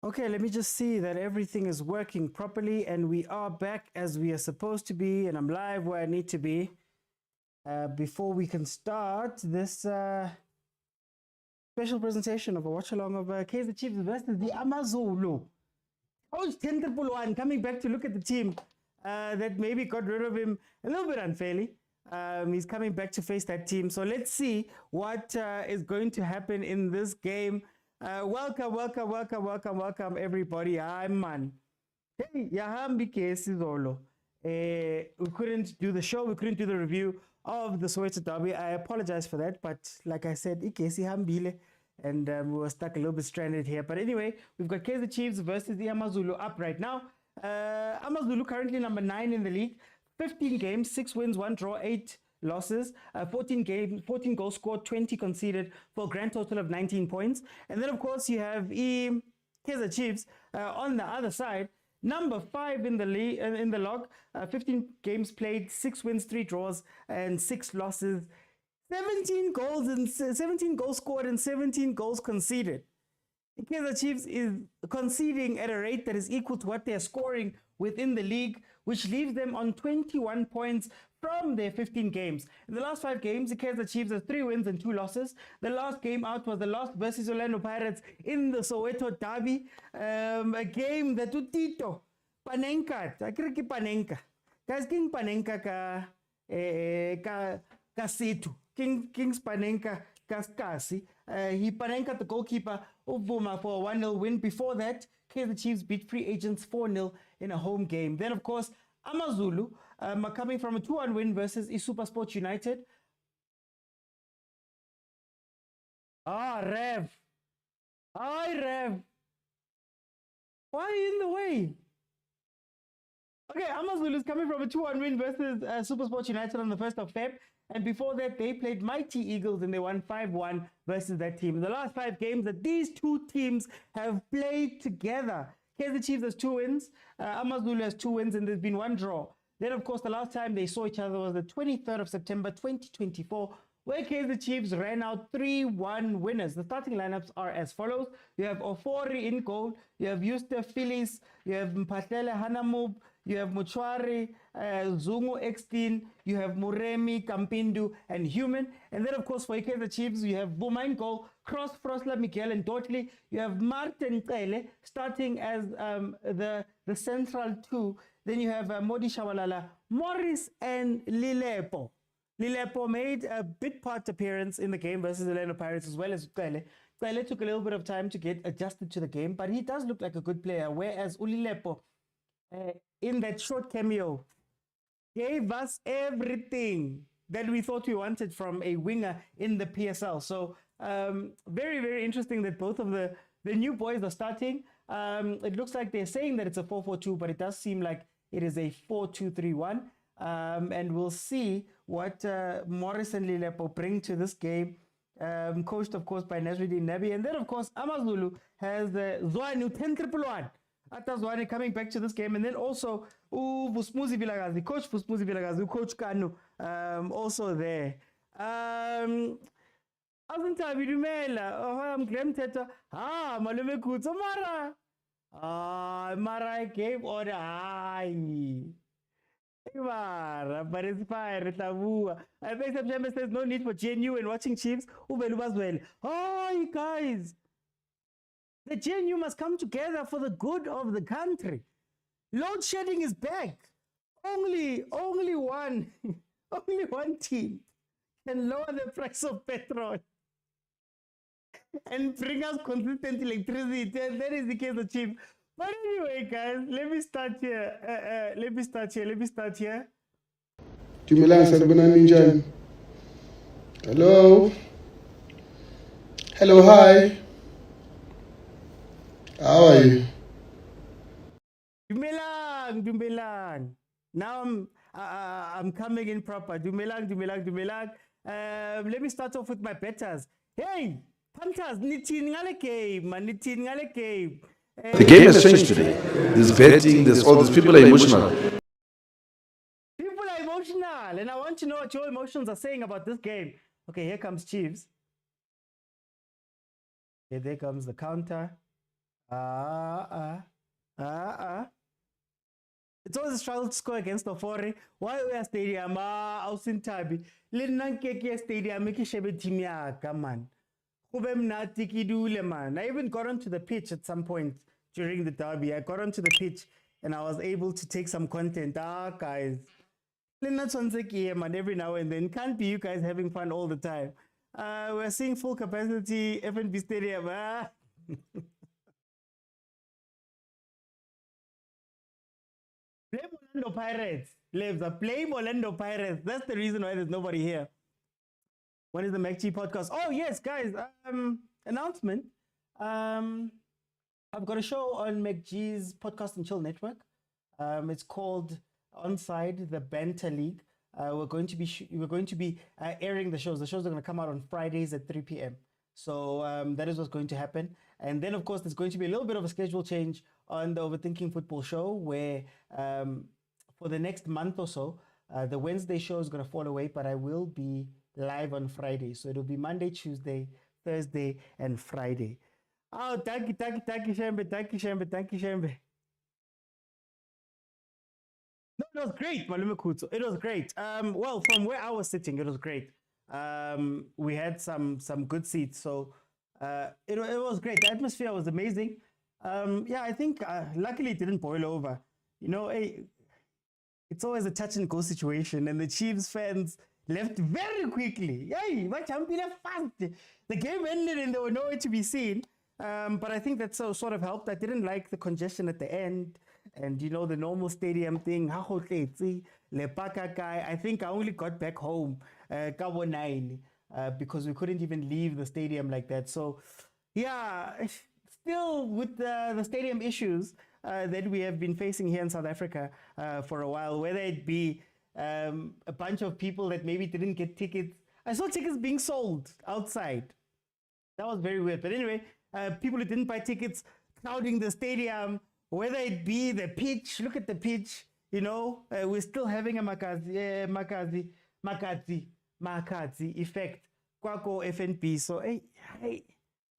Okay, let me just see that everything is working properly and we are back as we are supposed to be, and I'm live where I need to be. Before we can start this special presentation of a watch-along of Kaizer Chiefs versus the Amazulu. Coach 10-1 coming back to look at the team that maybe got rid of him a little bit unfairly. He's coming back to face that team. So let's see what is going to happen in this game. Welcome, everybody. I'm man. Hey, yahambi kesi zolo. We couldn't do the show. We couldn't do the review of the Soweto derby. I apologize for that, but like I said, ikesi hambile, and we were stuck a little bit stranded here. But anyway, we've got Kaizer Chiefs versus the Amazulu up right now. Amazulu currently number 9 in the league. 15 games, 6 wins, 1 draw, 8 losses, 14 goals scored, 20 conceded, for a grand total of 19 points. And then, of course, you have Kaizer Chiefs on the other side, number 5 in the league, in the log. 15 games played, 6 wins, 3 draws, and 6 losses. 17 goals scored and 17 goals conceded. Kaizer Chiefs is conceding at a rate that is equal to what they are scoring within the league, which leaves them on 21 points from their 15 games. In the last 5 games, the Kaizer Chiefs have 3 wins and 2 losses. The last game out was the loss versus Orlando Pirates in the Soweto derby. A game that Tito Panenka, I creo que Panenka. Guys, King Panenka ka Situ. King's Panenka Kaskasi. He Panenka, the goalkeeper, Ovuma for a 1-0 win. Before that, Kaizer Chiefs beat free agents 4-0 in a home game. Then, of course, Amazulu are coming from a 2-1 win versus Supersport United. Rev. Hi, Rev. Why are you in the way? Okay, Amazulu is coming from a 2-1 win versus Supersport United on the 1st of Feb. And before that, they played Mighty Eagles and they won 5-1 versus that team. In the last 5 games that these two teams have played together, Kaizer Chiefs has 2 wins, Amazulu has 2 wins, and there's been 1 draw. Then, of course, the last time they saw each other was the 23rd of September 2024, where Kaizer Chiefs ran out 3-1 winners. The starting lineups are as follows. You have Ofori in goal, you have Yuste Phillies, you have Mpatlele Hanamub, you have Muchwari, Zungu Extin, you have Muremi, Kampindu, and Human. And then, of course, for Kaizer Chiefs, you have Buma in goal, Cross, Frosla, Miguel, and Dotley. You have Martin Kele starting as the central 2. Then you have Modi Shawalala, Morris, and Lilepo. Lilepo made a big part appearance in the game versus the Orlando Pirates, as well as Kele. Kele took a little bit of time to get adjusted to the game, but he does look like a good player, whereas Ulilepo, in that short cameo, gave us everything that we thought we wanted from a winger in the PSL. So very, very interesting that both of the new boys are starting. It looks like they're saying that it's a 4-4-2, but it does seem like it is a 4-2-3-1. And we'll see what Morris and Lilepo bring to this game. Coached, of course, by Nasruddin Nabi. And then, of course, Amazulu has Zwani 10-1. Atazwane coming back to this game, and then also Vusmuzi Vilakazi, Coach Vusmuzi Vilakazi, Coach Kanu, also there. Azintabi Dumela, I'm Clem Teta, Malume Kutso Mara. Mara gave order. But it's fine. I think some Champions says no need for GNU and watching Chiefs. Hi, guys. The GNU must come together for the good of the country. Load shedding is back. Only one team can lower the price of petrol and bring us consistent electricity. And that is the case of Chiefs. But anyway, guys, let me start here. Let me start here. Hello, hi. How are you? Dumelang. Now I'm coming in proper. Dumelang. Let me start off with my betters. Hey, Panthers, nitin ngale game. The game has changed today. There's betting, there's all these people are emotional. People are emotional, and I want to know what your emotions are saying about this game. Okay, here comes Chiefs. Okay, there comes the counter. It's always a struggle to score against Ofori. Why we are stadium? Ausintabi. Linankeke stadium. Make shebe team ya man. Man. I even got onto the pitch at some point during the derby. I got onto the pitch and I was able to take some content. Guys. Man, every now and then. Can't be you guys having fun all the time. We're seeing full capacity FNB Stadium. Blame Orlando Pirates. Blame Orlando Pirates. That's the reason why there's nobody here. When is the MacG podcast? Oh, yes, guys. Announcement. I've got a show on MacG's Podcast and Chill Network. It's called Onside, the Banter League. We're going to be airing the shows. The shows are going to come out on Fridays at 3 p.m. So that is what's going to happen. And then, of course, there's going to be a little bit of a schedule change on the Overthinking Football show, where for the next month or so, the Wednesday show is going to fall away, but I will be live on Friday. So it'll be Monday, Tuesday, Thursday, and Friday. Oh, thank you, Shembe. No, it was great, Malume Kutso. It was great. Well, from where I was sitting, it was great. We had some good seats, so it was great. The atmosphere was amazing. Yeah, I think luckily it didn't boil over. You know, it's always a touch and go situation, and the Chiefs fans left very quickly. Yay, but fast. The game ended and they were nowhere to be seen. But I think that sort of helped. I didn't like the congestion at the end, and you know, the normal stadium thing. I think I only got back home because we couldn't even leave the stadium like that. So yeah, still with the stadium issues that we have been facing here in South Africa for a while, whether it be a bunch of people that maybe didn't get tickets. I saw tickets being sold outside. That was very weird. But anyway, people who didn't buy tickets crowding the stadium, whether it be the pitch. Look at the pitch. You know, we're still having a makazi effect. Kwako FNP. So hey,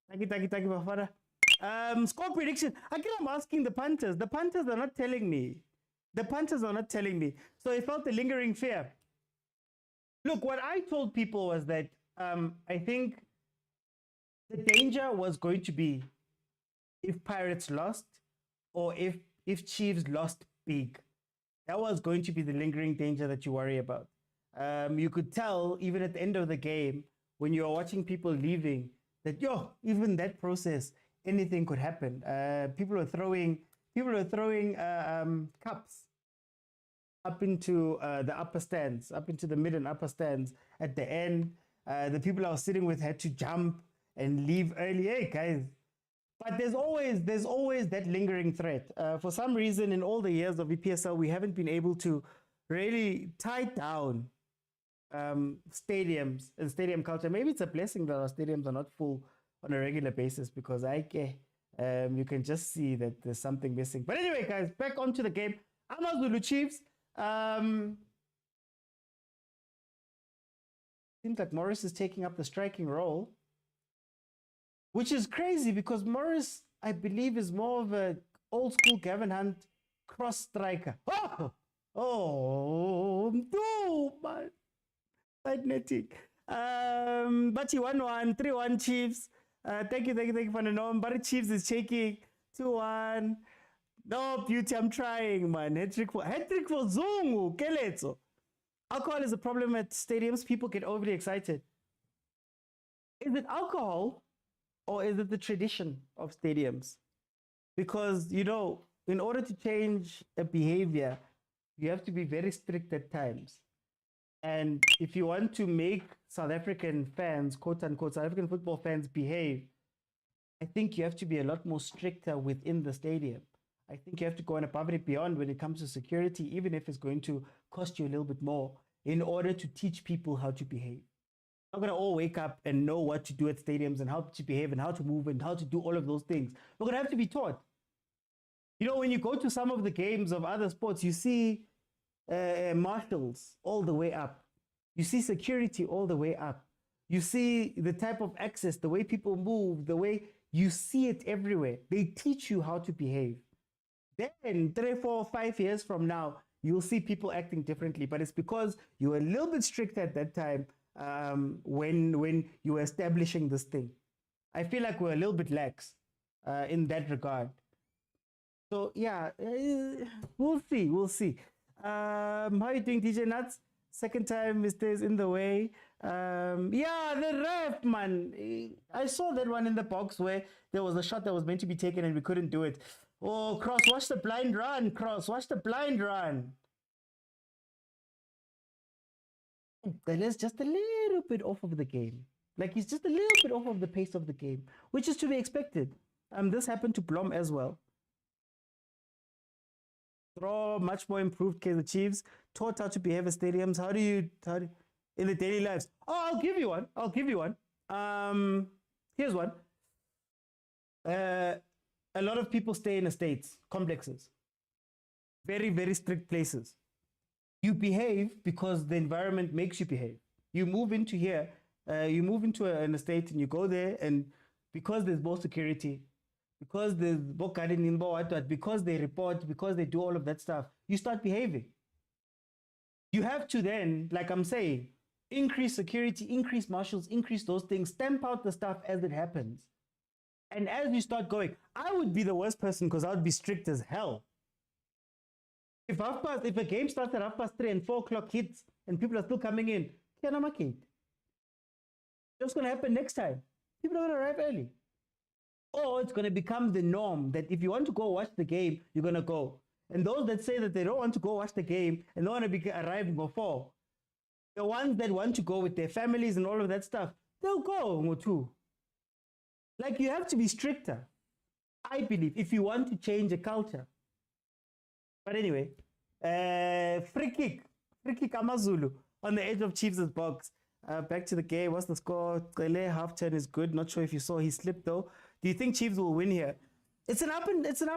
taki bafana. Score prediction. Again, I'm asking the Panthers. The Panthers are not telling me. So I felt a lingering fear. Look, what I told people was that I think the danger was going to be if Pirates lost or if Chiefs lost big. That was going to be the lingering danger that you worry about. You could tell even at the end of the game when you were watching people leaving that even that process, anything could happen. People were throwing cups up into the upper stands, up into the mid and upper stands. At the end, the people I was sitting with had to jump and leave early. Hey guys, but there's always that lingering threat. For some reason, in all the years of EPSL, we haven't been able to really tie down stadiums and stadium culture. Maybe it's a blessing that our stadiums are not full on a regular basis, because you can just see that there's something missing. But anyway, guys, back onto the game. Amazulu Chiefs. Seems like Morris is taking up the striking role, which is crazy because Morris, I believe, is more of a old school Gavin Hunt cross striker. No, man. Magnetic. But he 1-1, 3-1 Chiefs. Thank you for the number. But Chiefs is shaking 2-1. No, beauty, I'm trying, man. Hat-trick for Zungu. Keletso. Alcohol is a problem at stadiums. People get overly excited. Is it alcohol or is it the tradition of stadiums? Because, you know, in order to change a behavior, you have to be very strict at times. And if you want to make South African fans, quote unquote, South African football fans behave, I think you have to be a lot more stricter within the stadium. I think you have to go above and beyond when it comes to security, even if it's going to cost you a little bit more, in order to teach people how to behave. We're not going to all wake up and know what to do at stadiums and how to behave and how to move and how to do all of those things. We're going to have to be taught. You know, when you go to some of the games of other sports, you see marshals all the way up. You see security all the way up. You see the type of access, the way people move, the way You see it everywhere. They teach you how to behave. Then 3, 4, 5 years from now, you'll see people acting differently. But it's because you were a little bit strict at that time when you were establishing this thing. I feel like we're a little bit lax in that regard. So yeah, we'll see. We'll see. How are you doing, DJ Nuts? Second time mistakes in the way. Yeah, the ref, man. I saw that one in the box where there was a shot that was meant to be taken and we couldn't do it. Oh, Cross, watch the blind run. Cross, watch the blind run. That is just a little bit off of the game. Like, he's just a little bit off of the pace of the game, which is to be expected. This happened to Blom as well. Draw, much more improved Kaizer Chiefs, taught how to behave at stadiums. How do you in the daily lives? Oh, I'll give you one. Here's one. A lot of people stay in estates, complexes, very, very strict places. You behave because the environment makes you behave. You move into here, you move into an estate and you go there, and because there's more security, because there's because they report, because they do all of that stuff, you start behaving. You have to then, like I'm saying, increase security, increase marshals, increase those things, stamp out the stuff as it happens. And as you start going, I would be the worst person because I would be strict as hell. If a game starts at 3:30 and 4 o'clock hits and people are still coming in, what's going to happen next time? People are going to arrive early. Or it's going to become the norm that if you want to go watch the game, you're going to go. And those that say that they don't want to go watch the game and don't want to be arriving before, the ones that want to go with their families and all of that stuff, they'll go too. Like, you have to be stricter, I believe, if you want to change a culture. But anyway, free kick Amazulu on the edge of Chiefs' box. Back to the game. What's the score? Cele half turn is good. Not sure if you saw he slipped though. Do you think Chiefs will win here? It's an up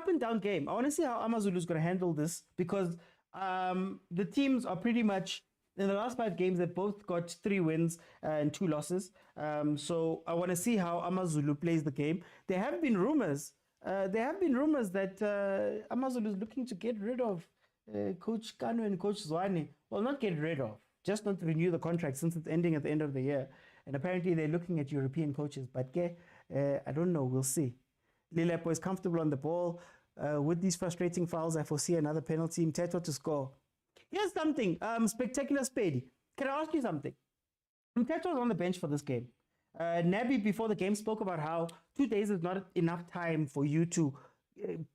and down game. I want to see how Amazulu is going to handle this because the teams are pretty much in the last 5 games. They've both got 3 wins and 2 losses. So I want to see how Amazulu plays the game. There have been rumors. That Amazulu is looking to get rid of Coach Kanu and Coach Zwane. Well, not get rid of, just not renew the contract since it's ending at the end of the year. And apparently they're looking at European coaches. But I don't know. We'll see. Lilepo is comfortable on the ball. With these frustrating fouls, I foresee another penalty. Mteto to score. Here's something. Spectacular Spady. Can I ask you something? Mteto was on the bench for this game. Nabi, before the game, spoke about how 2 days is not enough time for you to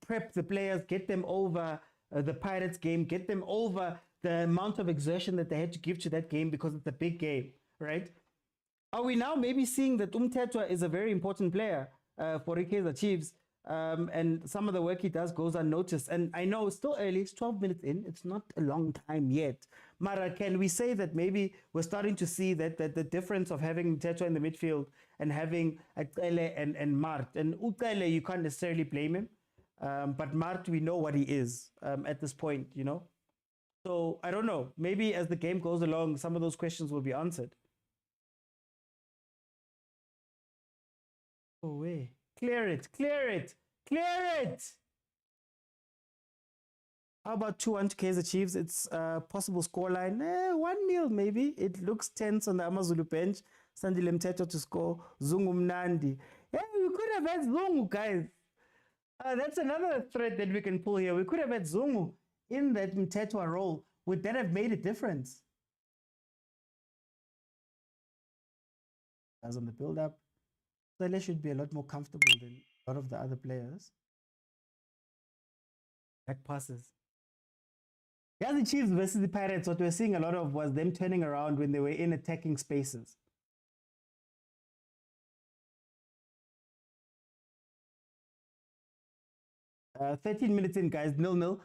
prep the players, get them over the Pirates game, get them over the amount of exertion that they had to give to that game because it's a big game, right? Are we now maybe seeing that Mteto is a very important player for Kaizer Chiefs, and some of the work he does goes unnoticed? And I know it's still early, it's 12 minutes in, it's not a long time yet. Mara, can we say that maybe we're starting to see that the difference of having Mteto in the midfield and having Akele and Mart? And Ukele, you can't necessarily blame him, but Mart, we know what he is at this point, you know? So I don't know, maybe as the game goes along, some of those questions will be answered. Oh, wait. Clear it. How about 2-1 to Kaizer Chiefs? It's a possible scoreline. 1-0 maybe. It looks tense on the Amazulu bench. Sandile Mteto to score. Zungu Mnandi. Yeah, we could have had Zungu, guys. That's another thread that we can pull here. We could have had Zungu in that Mteto role. Would that have made a difference? As on the build-up, Sele should be a lot more comfortable than a lot of the other players. Back passes. Yeah, the Chiefs versus the Pirates, what we're seeing a lot of was them turning around when they were in attacking spaces. Uh, 13 minutes in, guys, 0-0.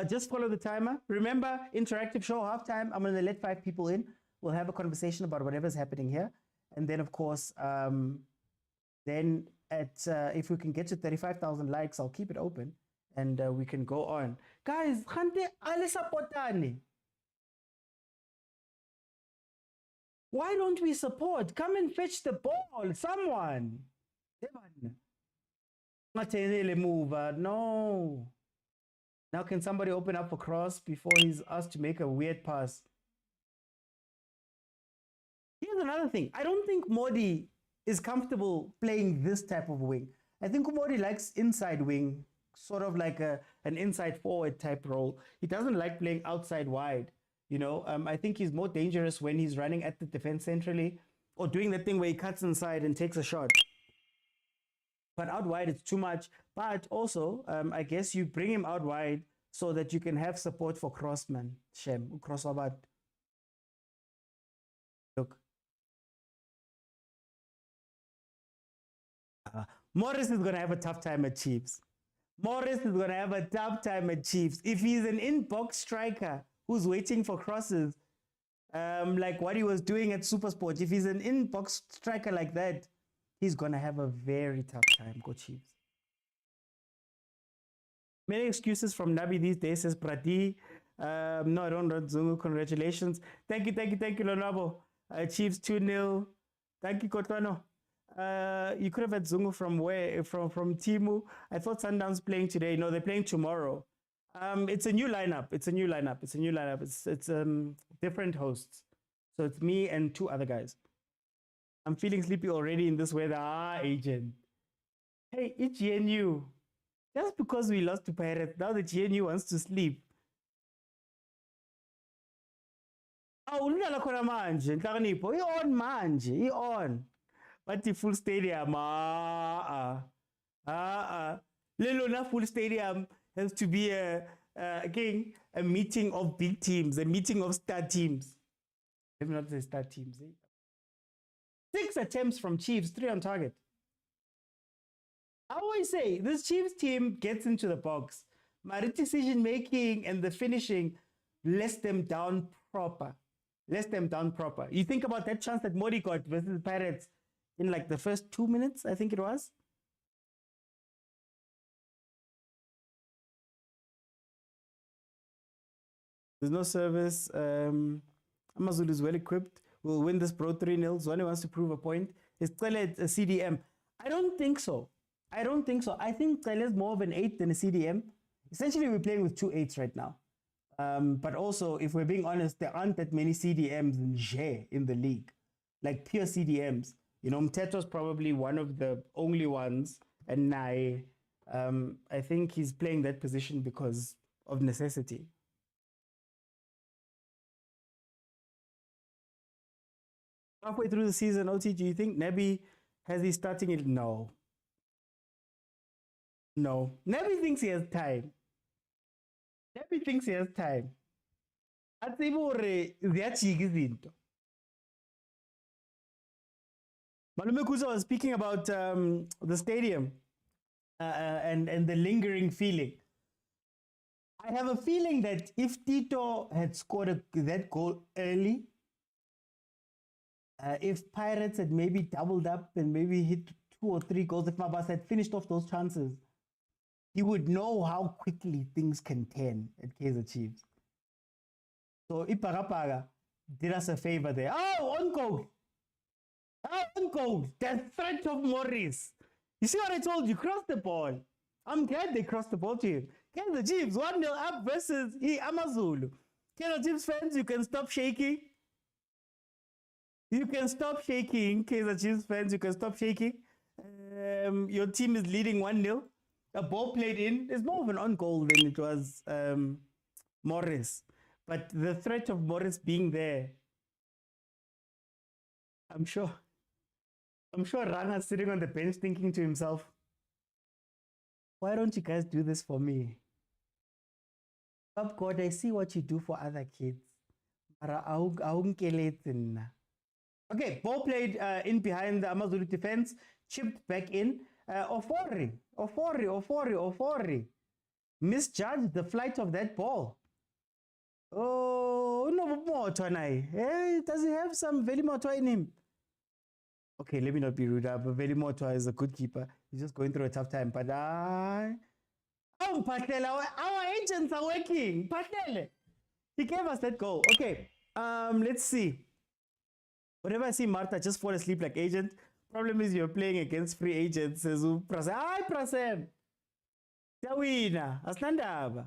Just follow the timer. Remember, interactive show, halftime. I'm going to let 5 people in. We'll have a conversation about whatever's happening here. And then, of course, then if we can get to 35,000 likes, I'll keep it open. And we can go on. Guys, why don't we support? Come and fetch the ball, someone. No. Now can somebody open up for cross before he's asked to make a weird pass? Here's another thing. I don't think Modi is comfortable playing this type of wing. I think Modi likes inside wing, sort of like an inside forward type role. He doesn't like playing outside wide. You know, I think he's more dangerous when he's running at the defense centrally or doing that thing where he cuts inside and takes a shot. But out wide, it's too much. But also, I guess you bring him out wide so that you can have support for crossman. Shem, crossover. Look. Morris is going to have a tough time at Chiefs. Morris is going to have a tough time at Chiefs. If he's an in-box striker who's waiting for crosses, like what he was doing at Supersport, if he's an in-box striker like that, he's going to have a very tough time. Go Chiefs. Many excuses from Nabi these days, says Prati. No, I don't know. Zungu, congratulations. Thank you, Lonabo. Chiefs 2-0. Thank you, Kotano. You could have had Zungu from where? From Timu. I thought Sundowns playing today. No, they're playing tomorrow. It's a new lineup. It's different hosts. So it's me and 2 other guys. I'm feeling sleepy already in this weather. Agent. Hey, it's GNU. Just because we lost to Pirates, now the GNU wants to sleep. Oh, ulala khona manje, Nhlakanipho. I-on manje, i-on. But the full stadium, Lelona full stadium has to be again a meeting of big teams, a meeting of star teams. Maybe not the star teams. 6 attempts from Chiefs, 3 on target. I always say this Chiefs team gets into the box. My decision making and the finishing lets them down proper. You think about that chance that Modi got versus the Pirates in like the first 2 minutes, I think it was. There's no service. Amazulu is well equipped. We'll win this bro 3-0. Zwane wants to prove a point. Is Cele a CDM? I don't think so. I think Cele is more of an 8 than a CDM. Essentially, we're playing with 2 8s right now. But also, if we're being honest, there aren't that many CDMs in the league. Like pure CDMs. You know, Mteto's probably one of the only ones. And Nai, I think he's playing that position because of necessity. Halfway through the season, OT, do you think Nebi has he starting it? No. Nebi thinks he has time. Malume Kuza was speaking about the stadium and the lingering feeling. I have a feeling that if Tito had scored that goal early, if Pirates had maybe doubled up and maybe hit 2 or 3 goals, if Mabas had finished off those chances, he would know how quickly things can turn at Kaizer Chiefs. So Iparapaga did us a favor there. Oh, on goal. The threat of Morris. You see what I told you? Cross the ball. I'm glad they crossed the ball to him. Kaizer Chiefs 1-0 up versus Amazulu. Kaizer Chiefs fans, you can stop shaking. Kaizer Chiefs fans, you can stop shaking. Your team is leading 1-0. A ball played in is more of an on goal than it was Morris. But the threat of Morris being there, I'm sure Rana's sitting on the bench thinking to himself, why don't you guys do this for me? Up God, I see what you do for other kids. Okay, ball played in behind the Amazulu defense, chipped back in. Ofori. Misjudged the flight of that ball. Oh, no more Hey, does he have some Velimoto in him? Okay, let me not be rude, but Velimoto is a good keeper. He's just going through a tough time. But oh, Patele, our agents are working. Patele. He gave us that goal. Okay, let's see. Whenever I see Martha just fall asleep like agent, Problem is you're playing against free agents. Hi, Prasem. Tawina. Asnandaba.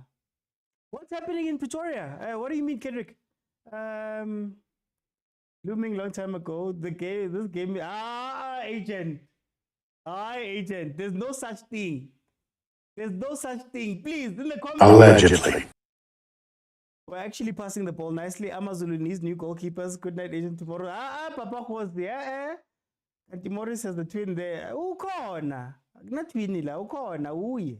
What's happening in Pretoria? What do you mean, Kendrick? Looming long time ago. This game. Agent. Agent. There's no such thing. There's no such thing. Please, in the comments. Allegedly. We're actually passing the ball nicely. Amazulu needs new goalkeepers. Good night, agent. Tomorrow. Papa was there. And Morris has the twin there. Ukona. Not twinila. Ukona. Uye.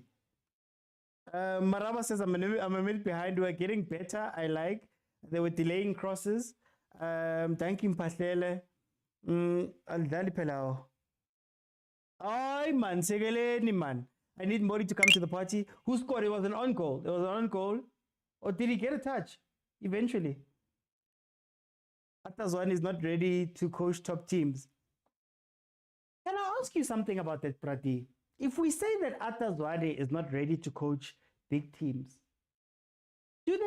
Marawa says, I'm a minute behind. We're getting better. I like. They were delaying crosses. Thank you, Patlele. Aldali Pelao. Ay, man. Segeleni, man. I need Mori to come to the party. Who scored? It was an on goal. It was an on goal. Or did he get a touch? Eventually. Atazwan is not ready to coach top teams. Can I ask you something about that, Prati? If we say that Atazwane is not ready to coach big teams, do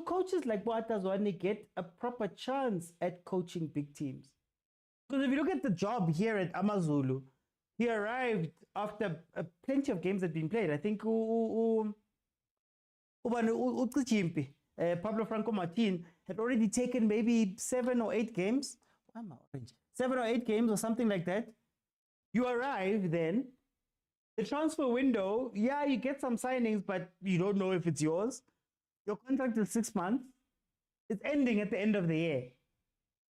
coaches like Atazwane get a proper chance at coaching big teams? Because if you look at the job here at Amazulu, he arrived after plenty of games had been played. I think Pablo Franco Martin had already taken maybe 7 or 8 games. Why am I orange? 7 or 8 games or something like that. You arrive then, the transfer window, yeah, you get some signings, but you don't know if it's yours. Your contract is 6 months. It's ending at the end of the year.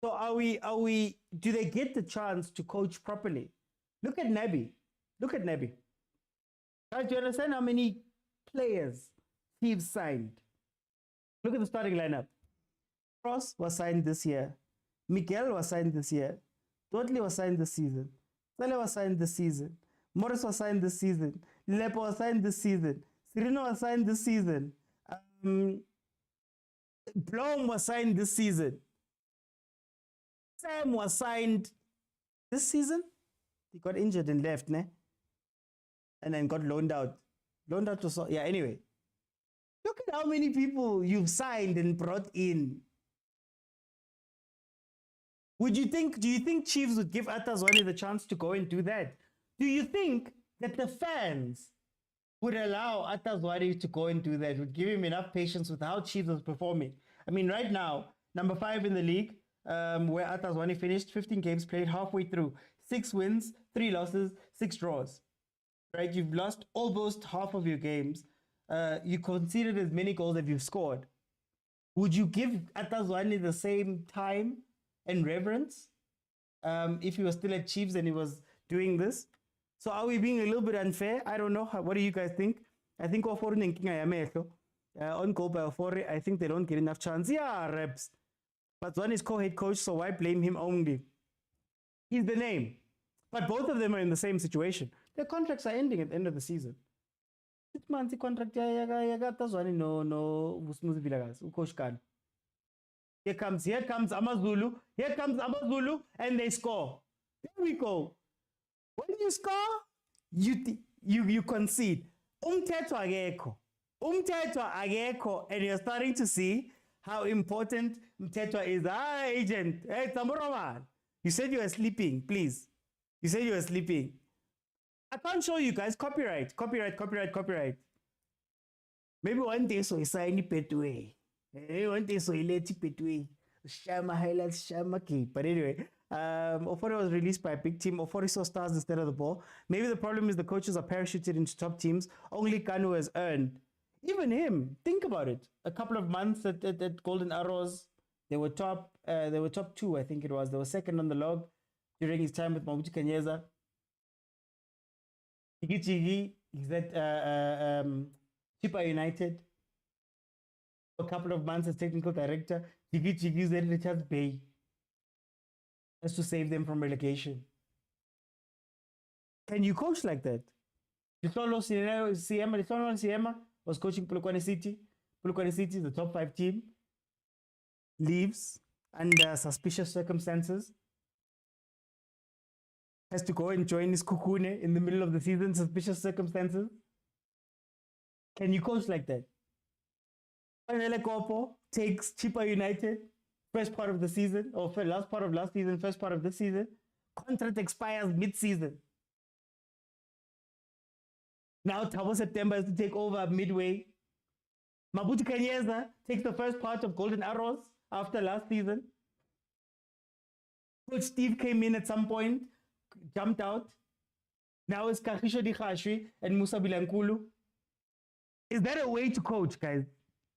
So do they get the chance to coach properly? Look at Nabi. Guys, do you understand how many players Chiefs signed? Look at the starting lineup. Cross was signed this year. Miguel was signed this year. Dudley was signed this season. Sale was signed this season. Morris was signed this season. Lepo was signed this season. Serino was signed this season. Blom was signed this season. Sam was signed this season. He got injured and left, ne? And then got loaned out. Anyway. Look at how many people you've signed and brought in. Do you think Chiefs would give Atazwane the chance to go and do that? Do you think that the fans would allow Atazwane to go and do that? Would give him enough patience with how Chiefs was performing? I mean, right now, number 5 in the league, where Atazwane finished 15 games played halfway through. 6 wins, 3 losses, 6 draws. Right? You've lost almost half of your games. You conceded as many goals as you've scored. Would you give Atazwane the same time and reverence if he was still at Chiefs and he was doing this? So are we being a little bit unfair? I don't know. What do you guys think? I think on goal by Ofori, I think they don't get enough chance. Yeah, reps. But one is co-head coach, so why blame him only? He's the name. But both of them are in the same situation. Their contracts are ending at the end of the season. 6 months contract no vilakazi ucoach Khan. Here comes Amazulu. Here comes Amazulu, and they score. There we go. When you score, you concede. Umthetho akekho, and you're starting to see how important Mthetho is. Agent. Hey, Tamuraman. You said you were sleeping, please. You said you were sleeping. I can't show you guys. Copyright. Maybe one day so you sign it Petway. One day so you let it Petway. Shama highlights, Shama key. But anyway, Ofori was released by a big team. Ofori saw stars instead of the ball. Maybe the problem is the coaches are parachuted into top teams. Only Kanu has earned. Even him. Think about it. A couple of months at Golden Arrows, they were top 2, I think it was. They were second on the log during his time with Mabuti Kanyeza. Chigi, he's at Chipa United. A couple of months as technical director. Chigi is at Richards Bay. Just to save them from relegation. Can you coach like that? Litolo Siema was coaching Polokwane City. Polokwane City is the top 5 team. Leaves under suspicious circumstances. Has to go and join his Kukune in the middle of the season, suspicious circumstances. Can you coach like that? Panele Kopo takes Chipa United, first part of the season, or last part of last season, first part of this season, Contract expires mid-season. Now Thabo September is to take over midway. Mabuti Kanyeza takes the first part of Golden Arrows after last season. Coach Steve came in at some point, jumped out. Now it's Kagisho Dikhashi and Musa Bilankulu. Is that a way to coach, guys?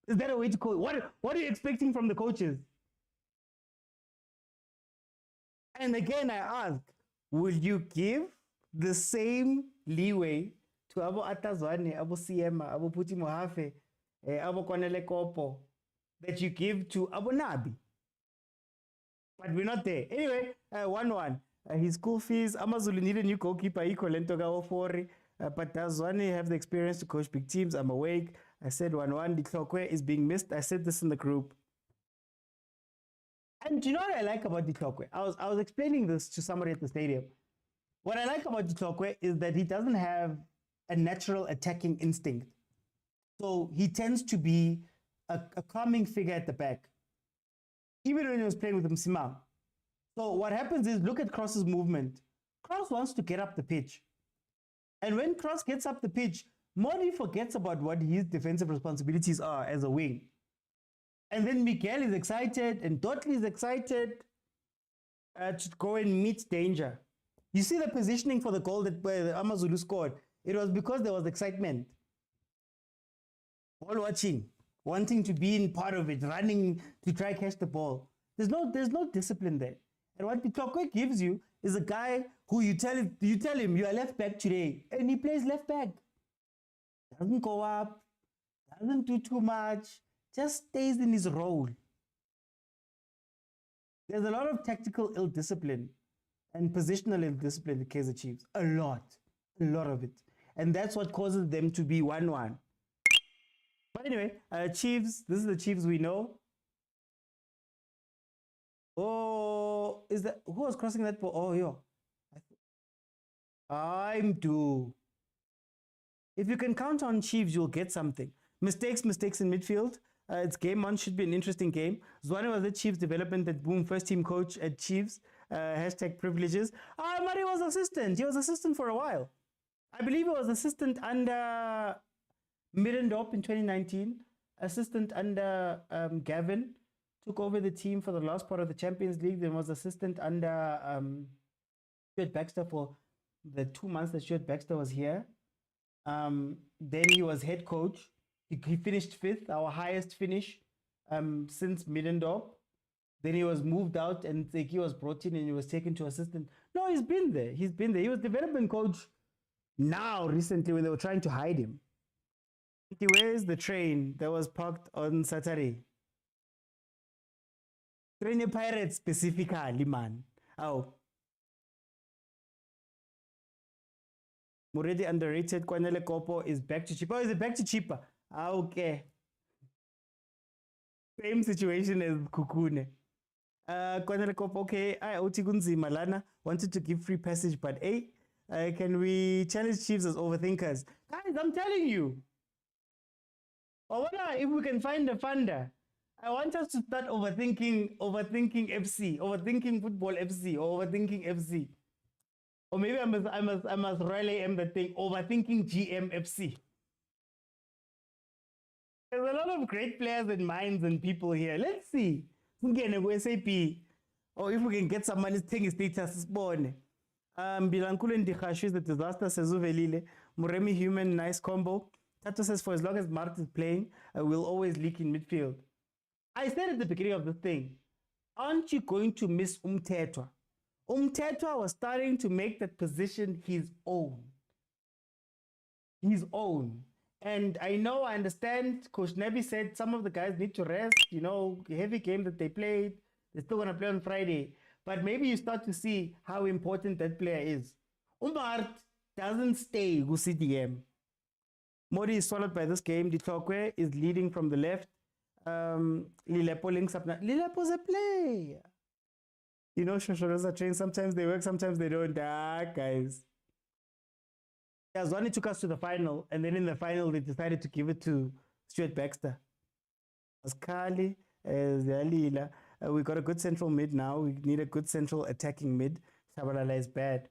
Is that a way to coach? What are you expecting from the coaches? And again, I ask, will you give the same leeway to Abo Atazwane, Abo Siema, Abo Puti Mohafe, Abo Kwanele Kopo that you give to Abo Nabi? But we're not there. Anyway, 1-1. His school fees, Amazulu need a new goalkeeper, Iko Fori. But Tazwane have the experience to coach big teams. I'm awake. I said 1-1. Ditlokwe is being missed. I said this in the group. And do you know what I like about Ditlokwe? I was explaining this to somebody at the stadium. What I like about Ditlokwe is that he doesn't have a natural attacking instinct. So he tends to be a calming figure at the back, even when he was playing with Msimang. So what happens is, look at Cross's movement. Cross wants to get up the pitch. And when Cross gets up the pitch, Modi forgets about what his defensive responsibilities are as a wing. And then Miguel is excited and Dottley is excited to go and meet danger. You see the positioning for the goal that Amazulu scored. It was because there was excitement. Ball watching, wanting to be in part of it, running to try catch the ball. There's no discipline there. And what Pitokwe gives you is a guy who you tell him you are left back today, and he plays left back. Doesn't go up, doesn't do too much, just stays in his role. There's a lot of tactical ill-discipline and positional ill-discipline in the Kaizer Chiefs. A lot of it. And that's what causes them to be 1-1. But anyway, Chiefs, this is the Chiefs we know. Oh, who was crossing that ball? Oh, yo. I'm due. If you can count on Chiefs, you'll get something. Mistakes in midfield. It's game on, should be an interesting game. Zwane was at Chiefs development at Boom, first team coach at Chiefs. Hashtag privileges. Mari was assistant. He was assistant for a while. I believe he was assistant under Middendorp in 2019. Assistant under Gavin. Took over the team for the last part of the Champions League. Then was assistant under Stuart Baxter for the 2 months that Stuart Baxter was here. Then he was head coach. He finished 5th, our highest finish since Middendorp. Then he was moved out and he was brought in and he was taken to assistant. No, he's been there. He was development coach now recently when they were trying to hide him. Where is the train that was parked on Saturday? Train Pirates specifically, man. Oh. Already underrated. Kwanele Kopo is back to cheaper. Oh, is it back to cheaper? Okay. Same situation as Kukune. Kwanele Kopo, okay. Otigunzi Malana wanted to give free passage, but hey, can we challenge Chiefs as overthinkers? Guys, I'm telling you. I wonder if we can find a funder. I want us to start overthinking FC, overthinking football FC, or overthinking FC. Or maybe I must really aim the thing, overthinking GM FC. There's a lot of great players and minds and people here. Let's see. SAP. Or if we can get someone taking status spawn. Bilankulu and Dikhashi is a disaster, Sezuvelile. Muremi human, nice combo. Tato says for as long as Mart is playing, we'll always leak in midfield. I said at the beginning of the thing, aren't you going to miss Umtetwa? Umtetwa was starting to make that position his own. His own. And I understand Coach Nebi said some of the guys need to rest, heavy game that they played. They're still going to play on Friday. But maybe you start to see how important that player is. Umart doesn't stay with CDM. Modi is swallowed by this game. Ditlokwe is leading from the left. Lilepo links up now. Lilepo's a player. Shoshoros are trained. Sometimes they work, sometimes they don't. Guys. Zwani took us to the final, and then in the final, they decided to give it to Stuart Baxter. Askali, Zalila. We got a good central mid now. We need a good central attacking mid. Shabalala is bad.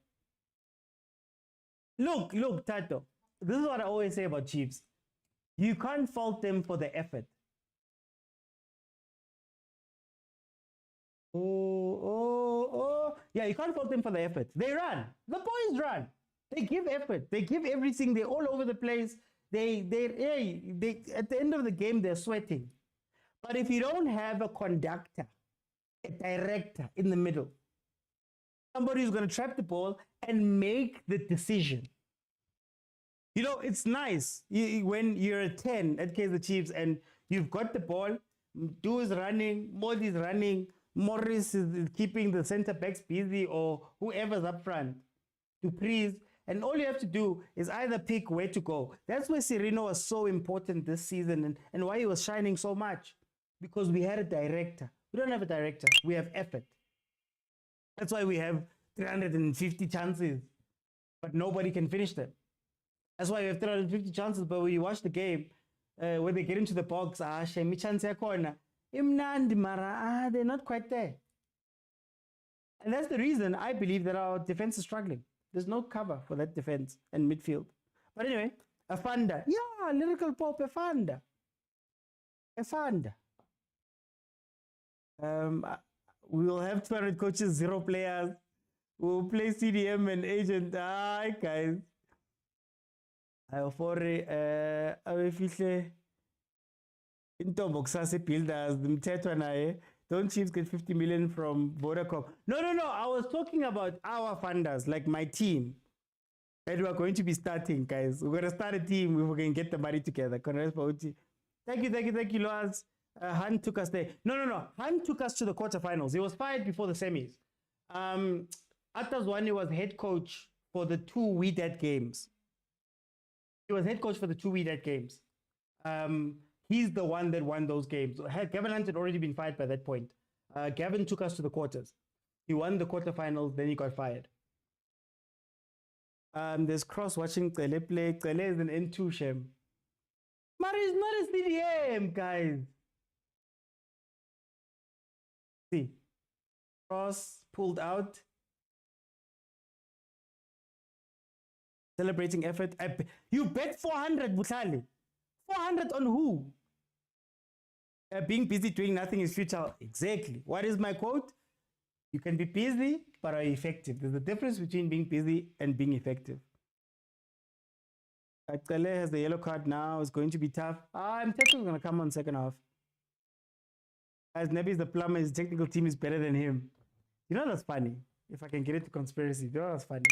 Look, Tato. This is what I always say about Chiefs. You can't fault them for the effort. Oh. Yeah, you can't fault them for the effort. They run. The boys run. They give effort. They give everything. They're all over the place. They at the end of the game, they're sweating. But if you don't have a conductor, a director in the middle, somebody who's going to trap the ball and make the decision. You know, it's nice when you're a 10 at Kaizer Chiefs and you've got the ball, Du is running, Modi is running, Morris is keeping the center backs busy or whoever's up front to please. And all you have to do is either pick where to go. That's why Serino was so important this season and why he was shining so much. Because we had a director. We don't have a director. We have effort. That's why we have 350 chances, but nobody can finish them. That's why we have 350 chances, but when you watch the game, when they get into the box, shame chance yakona. Imnandi mara, they're not quite there. And that's the reason I believe that our defense is struggling. There's no cover for that defense and midfield. But anyway, Afanda. Yeah, lyrical pop, Afanda. We will have 200 coaches, 0 players. We'll play CDM and agent. Hi, guys. Don't Chiefs get 50 million from Vodacom? No. I was talking about our funders, like my team. And we're going to be starting, guys. We're going to start a team if we can get the money together. Thank you, Loaz. Hunt took us there. No. Hunt took us to the quarterfinals. He was fired before the semis. Atazwani was head coach for the 2 Wydad games. He's the one that won those games. Gavin Hunt had already been fired by that point. Gavin took us to the quarters. He won the quarterfinals, then he got fired. There's cross-watching Cele play. Cele is an N2 Shem. Mari is not a CDM, guys. See. Cross pulled out. Celebrating effort. You bet 400, Butlali. 400 on who? Being busy doing nothing is futile. Exactly. What is my quote? You can be busy, but are effective. There's a difference between being busy and being effective. Kale has the yellow card now. It's going to be tough. I'm technically going to come on second half. As Nebi's the plumber, his technical team is better than him. You know that's funny. If I can get it to conspiracy, you know that's funny.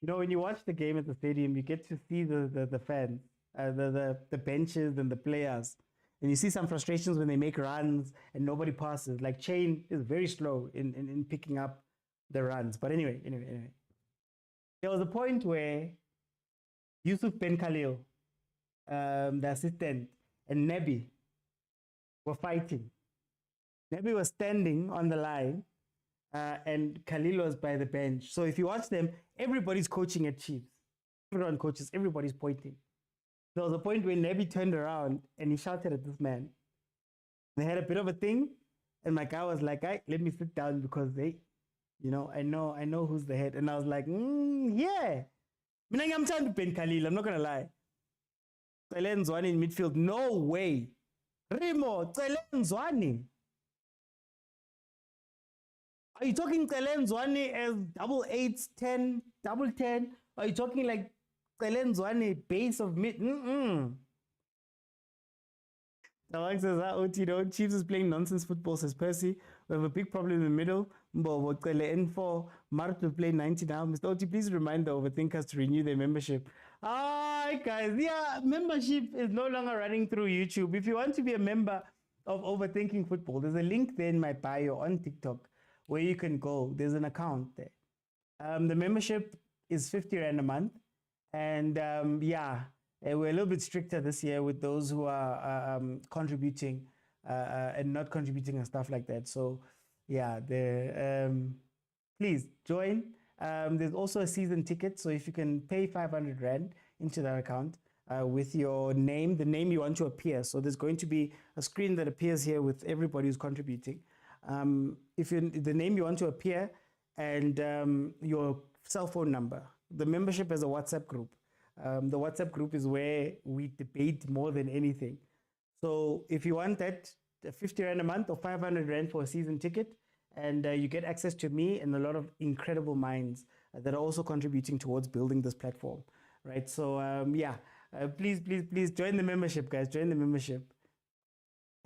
You know, when you watch the game at the stadium, you get to see the fans, the benches and the players. And you see some frustrations when they make runs and nobody passes. Like Chain is very slow in picking up the runs. But anyway. There was a point where Yusuf Ben Khalil, the assistant, and Nebi were fighting. Nebi was standing on the line and Khalil was by the bench. So if you watch them, everybody's coaching at Chiefs. Everyone coaches, everybody's pointing. There was a point where Nebi turned around and he shouted at this man. They had a bit of a thing, and my guy was like, let me sit down because I know who's the head. And I was like, yeah. I'm trying to Ben Khalil, I'm not going to lie. Stellenbosch in midfield, no way. Remo, Stellenbosch. Are you talking Stellenbosch as 88s, 10, double 10? Are you talking like Stellenbosch base of mid? Tawak says, Chiefs is playing nonsense football, says Percy. We have a big problem in the middle. N4, Mart will play 90 now. Mr. Oti, please remind the overthinkers to renew their membership. Hi, guys. Yeah, membership is no longer running through YouTube. If you want to be a member of Overthinking Football, there's a link there in my bio on TikTok where you can go. There's an account there. The membership is 50 Rand a month. And we're a little bit stricter this year with those who are contributing and not contributing and stuff like that. So, please join. There's also a season ticket. So if you can pay 500 Rand into that account with your name, the name you want to appear. So there's going to be a screen that appears here with everybody who's contributing. If the name you want to appear and your cell phone number. The membership is a WhatsApp group. The WhatsApp group is where we debate more than anything. So if you want that, 50 Rand a month or 500 Rand for a season ticket, and you get access to me and a lot of incredible minds that are also contributing towards building this platform, right? So yeah, please join the membership, guys. Join the membership.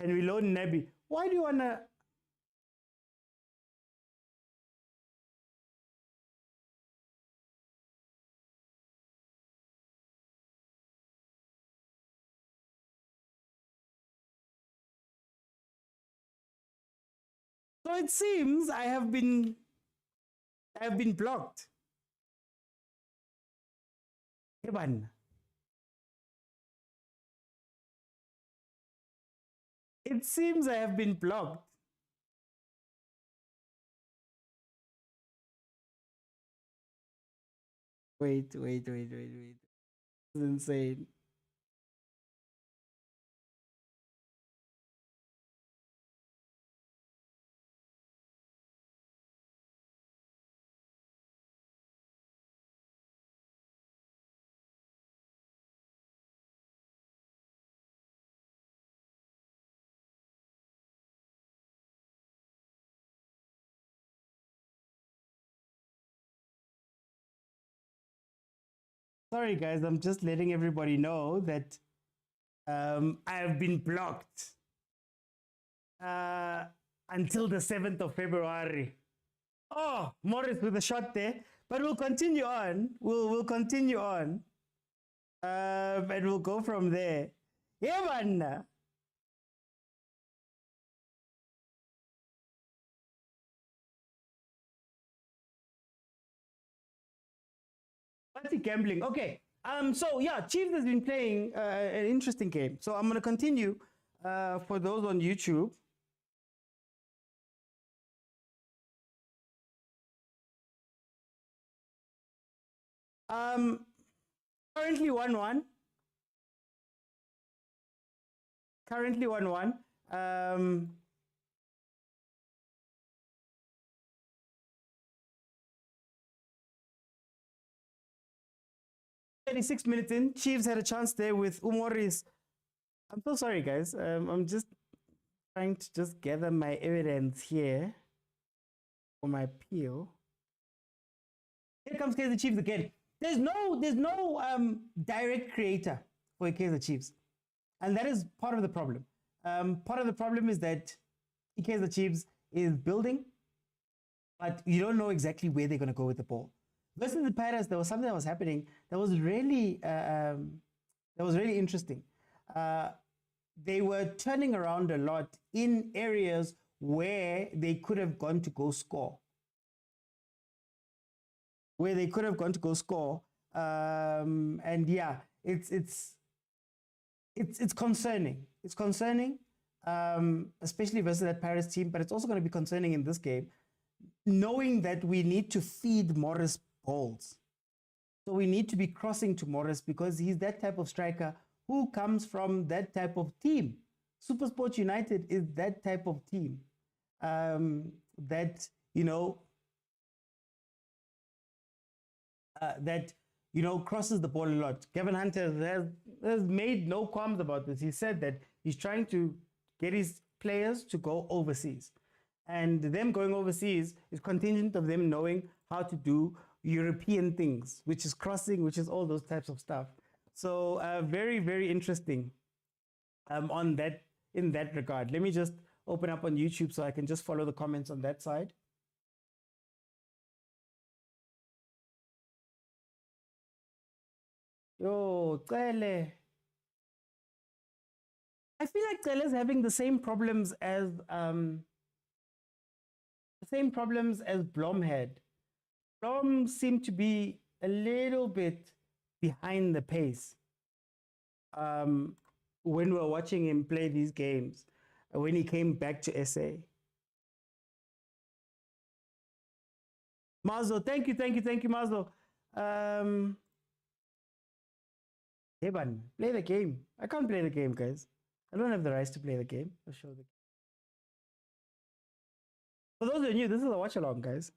And we loan Nabi. Why do you wanna? So it seems I have been blocked. Evan. It seems I have been blocked. Wait. This is insane. Sorry, guys. I'm just letting everybody know that I have been blocked until the 7th of February. Oh, Morris with a shot there. But we'll continue on. We'll continue on. And we'll go from there. Yeah, man. Gambling. Okay. So yeah, Chiefs has been playing an interesting game. So I'm gonna continue for those on YouTube. Currently 1-1. Currently 1-1. 36 minutes in, Chiefs had a chance there with Umoris. I'm so sorry, guys. I'm just trying to just gather my evidence here for my appeal. Here comes Kaizer Chiefs again. There's no direct creator for Kaizer Chiefs, and that is part of the problem. Part of the problem is that Kaizer Chiefs is building, but you don't know exactly where they're going to go with the ball. Versus the Pirates, there was something that was happening that was really interesting. They were turning around a lot in areas where they could have gone to go score. And yeah, it's concerning. It's concerning, especially versus that Paris team. But it's also going to be concerning in this game, knowing that we need to feed Morris balls. So we need to be crossing to Morris because he's that type of striker who comes from that type of team. Supersport United is that type of team that crosses the ball a lot. Gavin Hunter has made no qualms about this. He said that he's trying to get his players to go overseas, and them going overseas is contingent of them knowing how to do European things, which is crossing, which is all those types of stuff. So very, very interesting on that, in that regard. Let me just open up on YouTube so I can just follow the comments on that side. Yo, Cele. I feel like Cele is having the same problems as Blom had. Blom seemed to be a little bit behind the pace when we were watching him play these games, when he came back to SA. Mazo, thank you, Mazo. Eban, play the game. I can't play the game, guys. I don't have the rights to play the game. I'll show the. For those who are new, this is a watch along, guys.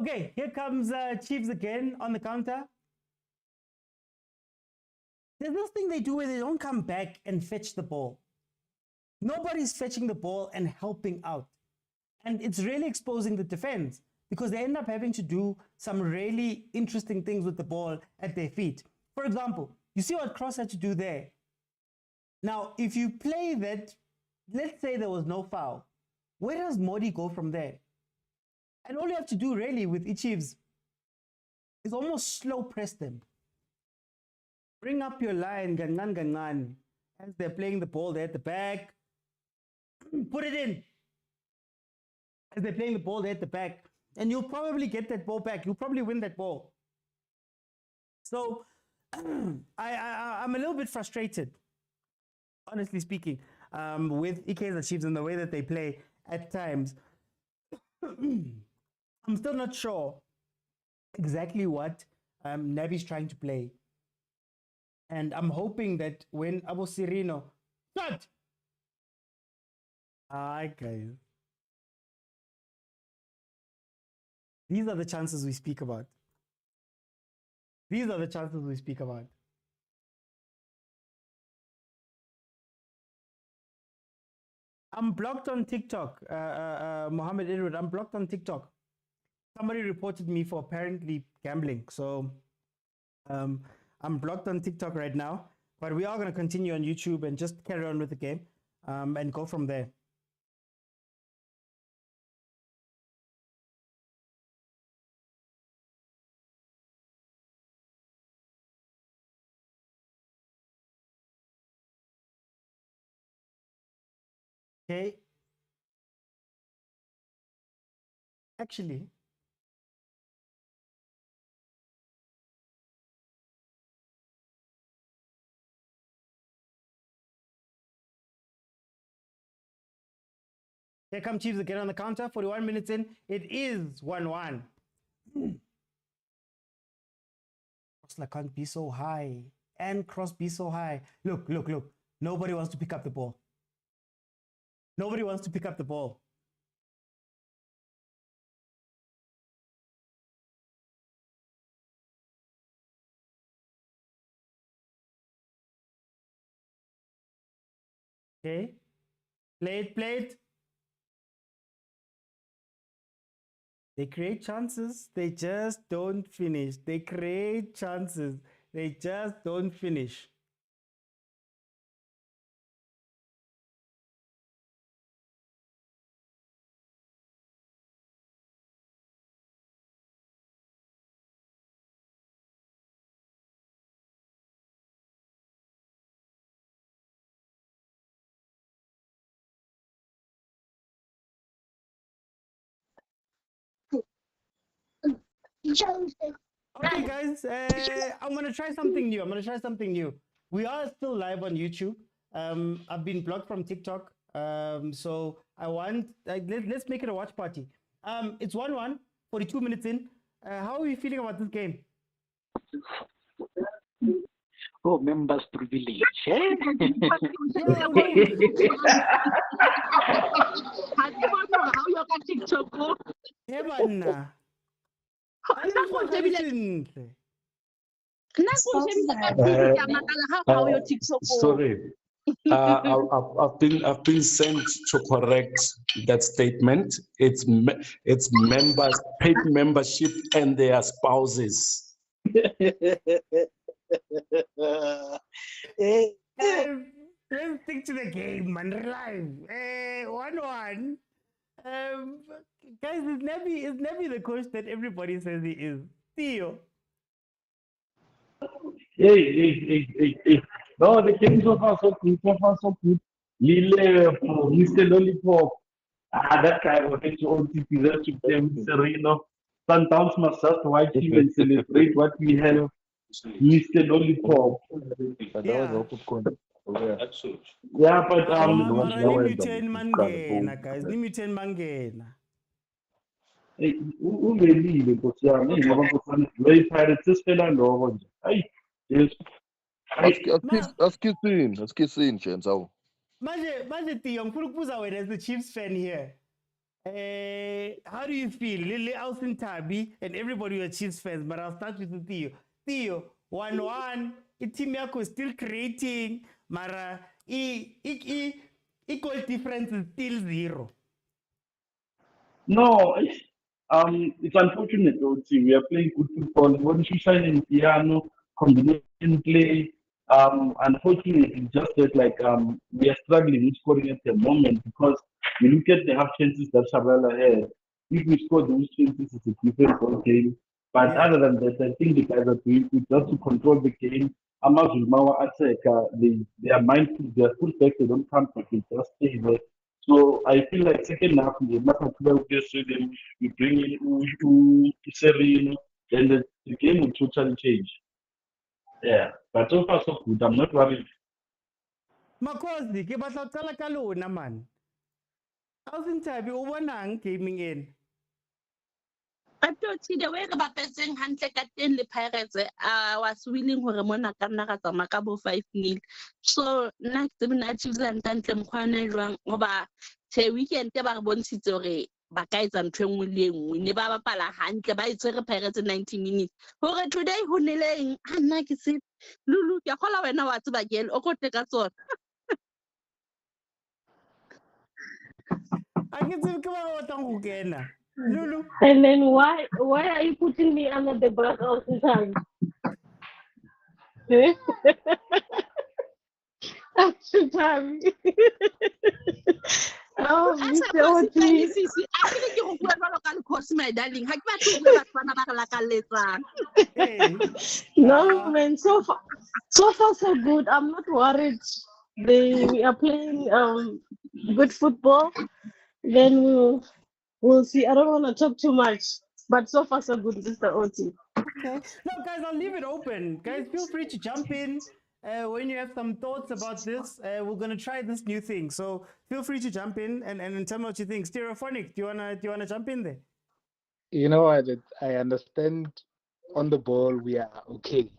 Okay, here comes Chiefs again on the counter. There's this thing they do where they don't come back and fetch the ball. Nobody's fetching the ball and helping out. And it's really exposing the defense because they end up having to do some really interesting things with the ball at their feet. For example, you see what Cross had to do there. Now, if you play that, let's say there was no foul, where does Modi go from there? And all you have to do really with Chiefs is almost slow press them. Bring up your line, gangan, as they're playing the ball there at the back. Put it in. As they're playing the ball there at the back. And you'll probably get that ball back. You'll probably win that ball. So, I'm a little bit frustrated, honestly speaking, with Kaizer Chiefs and the way that they play at times. I'm still not sure exactly what Nabi's trying to play. And I'm hoping that when Abu Sirino... Shut! Hi, guys. These are the chances we speak about. These are the chances we speak about. I'm blocked on TikTok, Mohammed Edward. I'm blocked on TikTok. Somebody reported me for apparently gambling. So I'm blocked on TikTok right now. But we are going to continue on YouTube and just carry on with the game and go from there. Okay. Actually, here come Chiefs again on the counter. 41 minutes in. It is 1-1. Crossler can't be so high. And Cross be so high. Look. Nobody wants to pick up the ball. Nobody wants to pick up the ball. Okay. Play it. They create chances. They just don't finish. They create chances. They just don't finish. Okay, guys, I'm going to try something new. We are still live on YouTube. I've been blocked from TikTok. So I want, let's make it a watch party. It's 1-1, 42 minutes in. How are you feeling about this game? Oh, members privilege. Yeah, How you got TikTok? How your TikTok? Sorry. I've been sent to correct that statement. It's members, paid membership, and their spouses. Let's stick to the game, man. Live. 1-1. Guys, is Nabi the coach that everybody says he is? Theo. Hey. No, the game so far so good. Lille, Mr. Lollipop. That guy was on TV. That to them, Sereno. Sundowns must just watch him and celebrate what we have. Mr. Lollipop. Yeah, but Limited Mangena, guys. Limited Mangena. Ungelile Nkosi yami, ngoba Nkosi yami Pirates sifela lokho nje. Hayi, yes. Asikisini James awu. Manje Theo, ngifuna ukubuza wena as the Chiefs fan here. How do you feel? Lily Alcin Tabi and everybody who are Chiefs fans, but I'll start with Theo. Theo, 1-1. Team yako is still creating, mara equal difference is still 0. No, it's unfortunate though. See, we are playing good football. When you shine in piano, combination play. Unfortunately, it's just that we are struggling with scoring at the moment because you look at the half chances that Shabala had. If we score those chances, it's a different ball game. But Yeah. other than that, I think the guys are doing good just to control the game. Amazulu Mawa attack, they are mindful, they are full back, they don't come back, they just stay there. So I feel like second half, we just them, we bring in Serino, then the game will totally change. Yeah, but so far so good. I'm not worried. Makosi, ke batla ho qala ka lona man. Alcin Tabi, o bonang gaming in? I thought the way the bapetseng hantle ka teng le Pirates, I was willing hore mona ka nna ka tsamaya ka bo 5-0. So nna ke tsebe na Chiefs a ntle mokgwana jwang goba the weekend ba re bontshitse hore ba ka etsa ntho engwe le engwe ne ba bapala hantle ba itshwere Pirates 90 minutes hore today ho neleng ha nna ke se Lulu ke kgola wena wa tseba gel o ko teka tsona. A ke tsebe ke ba ba batlang go kena. Lulu. And then why are you putting me under the bus all the time? After time. Oh, Mr. Oti. I think you go go my darling. Ha ke batho go ba tsana ba re la ka letsang. Hey. No, man, so far so good. I'm not worried. We are playing good football. Then we'll see. I don't want to talk too much, but so far so good, Mr. Oti. Okay. No, guys, I'll leave it open. Guys, feel free to jump in when you have some thoughts about this. We're gonna try this new thing, so feel free to jump in and tell me what you think. Stereophonic, do you wanna jump in there? You know what? I understand on the ball we are okay.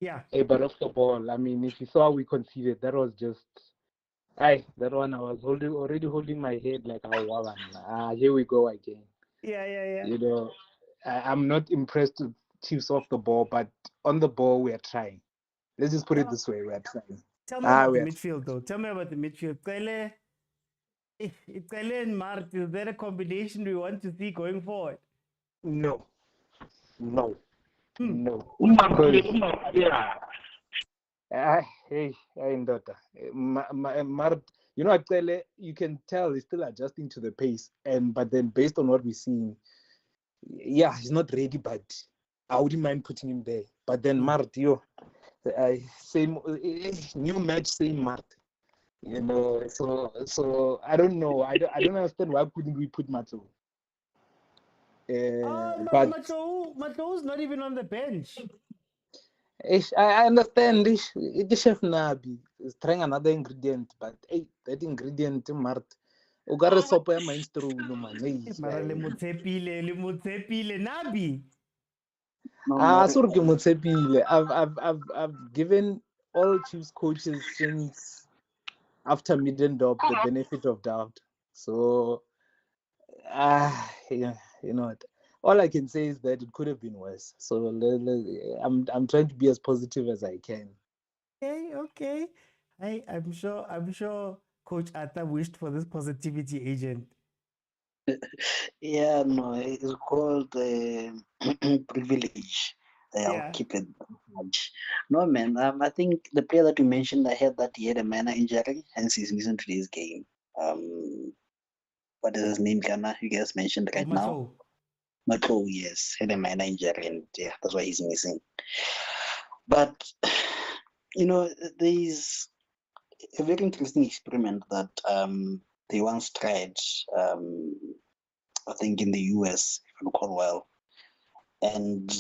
Yeah. But off the ball, I mean, if you saw we conceded, that was just, that one I was already holding my head like, here we go again. Yeah. You know, I'm not impressed with Chiefs off the ball, but on the ball we are trying. Let's just put it this way: we are trying. Tell me about the midfield, though. Tell me about the midfield. Kele and Mart, is there a combination we want to see going forward? No. Hey, Ndota. Mart, you know, you can tell he's still adjusting to the pace, but then based on what we're seeing, yeah, he's not ready, but I wouldn't mind putting him there. But then Mart, same new match, same Mart. You know, so I don't know. I don't understand why couldn't we put Mato. But Mato's not even on the bench. I understand this. The chef Nabi is trying another ingredient, but that ingredient, Mart, ugare sopo ya mainstream man. Mara le Motsepile Nabi. Sorry, Motsepile. I've given all Chiefs coaches since after Middendorp the benefit of doubt. So, yeah, you know what? All I can say is that it could have been worse. So I'm trying to be as positive as I can. Okay. I'm sure Coach Atta wished for this positivity agent. Yeah, no, it's called privilege. I'll keep it much. No, man. I think the player that you mentioned, I heard that he had a minor injury, hence he's missing today's game. What is his name, Ghana? You guys mentioned right now. Motaung, yes, had a minor injury, and yeah, that's why he's missing. But you know, there's a very interesting experiment that they once tried. I think in the US, if I recall well, and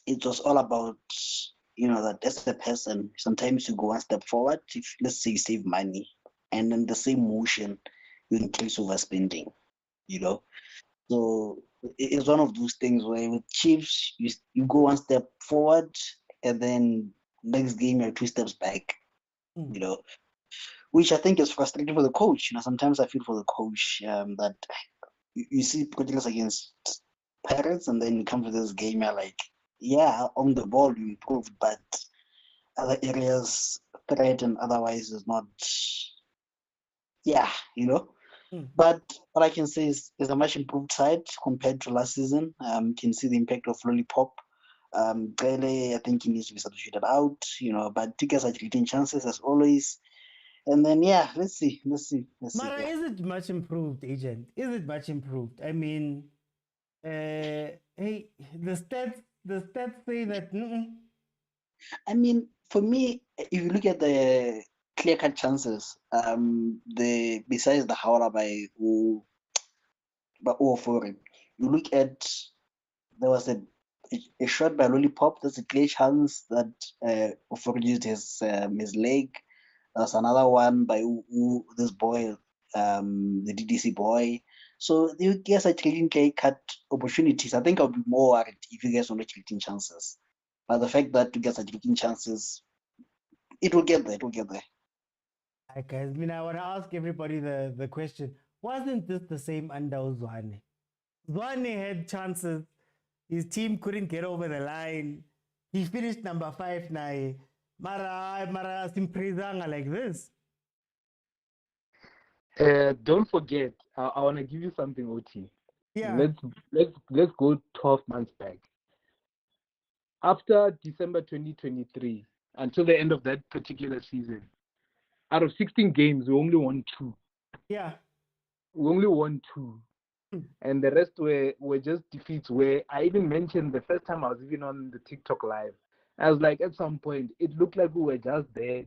it was all about, you know, that as a person, sometimes you go one step forward, if let's say you save money, and in the same motion, you increase overspending, you know. So it's one of those things where with Chiefs, you go one step forward, and then next game you're 2 steps back, you know. which I think is frustrating for the coach. Sometimes I feel for the coach that you see Portugal against Pirates, and then you come to this game, you're like, yeah, on the ball you improved, but other areas threat and otherwise is not, But what I can say is a much improved side compared to last season. Can see the impact of Lollipop. Clearly, I think he needs to be substituted out, but Tickets are creating chances as always. And then, let's see. Mara, is it much improved, Agent? Is it much improved? I mean, hey, the stats say that. I mean, for me, if you look at the clear-cut chances, besides the Howrah by Foreign, you look at there was a shot by Lollipop. That's a clear chance that Foreign used his leg. There's another one by this boy, the DDC boy. So you guys are taking clear-cut opportunities. I think I'll be more worried if you guys are not taking chances. But the fact that you guys are taking chances, it will get there. Hi guys, I want to ask everybody the question. Wasn't this the same under Zwane? Zwane had chances. His team couldn't get over the line. He finished number 5 now. Mara simprizanga like this. Don't forget, I want to give you something, OT. Yeah. Let's go 12 months back. After December 2023, until the end of that particular season, out of 16 games, we only won 2. Yeah. We only won 2. And the rest were just defeats, where I even mentioned the first time I was even on the TikTok live. I was like, at some point, it looked like we were just there.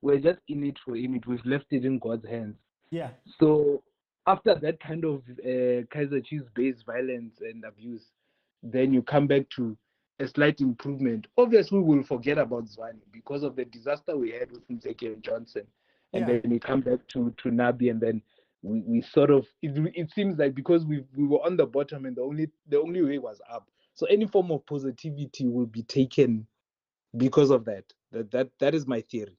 We were just in it for him. We've left it in God's hands. Yeah. So after that kind of Kaizer Chiefs-based violence and abuse, then you come back to a slight improvement. Obviously, we'll forget about Zwane because of the disaster we had with Motsepe and Johnson. And then we come back to Nabi, and then we sort of, it seems like because we were on the bottom and the only way was up. So any form of positivity will be taken because of that. That is my theory.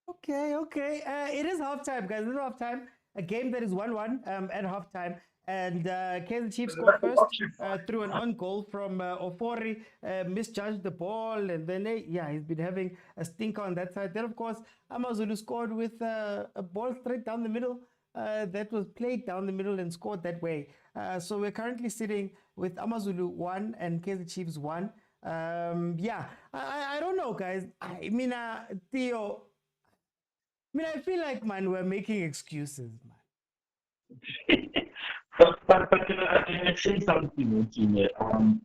Okay. It is halftime, guys. It is halftime. A game that is 1-1 at halftime. And Kaizer Chiefs scored first through an on goal from Ofori, misjudged the ball, and then he's been having a stinker on that side. Then of course Amazulu scored with a ball straight down the middle that was played down the middle and scored that way. So we're currently sitting with Amazulu 1 and Kaizer Chiefs 1. I don't know, guys. I mean, Theo. I feel like, man, we're making excuses, man. But I say something,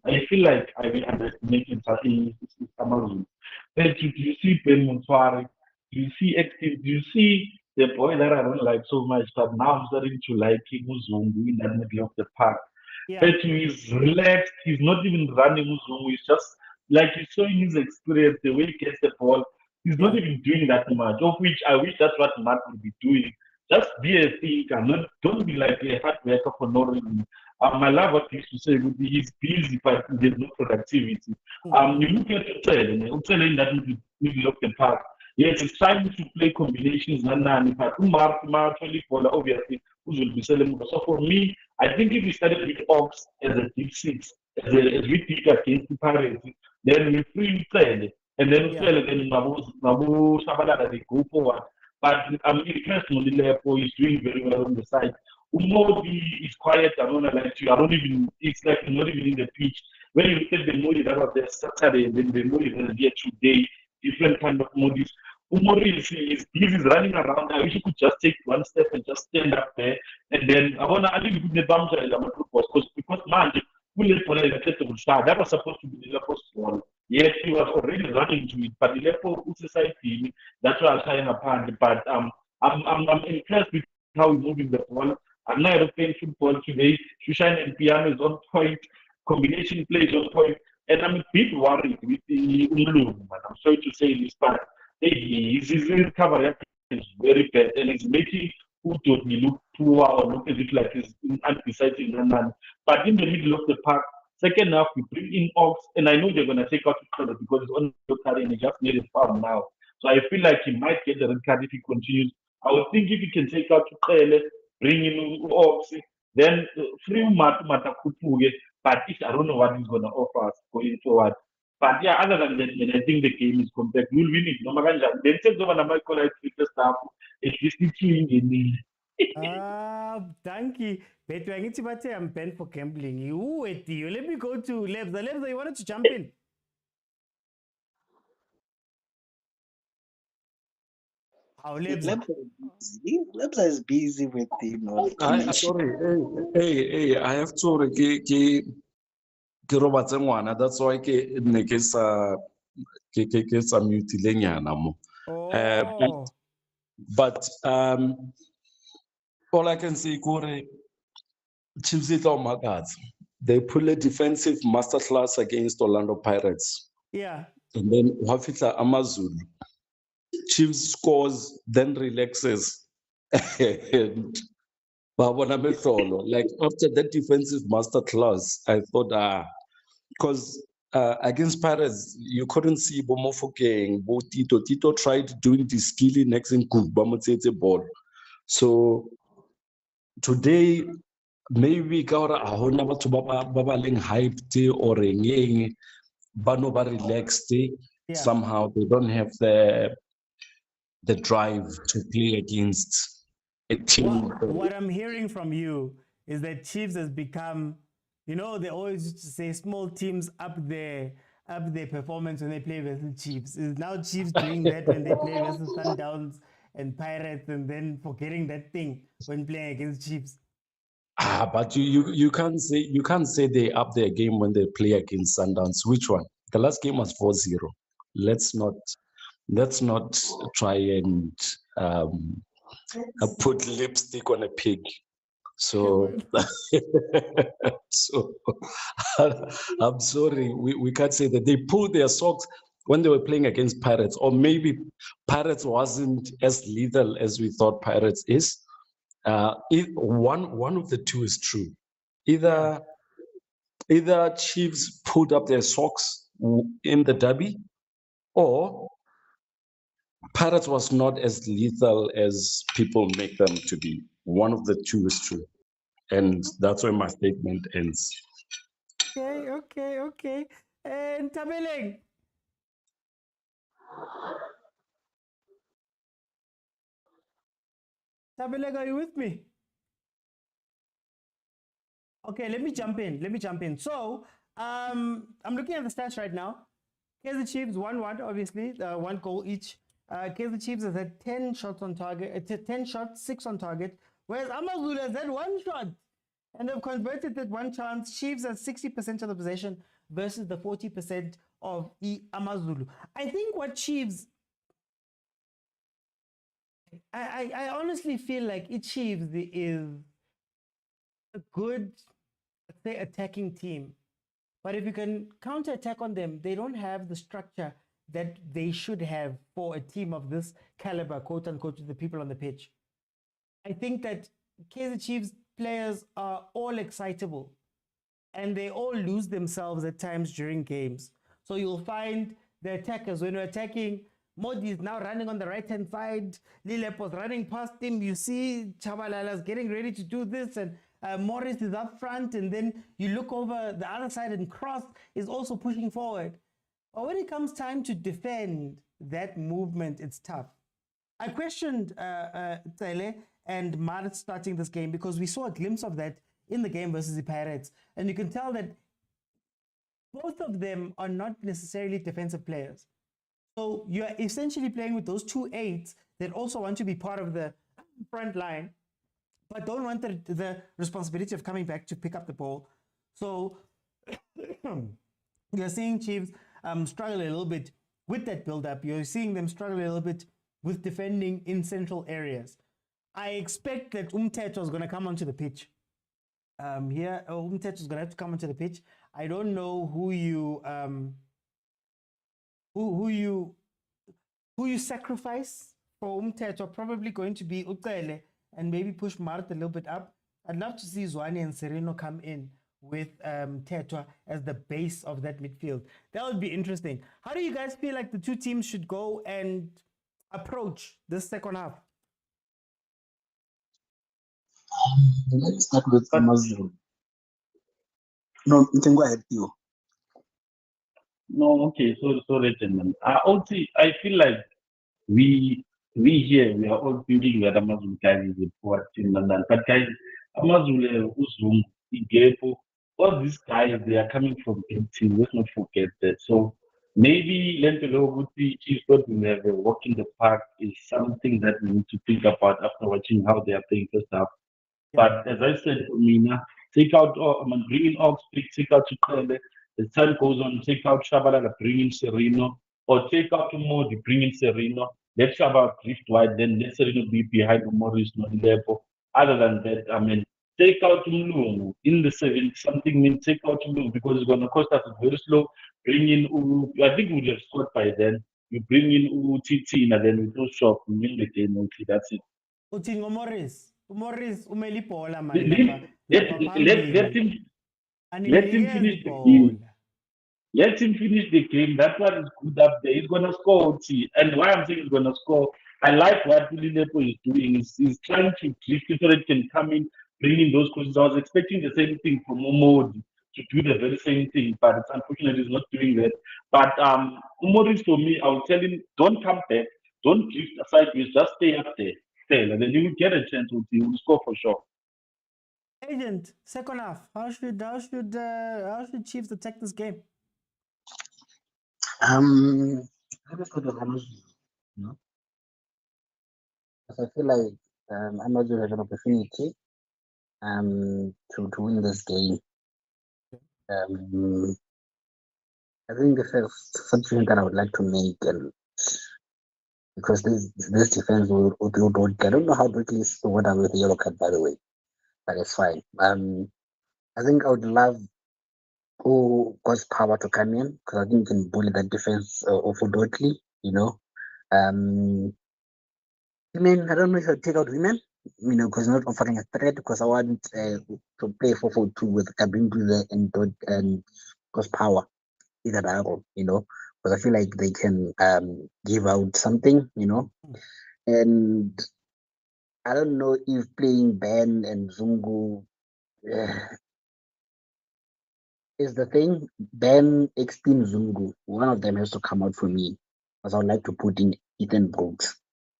I feel like I've been underestimating Amazon. But do you see Ben Montwari? Do you see Active? Do you see the boy that I don't like so much, but now I'm starting to like him, Muzungu, in the middle of the park? Yeah. But he's relaxed. He's not even running Muzungu. He's just like you saw in his experience, the way he gets the ball. He's not even doing that much, of which I wish that's what Matt would be doing. Just be a thinker, don't be like a hard worker for no reason. I love what he used to say, he's busy, but there's no productivity. You look at Utsele in that middle of the park. Yes, it's trying to play combinations, but obviously, will be selling. So for me, I think if we started with Ox as a deep 6, as we pick against the Pirates, then we free Utsele. And then Nabu Shabalala, they go forward. But personally, Lepo is doing very well on the side. Umodi is quiet. I don't like you. It's like not even in the pitch. When you look at the Modi that was there Saturday, and then the Modi that is here today, different kind of Modis. Umori is running around. I wish he could just take one step and just stand up there. And then I want to leave the bouncer because man, that was supposed to be the first one. Yes, he was already running to it, but the level of society, that's why I'm saying apart. But I'm impressed with how he's moving the ball. I'm not playing football today. Shushan and Piano is on point. Combination plays on point. And I'm a bit worried with the Umlu, man. I'm sorry to say this, but his recovery is very bad, and it's making Udo look poor or look as if like he's undecided. But in the middle of the park, second half, we bring in Ox, and I know they're going to take out Victor because it's on the carry and he just made a foul now. So I feel like he might get the red card if he continues. I would think if he can take out Tukele, bring in Oxy, then free Matakupuge, but I don't know what he's going to offer us going forward. But yeah, other than that, I think the game is compact. We'll win it. No matter what. Then take over the Michael staff. At least it's in Thank you. But I'm bent for gambling. Let me go to Lebza. Lebza, you wanted to jump in? How Lebza? Lebza is busy with Sorry, hey, I have to ke robatse ngwana, that's why ke ne ke sa mute mo. But all I can say, Kore, Chiefs they pull a defensive masterclass against Orlando Pirates. Yeah. And then Wafita Amazulu. Chiefs scores, then relaxes. And like after that defensive masterclass, I thought, because against Pirates, you couldn't see Bomofokeng, Tito. Tito tried doing the skilly next in Cook, ball. So today, maybe Kaura Ahona Babaling hyped or Ring, Banoba relaxed. Somehow they don't have the drive to play against a team. What I'm hearing from you is that Chiefs has become, they always used to say small teams up their performance when they play versus Chiefs. Is now Chiefs doing that when they play versus Sundowns and Pirates, and then forgetting that thing when playing against Chiefs. But you can't say they up their game when they play against Sundowns. Which one? The last game was 4-0. Let's not try and put lipstick on a pig. So, I'm sorry, we can't say that. They pulled their socks when they were playing against Pirates, or maybe Pirates wasn't as lethal as we thought Pirates is. One of the two is true. Either Chiefs pulled up their socks in the derby, or Pirates was not as lethal as people make them to be. One of the two is true. And that's where my statement ends. Okay. And Tabeleng. Tabeleng, are you with me? Okay, let me jump in. So, I'm looking at the stats right now. Kaizer Chiefs 1-1, obviously, 1 goal each. Kaizer Chiefs has had 10 shots on target, 10 shots, 6 on target, whereas Amazulu has had 1 shot, and they've converted that 1 chance. Chiefs has 60% of the possession versus the 40% of Amazulu. I think what Chiefs, I honestly feel like Chiefs is a good, let's say, attacking team. But if you can counter-attack on them, they don't have the structure that they should have for a team of this caliber, quote-unquote, to the people on the pitch. I think that Kaizer Chiefs players are all excitable, and they all lose themselves at times during games. So you'll find the attackers, when you're attacking, Modi is now running on the right-hand side, Lilepo's running past him, you see Chabalala's getting ready to do this, and Morris is up front, and then you look over the other side and Cross is also pushing forward. But when it comes time to defend that movement, it's tough. I questioned Tsele and Mart starting this game because we saw a glimpse of that in the game versus the Pirates. And you can tell that both of them are not necessarily defensive players. So you're essentially playing with those 2 8s that also want to be part of the front line, but don't want the responsibility of coming back to pick up the ball. So you're seeing Chiefs struggle a little bit with that build-up. You're seeing them struggle a little bit with defending in central areas. I expect that Umthetho is going to come onto the pitch. Umthetho is going to have to come onto the pitch. I don't know who you sacrifice for Umthetho. Probably going to be Ucele and maybe push Mart a little bit up. I'd love to see Zwane and Sereno come in with Tetwa as the base of that midfield. That would be interesting. How do you guys feel like the two teams should go and approach this second half? Let's start with Amazulu. No, you can go ahead, you. No, okay, sorry, gentlemen. I feel like we here we are all thinking that Amazulu guys is a poor team, but guys, Amazulu, Uzum, Igepo, all these guys they are coming from big teams. Let's not forget that. So maybe Lenteloguti is going to have a walk in the park is something that we need to think about after watching how they are playing first half. But as I said, Mina, take out, bring in Oxford, take out Chikwele. As time goes on, take out Shabalala, bring in Sereno, or take out Umodi, bring in Sereno. Let Shabala drift wide, then let Sereno be behind Umodi's not level. Other than that, take out Mlungu in the 7th, something means take out Mlungu because it's going to cost us very slow. Bring in I think we would have scored by then. You bring in TT, and then we do shop, we win the game, okay, that's it. Utingo Morris umelipola let him finish the game. Let him finish the game. That one is good up there. He's gonna score OT. And why I'm saying he's gonna score, I like what Lilepo is doing. He's trying to drift so that he can come in, bring in those coaches. I was expecting the same thing from Omodi to do the very same thing, but it's unfortunate he's not doing that. But Omodi, for me, I will tell him, don't come back, don't drift aside, just stay up there. And then you will get a chance to score for sure. Agent, second half, how should Chiefs attack this game? I just go to Amazulu, you know, because I feel like Amazulu has an opportunity to win this game. I think the first substitution that I would like to make, and because this defense will don't. I don't know how quickly is the water with the yellow card, by the way, but it's fine. I think I would love God's power to come in because I think he can bully that defense orthodoxly, you know. Women, I don't know if I'll take out women, you know, because not offering a threat because I want to play 4-4-2 with Gavin and God's power, either that or, you know, because I feel like they can give out something, you know. And I don't know if playing Ben and Zungu is the thing. Ben, Extin, Zungu, one of them has to come out for me because I would like to put in Ethan Brooks.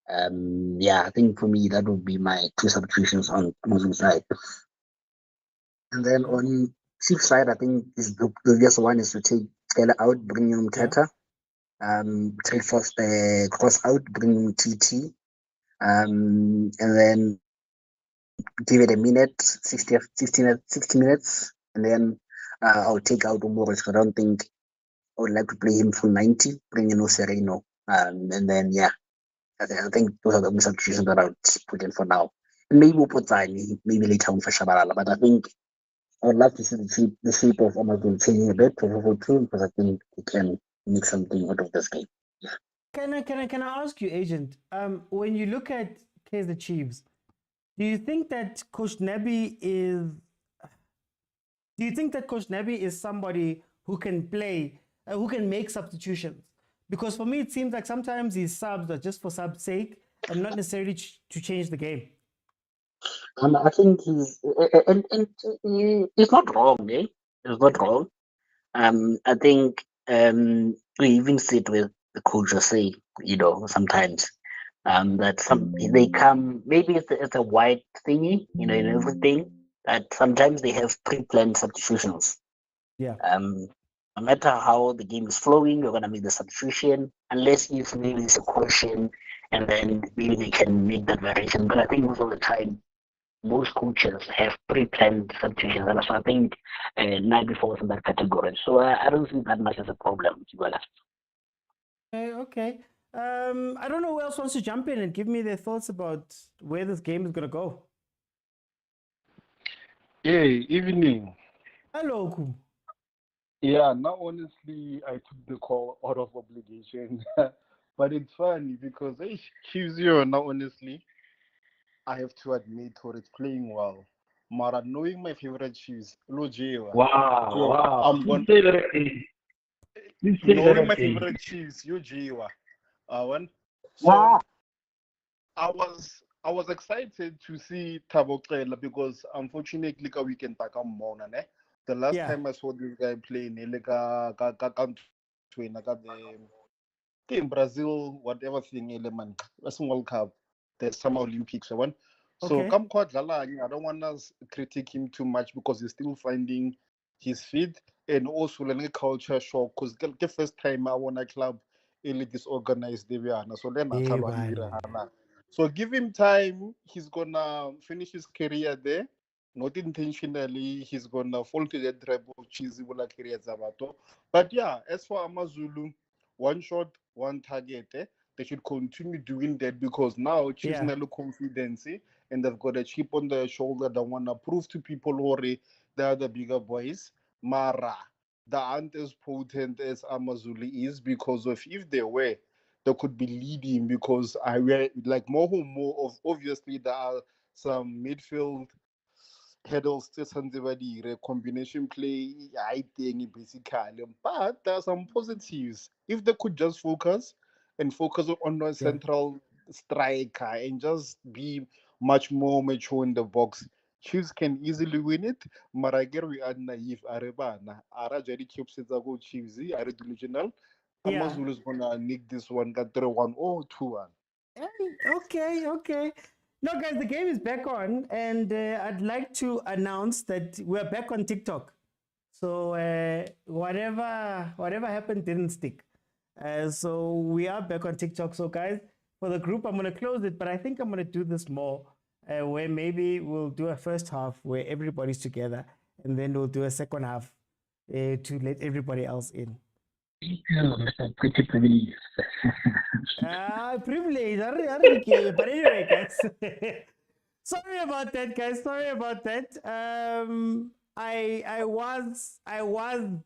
Yeah, I think for me that would be my 2 substitutions on Amazulu's side. And then on Chiefs side, I think is the obvious one is to take Taylor out, bring in Mtata. Take first Cross out, bring in TT. And then give it a minute, 60 minutes, and then I'll take out Umoro. I don't think I would like to play him for 90, bring in Sereno. And then, yeah, I think those are the substitutions that I would put in for now. And maybe we'll put Zani, maybe later on for Shabalala. But I think I would love to see the shape of Amazulu changing a bit to 4-4-2 because I think we can make something out of this game. Yeah. Can I ask you, Agent? When you look at Kaizer Chiefs, do you think that Coach Nabi is somebody who can play, who can make substitutions? Because for me, it seems like sometimes his subs are just for sub's sake and not necessarily to change the game. I think he's not wrong, eh? It's not wrong. I think we even sit with the coach or say, you know, sometimes that they come, maybe it's a white thingy, you know, in everything, that sometimes they have pre-planned substitutions. Yeah. No matter how the game is flowing, you're gonna make the substitution, unless if maybe it's a question, and then maybe they can make that variation. But I think most of the time, most coaches have pre-planned substitutions, and so I think Nabi falls in that category. So I don't see that much as a problem, to be honest. Okay. I don't know who else wants to jump in and give me their thoughts about where this game is gonna go. Hey, evening. Hello, Kum. Yeah, now honestly, I took the call out of obligation, but it's funny because Chiefs here now honestly, I have to admit, it's playing well. Mara, knowing my favorite Chiefs, Lojewa. Wow. I'm going to say that again. Knowing my favorite Chiefs, Lojewa. So I was excited to see Thabo Xela because unfortunately we can mona ne. The last time I saw this guy play in Brazil, whatever thing element, a World Cup, the Summer Olympics, one. So Okay. come quite I don't want us critique him too much because he's still finding his feet and also learning culture shock because the first time I won a club really disorganized so then so give him time, he's gonna finish his career there. Not intentionally, he's gonna fall to the trap of cheesy career Zabato. But yeah, as for Amazulu, one shot, one target. They should continue doing that because now Chiefs now look confidence and they've got a chip on their shoulder that want to prove to people who they are the bigger boys. Mara, the aren't as potent as Amazulu is because of if they were, they could be leading because I were like more of obviously there are some midfield hurdles the combination play I think basically but there are some positives if they could just focus on a central striker and just be much more mature in the box. Chiefs can easily win it. Maragger we are naive. Arebana. Ara Jerry Chiefs is a go Chiefs. Are delusional. Amazulu is gonna nick this one. Got 3-1 or 2-1. Okay. No, guys, the game is back on, and I'd like to announce that we're back on TikTok. So whatever happened didn't stick. So we are back on TikTok. So guys, for the group, I'm gonna close it, but I think I'm gonna do this more, where maybe we'll do a first half where everybody's together, and then we'll do a second half to let everybody else in. Pretty privileged. Privilege. But anyway, guys. Sorry about that, guys. Sorry about that. I was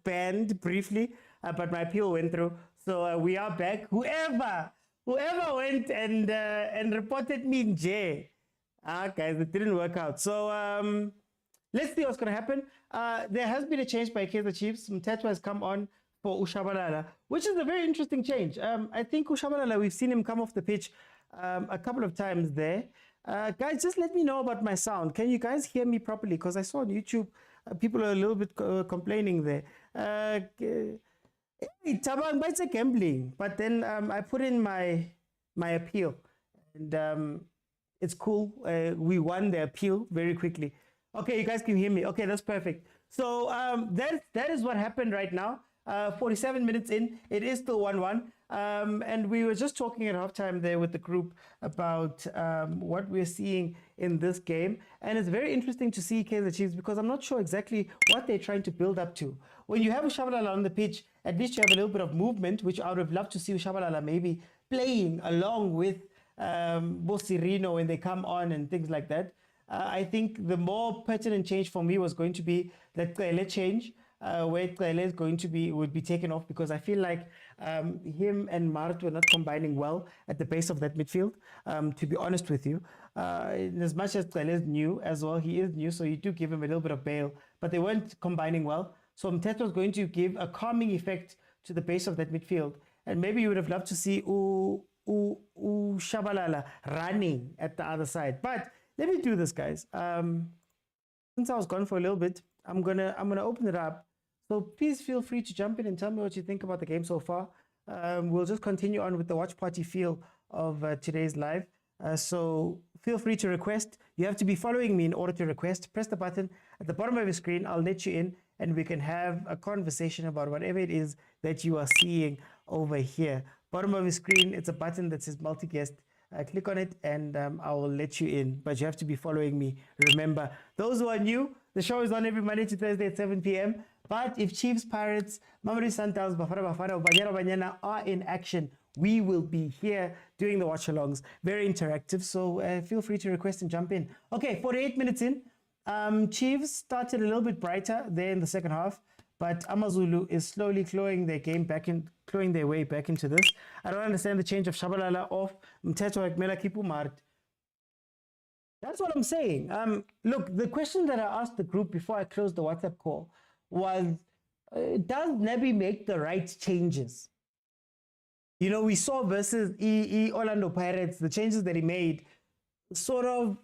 banned briefly, but my appeal went through. So we are back. Whoever went and reported me in jail, guys, it didn't work out. So let's see what's gonna happen. There has been a change by Kaizer Chiefs. Mtetwa has come on for Ushabalala, which is a very interesting change. I think Ushabalala, we've seen him come off the pitch a couple of times there. Guys, just let me know about my sound. Can you guys hear me properly? Because I saw on YouTube people are a little bit complaining there. Tabang, it's a gambling, but then I put in my appeal, and it's cool. We won the appeal very quickly. Okay, you guys can hear me. Okay, that's perfect. So that is what happened right now. 47 minutes in, it is still 1-1. And we were just talking at halftime there with the group about what we're seeing in this game. And it's very interesting to see Kaizer Chiefs because I'm not sure exactly what they're trying to build up to. When you have Ushabalala on the pitch, at least you have a little bit of movement, which I would have loved to see Ushabalala maybe playing along with Bosirino when they come on and things like that. I think the more pertinent change for me was going to be that Kele change. Where Kele is going to would be taken off because I feel like him and Mart were not combining well at the base of that midfield, to be honest with you. As much as Kele is new as well, he is new, so you do give him a little bit of bail, but they weren't combining well. So Mtetwa is going to give a calming effect to the base of that midfield. And maybe you would have loved to see Shabalala running at the other side. But let me do this, guys. Since I was gone for a little bit, I'm gonna open it up. So please feel free to jump in and tell me what you think about the game so far. We'll just continue on with the watch party feel of today's live. So feel free to request. You have to be following me in order to request. Press the button at the bottom of your screen. I'll let you in and we can have a conversation about whatever it is that you are seeing over here. Bottom of your screen, it's a button that says multi-guest. Click on it and I will let you in. But you have to be following me. Remember, those who are new, the show is on every Monday to Thursday at 7 p.m. But if Chiefs, Pirates, Mamelodi Sundowns, Bafana, Banyana are in action, we will be here doing the watch-alongs. Very interactive, so feel free to request and jump in. Okay, 48 minutes in. Chiefs started a little bit brighter there in the second half, but Amazulu is slowly clawing their way back into this. I don't understand the change of Shabalala off Mtetwa Ekmela Kipu Mart. That's what I'm saying. Look, the question that I asked the group before I closed the WhatsApp call was, does Nebi make the right changes? You know, we saw versus Orlando Pirates, the changes that he made sort of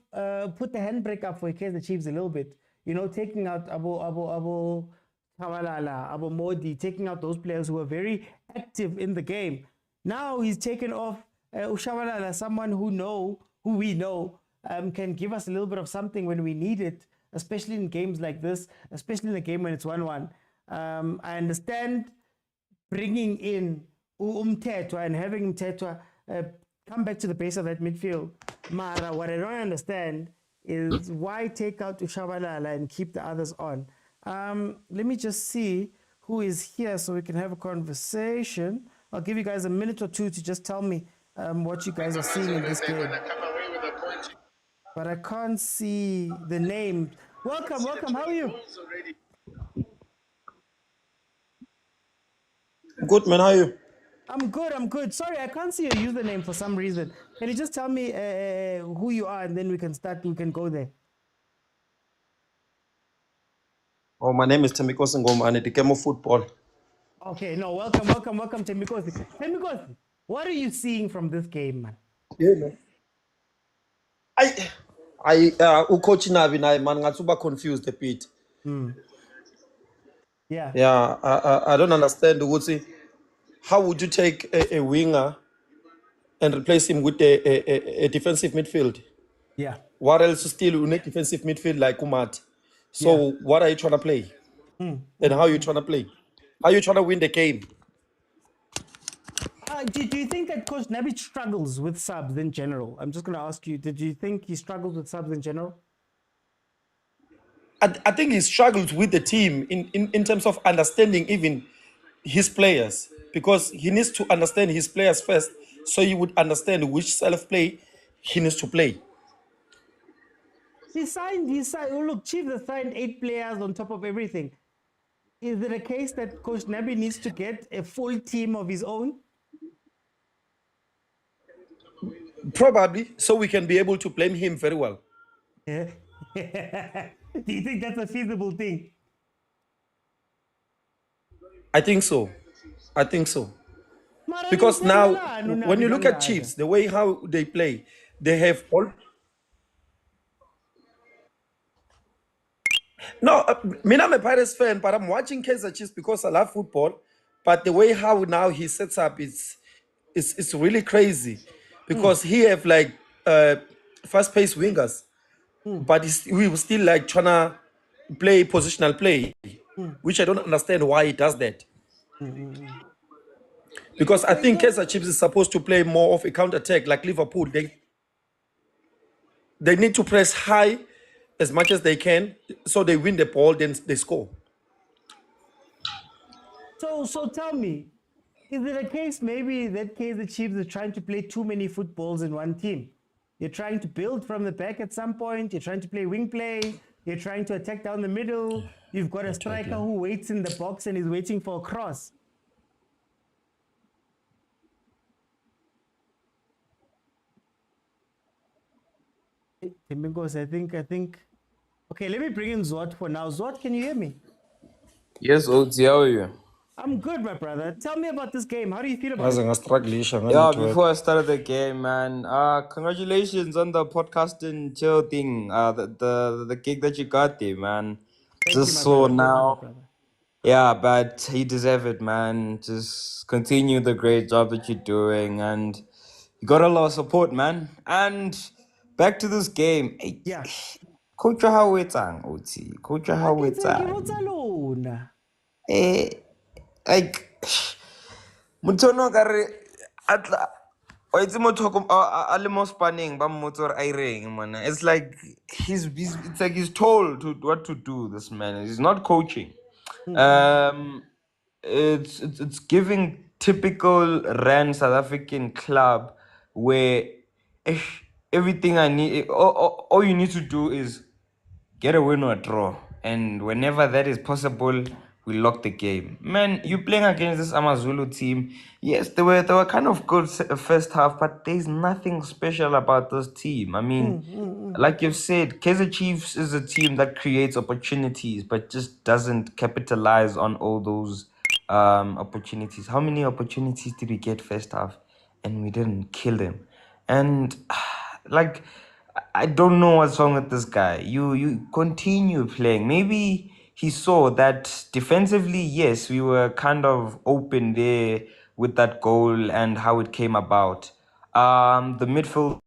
put the handbrake up for Kaizer Chiefs a little bit. You know, taking out Abu Tawalala, Abu Modi, taking out those players who were very active in the game. Now he's taken off Ushabalala, someone who we know can give us a little bit of something when we need it, especially in games like this, especially in a game when it's 1-1. I understand bringing in Umtetwa and having Umtetwa come back to the base of that midfield. Mara, what I don't understand is why take out Ushabalala and keep the others on. Let me just see who is here so we can have a conversation. I'll give you guys a minute or two to just tell me what you guys are seeing in this game. But I can't see the name. Welcome. How are you? Good, man. How are you? I'm good. Sorry, I can't see your username for some reason. Can you just tell me who you are, and then we can go there. Oh, my name is Temikosi Ngomane, the game of football. Okay, no, welcome, Temikosi. Temikosi, what are you seeing from this game, man? Yeah, man. Coach Navi, man, I'm super confused a bit. Yeah. Yeah, I don't understand. How would you take a winger and replace him with a defensive midfield? Yeah. What else still you need defensive midfield like Umat? So what are you trying to play? And how are you trying to play? How are you trying to win the game? Do you think that Coach Nabi struggles with subs in general? I'm just going to ask you, did you think he struggles with subs in general? I think he struggles with the team in terms of understanding even his players, because he needs to understand his players first so he would understand which style of play he needs to play. He signed, look, Chiefs has signed 8 players on top of everything. Is it a case that Coach Nabi needs to get a full team of his own? Probably, so we can be able to blame him very well. Do you think that's a feasible thing? I think so. Because now, when you look at Chiefs, the way how they play, they have all... No, I'm a Pirates fan, but I'm watching Kaizer Chiefs because I love football. But the way how now he sets up, it's really crazy, because he have like fast-paced wingers, but we were still like trying to play positional play, which I don't understand why he does that. Because I think Kaizer Chiefs is supposed to play more of a counter-attack like Liverpool. They need to press high as much as they can, so they win the ball, then they score. So tell me, is it a case maybe that Kaizer Chiefs are trying to play too many footballs in one team? You're trying to build from the back at some point, you're trying to play wing play, you're trying to attack down the middle, you've got a striker who waits in the box and is waiting for a cross. Because I think. Okay, let me bring in Zwart for now. Zwart, can you hear me? Yes, Oti, how are you? I'm good, my brother. Tell me about this game. How do you feel about it? Yeah, before I started the game, man, congratulations on the podcasting chill thing. The gig that you got there, man. Just so now. Yeah, but you deserve it, man. Just continue the great job that you're doing, and you got a lot of support, man. And back to this game. Yeah. Coach, how it's Oti. Coach, how it's like Mutono kare atla it's almost spanning but motor airing, man. It's like it's like he's told what to do, this man. He's not coaching. It's giving typical Rand South African club where everything I need, all you need to do is get a win or a draw, and whenever that is possible, we lock the game. Man, you playing against this Amazulu team. Yes, they were kind of good first half, but there's nothing special about this team. I mean, like you've said, Kaizer Chiefs is a team that creates opportunities, but just doesn't capitalize on all those opportunities. How many opportunities did we get first half, and we didn't kill him? And like, I don't know what's wrong with this guy. You continue playing. Maybe he saw that defensively, yes, we were kind of open there with that goal and how it came about. The midfield,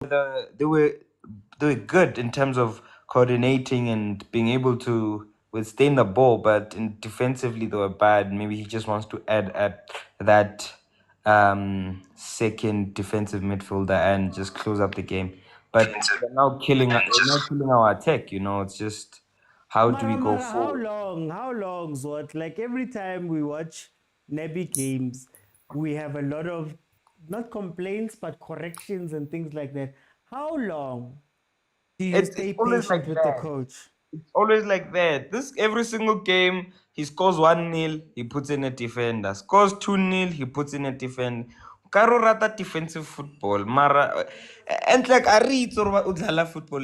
they were good in terms of coordinating and being able to withstand the ball, but defensively they were bad. Maybe he just wants to add at that second defensive midfielder and just close up the game. But we're now killing our attack. It's just how do we go Mara, forward? how long, Zot? Like every time we watch Nebi games, we have a lot of, not complaints, but corrections and things like that. How long do you stay always patient like with the that. coach? It's always like that. This every single game, he scores 1-0, he puts in a defender. Scores 2-0, he puts in a defender. Karo rata defensive football. Mara and like I read udlala football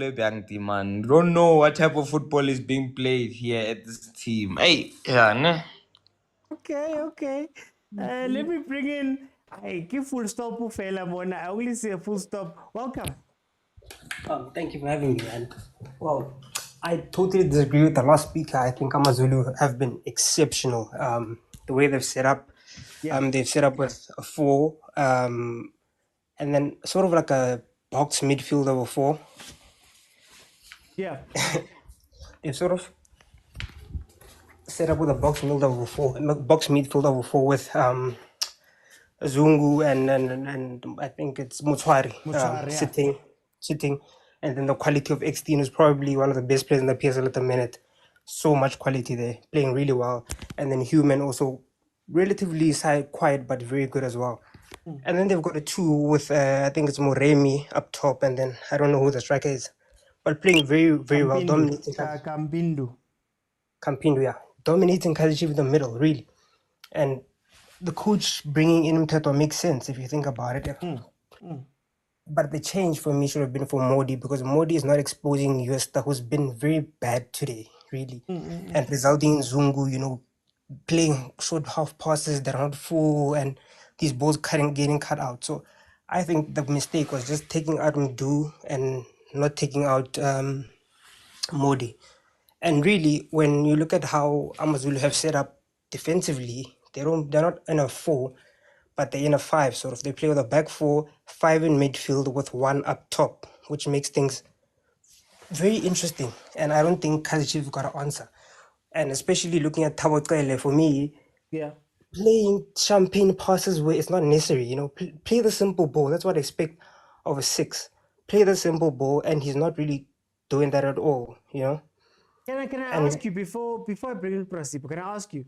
man. Don't know what type of football is being played here at this team. Hey, yeah, ne? Okay. Let me bring in. I give full stop fella Mona. I only say a full stop. Welcome. Thank you for having me, man. Well, I totally disagree with the last speaker. I think Amazulu have been exceptional. The way they've set up, they've set up with a 4, and then sort of like a box midfield of a 4. Yeah. They've sort of set up with a box midfield of a 4 with Zungu and I think it's Mutwari sitting, and then the quality of X-Teen is probably one of the best players in the PSL at the minute. So much quality there, playing really well, and then Human also relatively quiet but very good as well. And then they've got a 2 with I think it's Moremi up top, and then I don't know who the striker is, but playing very well, dominating. Campindu, yeah, dominating Kaizer Chiefs in the middle, really, and the coach bringing in Mteto makes sense if you think about it. But the change for me should have been for Modi, because Modi is not exposing Yusta, who's been very bad today, really, and resulting in Zungu, playing short half passes that are not full, and these balls getting cut out. So I think the mistake was just taking out Mdu and not taking out Modi. And really, when you look at how Amazulu have set up defensively, they're not in a 4, but they're in a 5 sort of. They play with a back 4, 5 in midfield with 1 up top, which makes things very interesting. And I don't think Kaizer Chiefs got an answer. And especially looking at Thabo Cele, for me, playing champagne passes where it's not necessary, play the simple ball. That's what I expect of a 6. Play the simple ball, and he's not really doing that at all, Can I ask you before I bring in Prasipo? Can I ask you,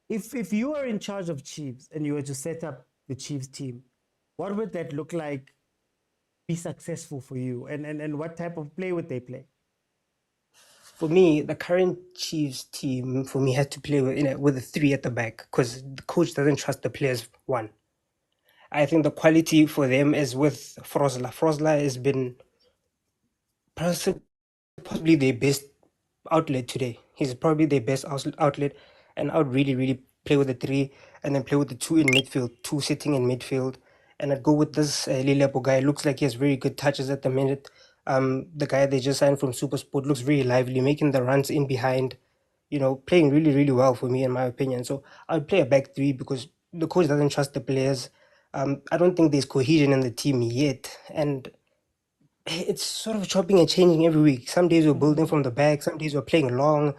if you are in charge of Chiefs and you were to set up the Chiefs team, what would that look like? Be successful for you, and what type of play would they play? For me, the current Chiefs team for me has to play with a 3 at the back, because the coach doesn't trust the players. 1, I think the quality for them is with Frosla. Frosla has been possibly their best outlet today. He's probably their best outlet, and I would really play with the 3 and then play with the 2 in midfield, 2 sitting in midfield, and I'd go with this Lilepo guy. Looks like he has very good touches at the minute. The guy they just signed from Supersport looks very lively, making the runs in behind, playing really well for me, in my opinion. So I'd play a back 3 because the coach doesn't trust the players. I don't think there's cohesion in the team yet, and it's sort of chopping and changing every week. Some days we're building from the back, some days we're playing long.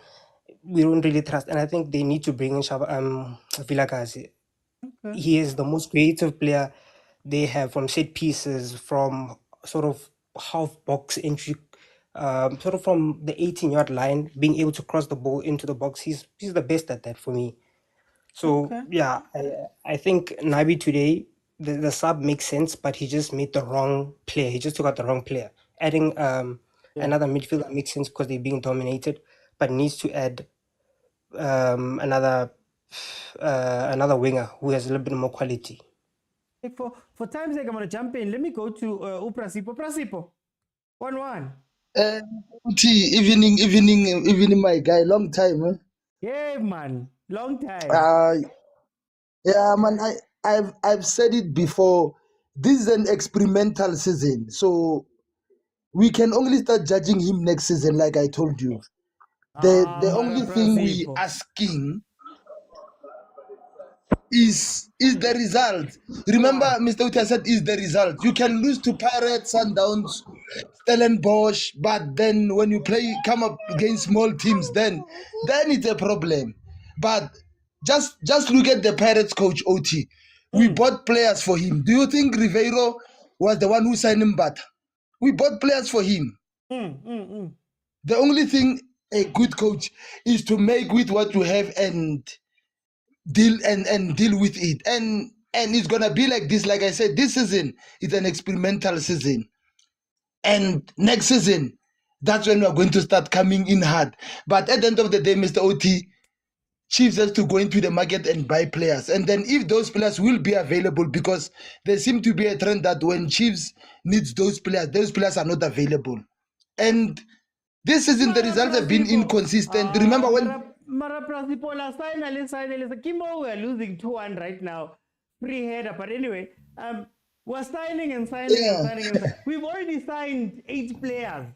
We don't really trust, and I think they need to bring in Vilakazi. He is the most creative player they have, from set pieces, from sort of half box entry, sort of from the 18-yard line, being able to cross the ball into the box. He's the best at that for me. So yeah, I think Nabi today, the sub makes sense, but he just made the wrong player. He just took out the wrong player. Adding another midfielder makes sense because they're being dominated, but needs to add another winger who has a little bit more quality. For time's sake, I'm gonna jump in. Let me go to Prasipo. Prasipo, 1-1. Evening, my guy. Long time, huh? Yeah, man. Long time. Yeah, man. I've said it before. This is an experimental season, so we can only start judging him next season. Like I told you, the only thing we asking is the result. Remember, Mr. Uta said is the result. You can lose to Pirates, Sundowns, Stellenbosch, but then when you come up against small teams, then it's a problem. But just look at the Pirates coach OT. We bought players for him. Do you think Ribeiro was the one who signed him? But we bought players for him. The only thing a good coach is to make with what you have and deal with it. And it's gonna be like this. Like I said, this season is an experimental season. And next season, that's when we're going to start coming in hard. But at the end of the day, Mr. OT, Chiefs has to go into the market and buy players. And then if those players will be available, because there seems to be a trend that when Chiefs needs those players are not available. And this season, the results have been inconsistent. Remember when... Maraprasipola, finally. Kimbo, we're losing 2-1 right now. Free header. But anyway, we're signing and signing. We've already signed 8 players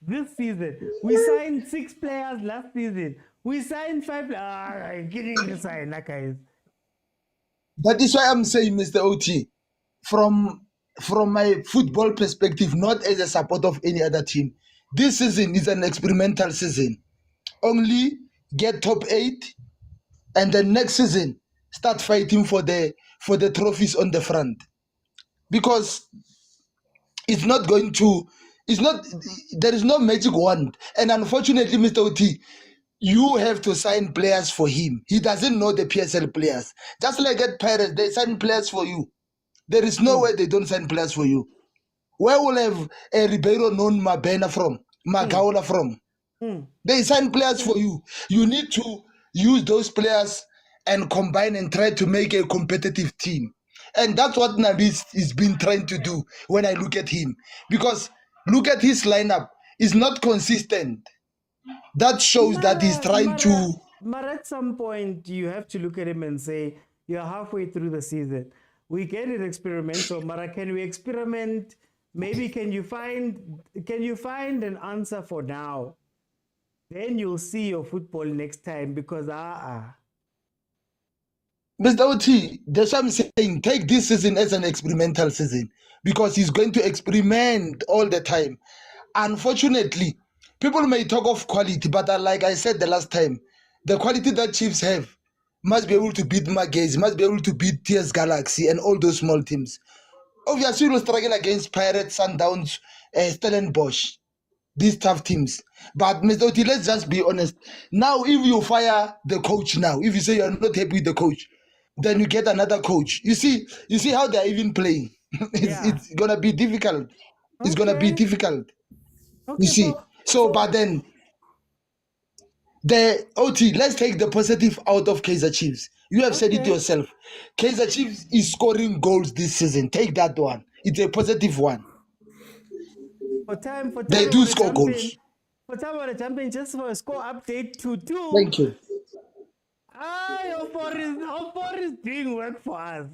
this season. We signed 6 players last season. We signed 5 players. I'm getting to sign, guys. That is why I'm saying, Mr. OT, from my football perspective, not as a supporter of any other team, this season is an experimental season. Only get top 8, and then next season start fighting for the trophies on the front. Because there is no magic wand. And unfortunately, Mr. OT, you have to sign players for him. He doesn't know the PSL players. Just like at Pirates, they sign players for you. There is no way they don't sign players for you. Where will have a Ribeiro known Mabena from? Magaola from? They sign players for you. You need to use those players and combine and try to make a competitive team. And that's what Nabi is been trying to do when I look at him. Because look at his lineup. It's not consistent. That shows that he's trying to... But at some point, you have to look at him and say, you're halfway through the season. We get it experimental, Mara. Can we experiment? Maybe can you find an answer for now? Then you'll see your football next time, because Mr. OT, that's what I'm saying. Take this season as an experimental season, because he's going to experiment all the time. Unfortunately, people may talk of quality, but like I said the last time, the quality that Chiefs have must be able to beat Magaz, must be able to beat TS Galaxy and all those small teams. Obviously, we'll struggle against Pirates, Sundowns, Stellenbosch, these tough teams. But Mr. Oti, let's just be honest. Now, if you fire the coach now, if you say you're not happy with the coach, then you get another coach. You see how they're even playing. It's gonna be difficult. It's gonna be difficult. You see. But then the OT, let's take the positive out of Kaizer Chiefs. You have said it yourself. Kaizer Chiefs is scoring goals this season. Take that one. It's a positive one. They do score goals. For time on the champion, just for a score update to 2. Thank you. Ofor is doing work for us.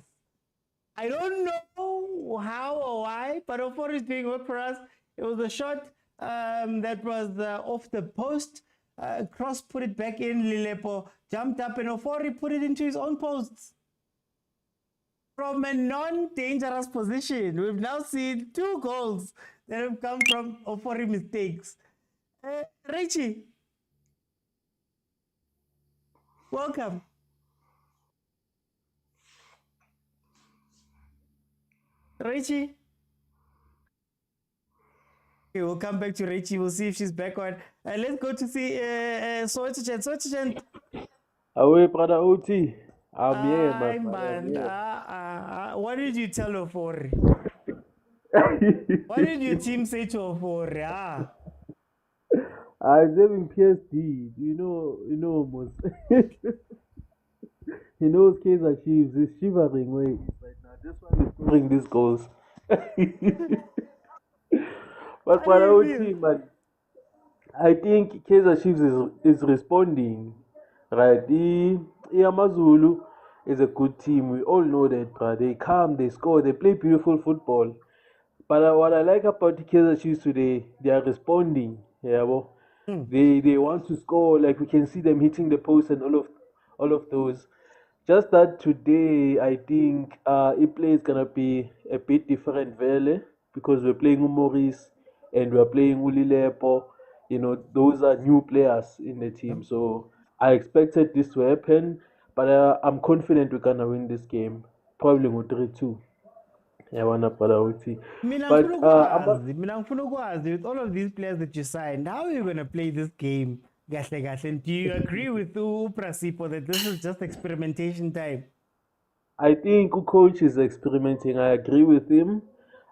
I don't know how or why, but Ofor is doing work for us. It was a shot that was off the post. Cross put it back in. Lilepo jumped up, and Ofori put it into his own posts. From a non-dangerous position, we've now seen 2 goals that have come from Ofori mistakes. Richie, welcome. Richie. Okay, we'll come back to Richie. We'll see if she's back on. Let's go to see Soetichen. Soetichen. Away, brother OT. I'm here, man. What did you tell Ofori? What did your team say to Ofori? I was having PSD. You know, most. He knows Kaizer Chiefs. He's shivering right now. This one is scoring these goals. But for our team, man, I think Kaizer Chiefs is responding. Right. Amazulu is a good team. We all know that, but they come, they score, they play beautiful football. But what I like about the Kaizer Chiefs today, they are responding. Yeah, well, they want to score. Like we can see them hitting the post and all of those. Just that today, I think it play is gonna be a bit different, Vele, because we're playing Umoris and we're playing Ulilepo. Those are new players in the team. So I expected this to happen, but I'm confident we're gonna win this game. Probably with 3-2. Yeah, one up, Mina but ngifuna ukwazi with all of these players that you signed, how are you going to play this game? Kahle kahle. And do you agree with Prasipo that this is just experimentation time? I think coach is experimenting. I agree with him.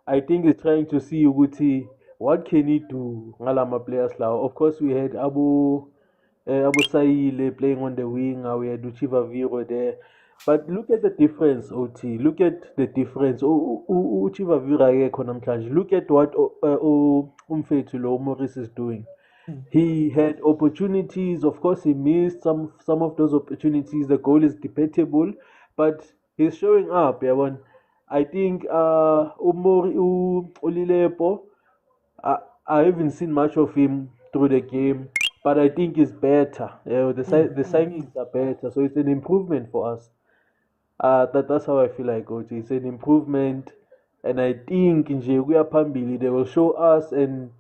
I think he's trying to see Uguti, what can he do? Ngalama players now. Of course, we had Abu Saile playing on the wing. We had Uchiva Viro there. But look at the difference, OT. Look at the difference. Uchiva Viro, look at what Umfethu Lo Morris is doing. He had opportunities. Of course, he missed some of those opportunities. The goal is debatable, but he's showing up. Yeah, one. I think Ulilepo. I haven't seen much of him through the game, but I think he's better. Yeah, the signings are better, so it's an improvement for us. That's how I feel like, Coach. It's an improvement, and I think nje kuya phambili they will show us and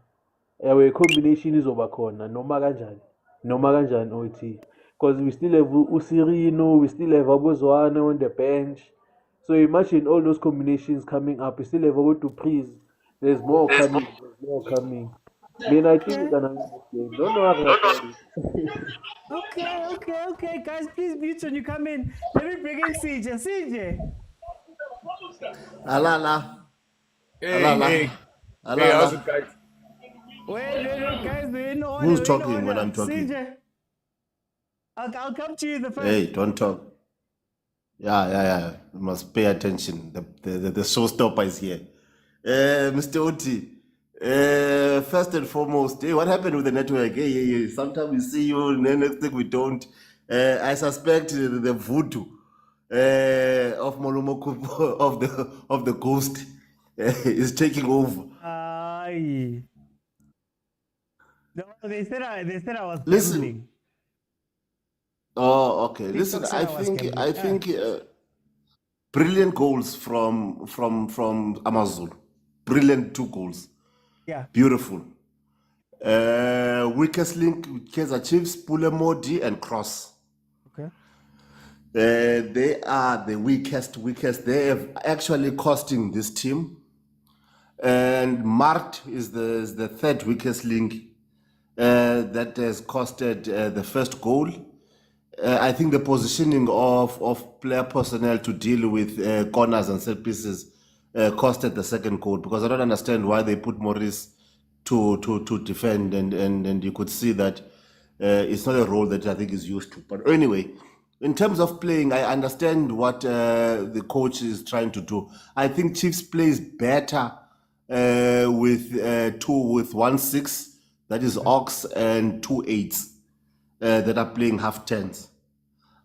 our combination izobakhona noma kanjani OT, because we still have Usirino, we still have Abozwane on the bench. So imagine all those combinations coming up. We still have Abo Dupreez. There's more coming. Man, I think we're gonna win this game. Don't worry about it. Okay. Guys, please mute when you come in. Let me bring in CJ. Alala. Hey, how's it, guys? Wait, guys, we're in order. Who's talking when I'm talking? CJ. I'll come to you the first. Hey, don't talk. Yeah. You must pay attention. The showstopper is here. Mr. Oti, first and foremost, hey, what happened with the network? Hey. Sometimes we see you, and then next thing we don't. I suspect the voodoo of Molomoko of the ghost is taking over. Aye. No, they said I was Listen. gambling. Oh, okay. TikTok Listen, said I was gambling. I think brilliant goals from Amazulu. Brilliant 2 goals. Yeah. Beautiful. Weakest link with Kaizer Chiefs, Pulemodi and Cross. Okay. They are the weakest. They have actually costing this team. And Mart is the third weakest link that has costed the first goal. I think the positioning of player personnel to deal with corners and set pieces costed the second goal, because I don't understand why they put Morris to defend, and you could see that it's not a role that I think is used to. But anyway, in terms of playing, I understand what the coach is trying to do. I think Chiefs plays better with 1-6, that is Ox, and 2 8s that are playing half 10s.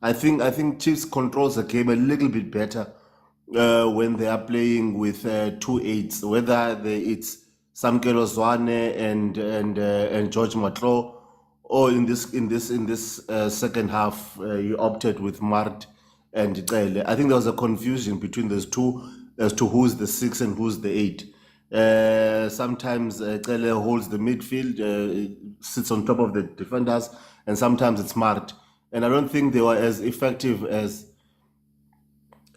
I think Chiefs controls the game a little bit better when they are playing with 2 8s, whether it's Samkelo Zwane and George Matlo, or in this second half you opted with Mart and Icele. I think there was a confusion between those two as to who's the 6 and who's the 8. Sometimes Icele holds the midfield, sits on top of the defenders, and sometimes it's Mart. And I don't think they were as effective as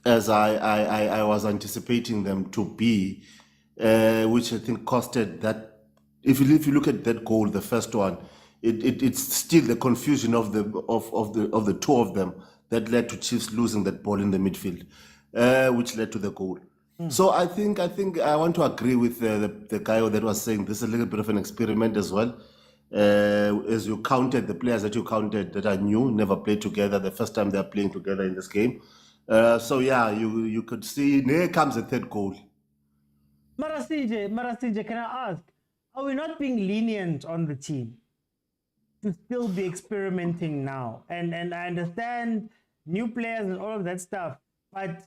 I was anticipating them to be, which I think costed that. If you look at that goal, the first one, it's still the confusion of the 2 of them that led to Chiefs losing that ball in the midfield, which led to the goal. So I think I want to agree with the guy that was saying this is a little bit of an experiment as well. As you counted the players that you counted that are new, never played together, the first time they're playing together in this game. So yeah, you could see here comes the third goal. Mara CJ, can I ask, are we not being lenient on the team? to still be experimenting now? And I understand new players and all of that stuff, but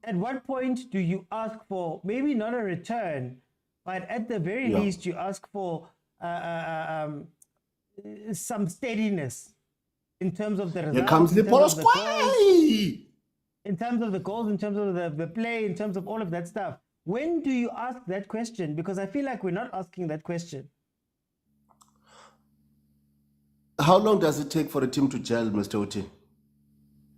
at what point do you ask for maybe not a return, but at the very Yeah. least you ask for some steadiness in terms of the Here results, comes the in terms of the goals, Polosquai! in terms of the goals, in terms of the play, in terms of all of that stuff? When do you ask that question? Because I feel like we're not asking that question. How long does it take for a team to gel, Mr. Oti?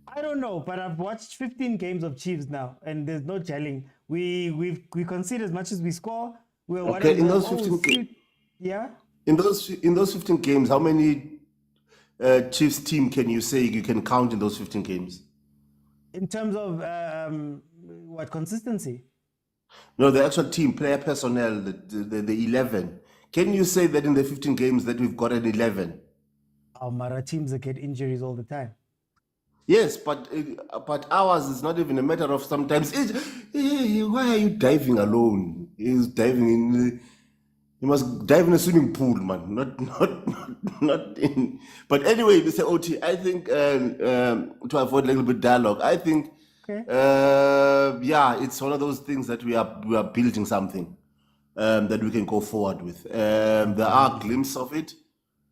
I don't know, but I've watched 15 games of Chiefs now, and there's no gelling. We concede as much as we score. We're Okay, in those 15 games, yeah. in those 15 games, how many Chiefs team can you say you can count in those 15 games? In terms of what consistency? No, the actual team, player personnel, the 11. Can you say that in the 15 games that we've got an 11? Our Mara teams that get injuries all the time. Yes, but ours is not even a matter of sometimes. Why are you diving alone? He's diving in. You must dive in a swimming pool, man. Not in. But anyway, Mr. Oti, I think to avoid a little bit dialogue, I think yeah, it's one of those things that we are building something that we can go forward with. There are glimpses of it.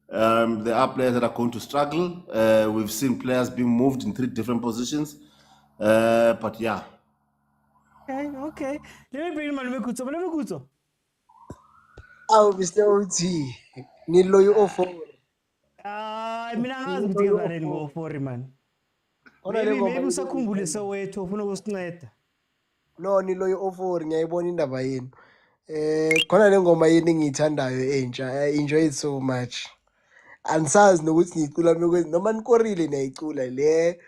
There are players that are going to struggle. We've seen players being moved in 3 different positions. But yeah. Okay. Let me bring in Malemekutso. Oh, Mr. OT. Nilo you offer. Mina ngazi ukuthi ngenzaneni ngo-4 man. Maybe usakhumbule sowethu ufuna ukusinceda. No, nilo you offer ngiyayibona indaba yenu. Khona le ngoma yenu engiyithandayo entsha. I enjoy it so much. Ansazi nokuthi ngicula mekwenzi noma nikorile niyayicula le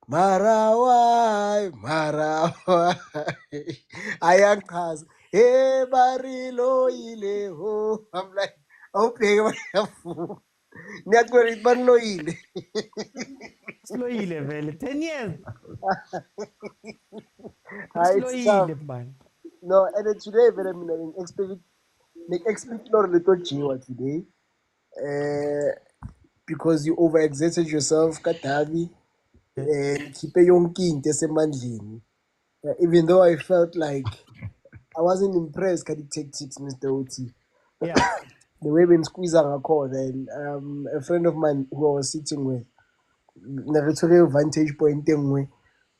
marawa ayachaza barilo ile ho. I'm like awubheke bayafu niyacula ukuthi baniloyile Siloyile vele 10 years. Siloyile man. No, and then today vele mina expect lori letojiwa today. Because you overexerted yourself, Katavi, keep yonke into esemandleni. Even though I felt like I wasn't impressed by the tactics, Mr. Oti. Yeah. The way we squeeze a call, and a friend of mine who I was sitting with, never took a vantage point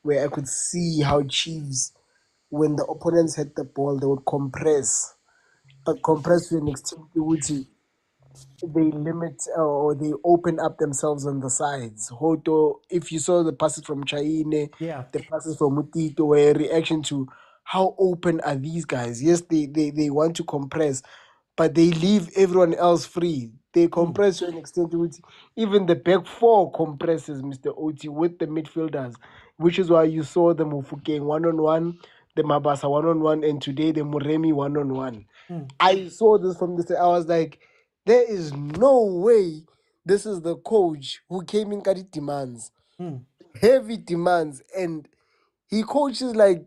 where I could see how Chiefs, when the opponents had the ball, they would compress, but compress to an extent, they limit or they open up themselves on the sides. Hoto, if you saw the passes from Chaine, the passes from Mutito were a reaction to how open are these guys. Yes, they want to compress, but they leave everyone else free. They compress to an extent to which even the back 4 compresses, Mr. Oti, with the midfielders, which is why you saw the Mufukeng 1-on-1, the Mabasa 1-on-1, and today the Muremi 1-on-1. I saw this from this. I was like, there is no way this is the coach who came in carry demands, heavy demands, and he coaches like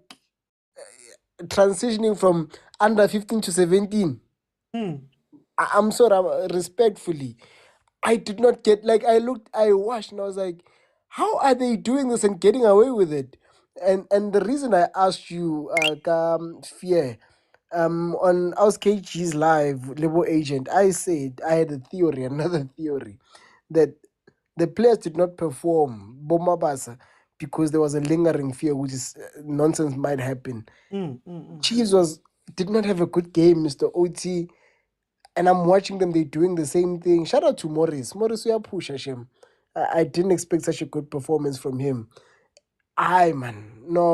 transitioning from under 15 to 17. I'm sorry, respectfully, I did not get, like, I watched and I was like, how are they doing this and getting away with it? And the reason I asked you, Fear, on House KG's live Liberal Agent, I said I had another theory, that the players did not perform Bomabasa because there was a lingering fear, which is nonsense might happen. Chiefs did not have a good game, Mr. Oti, and I'm watching them. They're doing the same thing. Shout out to Morris. Morris, we are push Hashem. I didn't expect such a good performance from him. No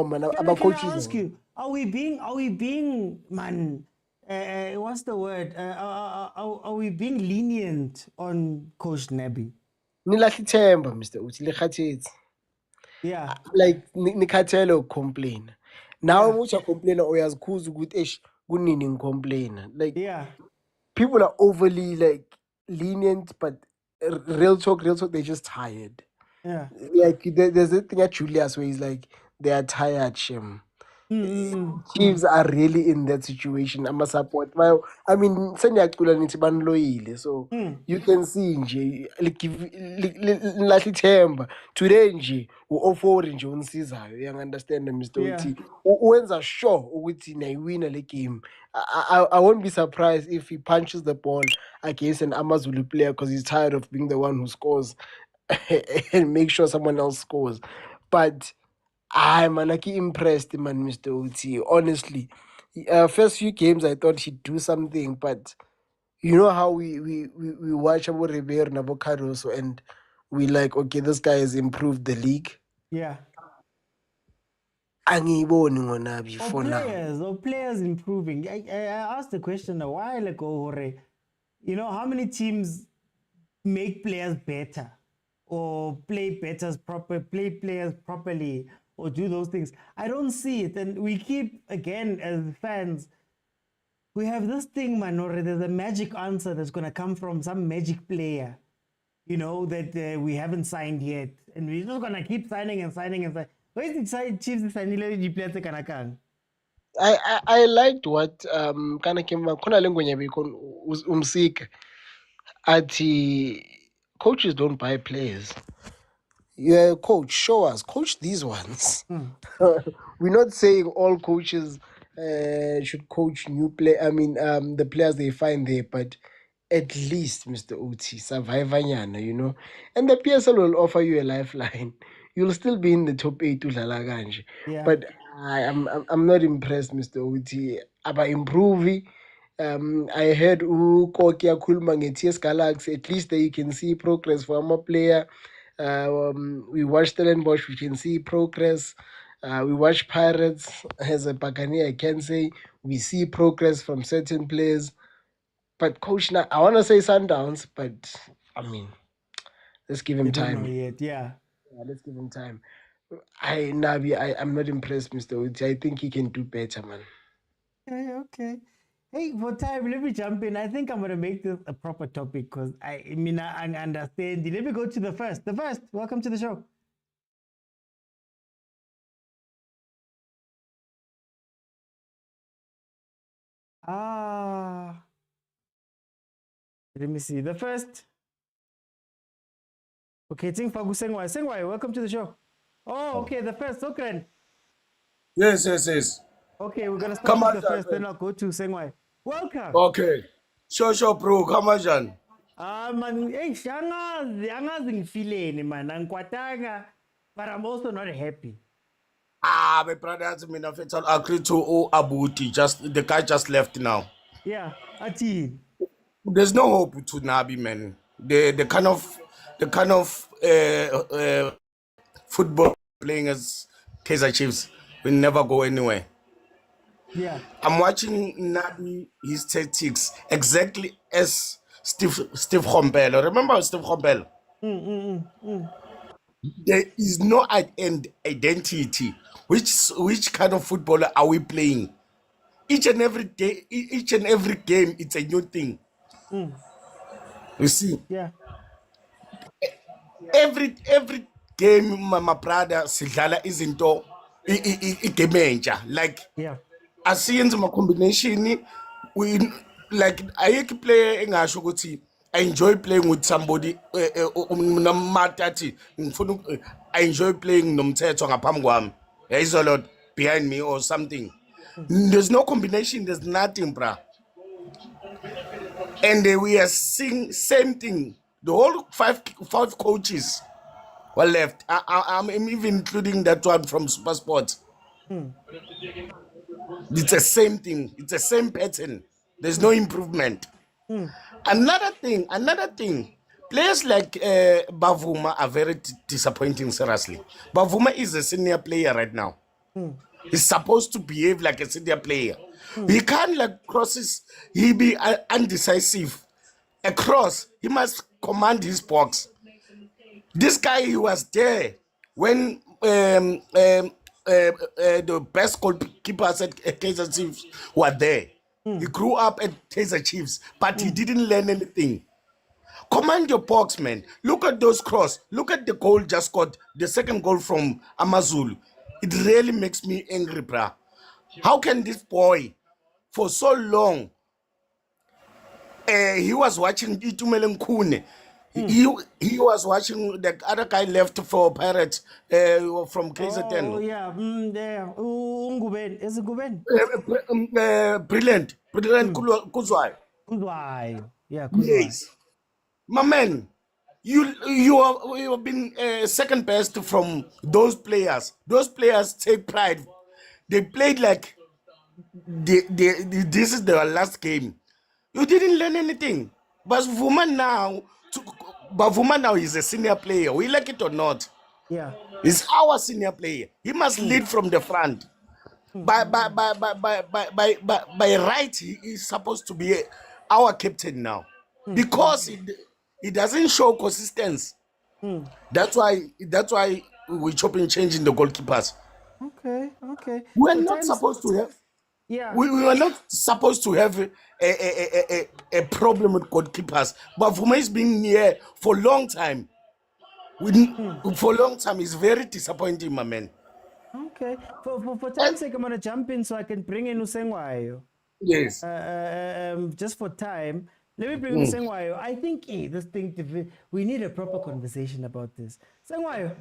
man. Can I ask you? Are we being man? What's the word? Are we being lenient on Coach Nabi? Nilahlithemba, Mr. Uti, likhathetse. Yeah. Like nikhathele complain. Now mucha complain uyazikhuza ukuthi kunini ngicomplain. Like people are overly like lenient, but real talk, they're just tired. Yeah. Like there's a thing at Julius where he's like, they are tired, Shem. Chiefs are really in that situation. I'm a support. Well, I mean, sendiyacula nithi baniloyile, so you can see nje lahle ithemba today nje u-04 nje unisizayo. Uyangi-understand Mr. Yeah. Uthi wenza sure ukuthi nayiwina le game. I won't be surprised if he punches the ball against an Amazulu player because he's tired of being the one who scores and make sure someone else scores. But I'm impressed, man, Mr. Uti. Honestly, first few games I thought he'd do something, but you know how we watch about Ribeiro and Avocados and we like, okay, this guy has improved the league. Yeah. Angiyiboni ngona before now. Or players improving. I asked the question a while ago, you know, how many teams make players better or play players properly or do those things? I don't see it. And we keep, again, as fans, we have this thing, man, or there's a magic answer that's going to come from some magic player, you know, that we haven't signed yet. And we're just going to keep signing and signing and signing. Where's the Chiefs signed players kanakan? I liked what kana kima khona lengwenya bikho umsika athi coaches don't buy players. Yeah, coach, show us. Coach these ones. We're not saying all coaches should coach new play. I mean, the players they find there, but at least, Mr. Oti, survivanyana, you know. And the PSL will offer you a lifeline. You'll still be in the top 8 to Lalaganje. Yeah. But I'm not impressed, Mr. Oti. About improving. I heard Kokia Kulmang TS Galaxy. At least there you can see progress from a player. We watch Stellenbosch, we can see progress. We watch Pirates as a Buccaneer, I can say we see progress from certain players. But coach, now I want to say Sundowns, but I mean, let's give him You don't time. know yet, yeah. Let's give him time. I'm not impressed, Mr. Uti. I think he can do better, man. Okay. Hey, for time, let me jump in. I think I'm going to make this a proper topic because I understand. Let me go to the first. The first, welcome to the show. Let me see. The first. Okay, Ting Fagu Sengwai. Sengwai, welcome to the show. Oh, okay, the first. Sokren. Yes. Okay, we're going to start with the first, then I'll go to Sengwai. Welcome. Okay. Sure, bro. Kamajan. Man, hey, angazi ngifileni man, angikwatanga, but I'm also not happy. My brother has been a fatal agree to Abuti. The guy just left now. Yeah, Ati. There's no hope to Nabi, man. The kind of football playing as Kaizer Chiefs will never go anywhere. Yeah. I'm watching Nabi, his tactics, exactly as Steve Khompelo. Remember Steve Khompelo? There is no identity. Which kind of footballer are we playing? Each and every day, each and every game, it's a new thing. You see? Yeah. Every game, my brother, sidlala izinto igame entsha. Like, yeah. I see in my combination, we like I play engasho ukuthi I enjoy playing with somebody unamatati ngifuna I enjoy playing nomthetho ngaphambi kwami. There is a lot behind me or something. There's no combination, there's nothing, bruh. And we are seeing same thing. The whole five coaches were left. I'm even including that one from Supersport. It's the same thing. It's the same pattern. There's no improvement. Another thing. Players like Bavuma are very disappointing, seriously. Bavuma is a senior player right now. He's supposed to behave like a senior player. He can't like crosses. He be undecisive. A cross, he must command his box. This guy, he was there when the best goalkeepers at Kaizer Chiefs were there. He grew up at Kaizer Chiefs, but he didn't learn anything. Command your box, man. Look at those cross. Look at the goal just got, the second goal from Amazulu. It really makes me angry, bruh. How can this boy, for so long, he was watching Itumele Nkune. He was watching the other guy left for Pirates from KZN. Oh yeah, there. Nguben, is it Nguben? Brilliant Kuzwai. Kuzwai, yeah, Kuzwai. Yes, my man. You have been second best from those players. Those players take pride. They played like this is their last game. You didn't learn anything. But Vuma now is a senior player. We like it or not. Yeah. He's our senior player. He must lead from the front. By right, he is supposed to be our captain now. Because he doesn't show consistency. That's why we're chopping changing the goalkeepers. Okay. We're not supposed to have. Yeah. We were not supposed to have a problem with goalkeepers. But Vuma is being here for a long time. For a long time, it's very disappointing, my man. Okay. For time's sake, I'm gonna jump in so I can bring in Usengwayo. Yes. Just for time, let me bring in Usengwayo. I think this thing, we need a proper conversation about this. Sengwayo.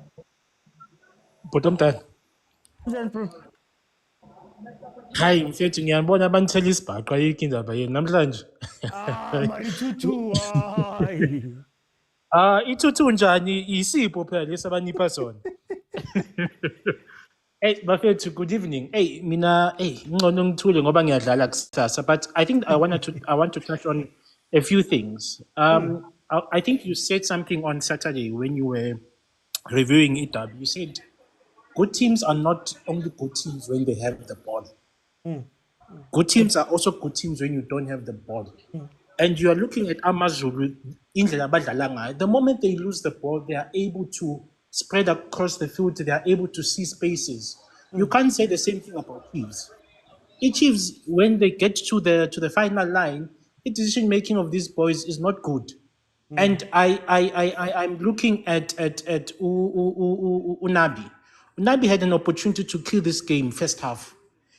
Bottom time. Hayi mfethu ngiyabona banithela isibhaqa ayikho indaba yenu namhlanje. Maritutu. Ithuthu njani isipho phela lesabanipha sona. Hey bafethu, good evening. Hey mina ngcono ngithule ngoba ngiyadlala kusasa, but I think I want to touch on a few things. I think you said something on Saturday when you were reviewing it. You said good teams are not only good teams when they have the ball. Good teams are also good teams when you don't have the ball. And you are looking at Amazulu, the moment they lose the ball, they are able to spread across the field, they are able to see spaces. You can't say the same thing about Chiefs. Chiefs, when they get to the final line, the decision making of these boys is not good. And I'm looking at Unabi. Unabi had an opportunity to kill this game first half.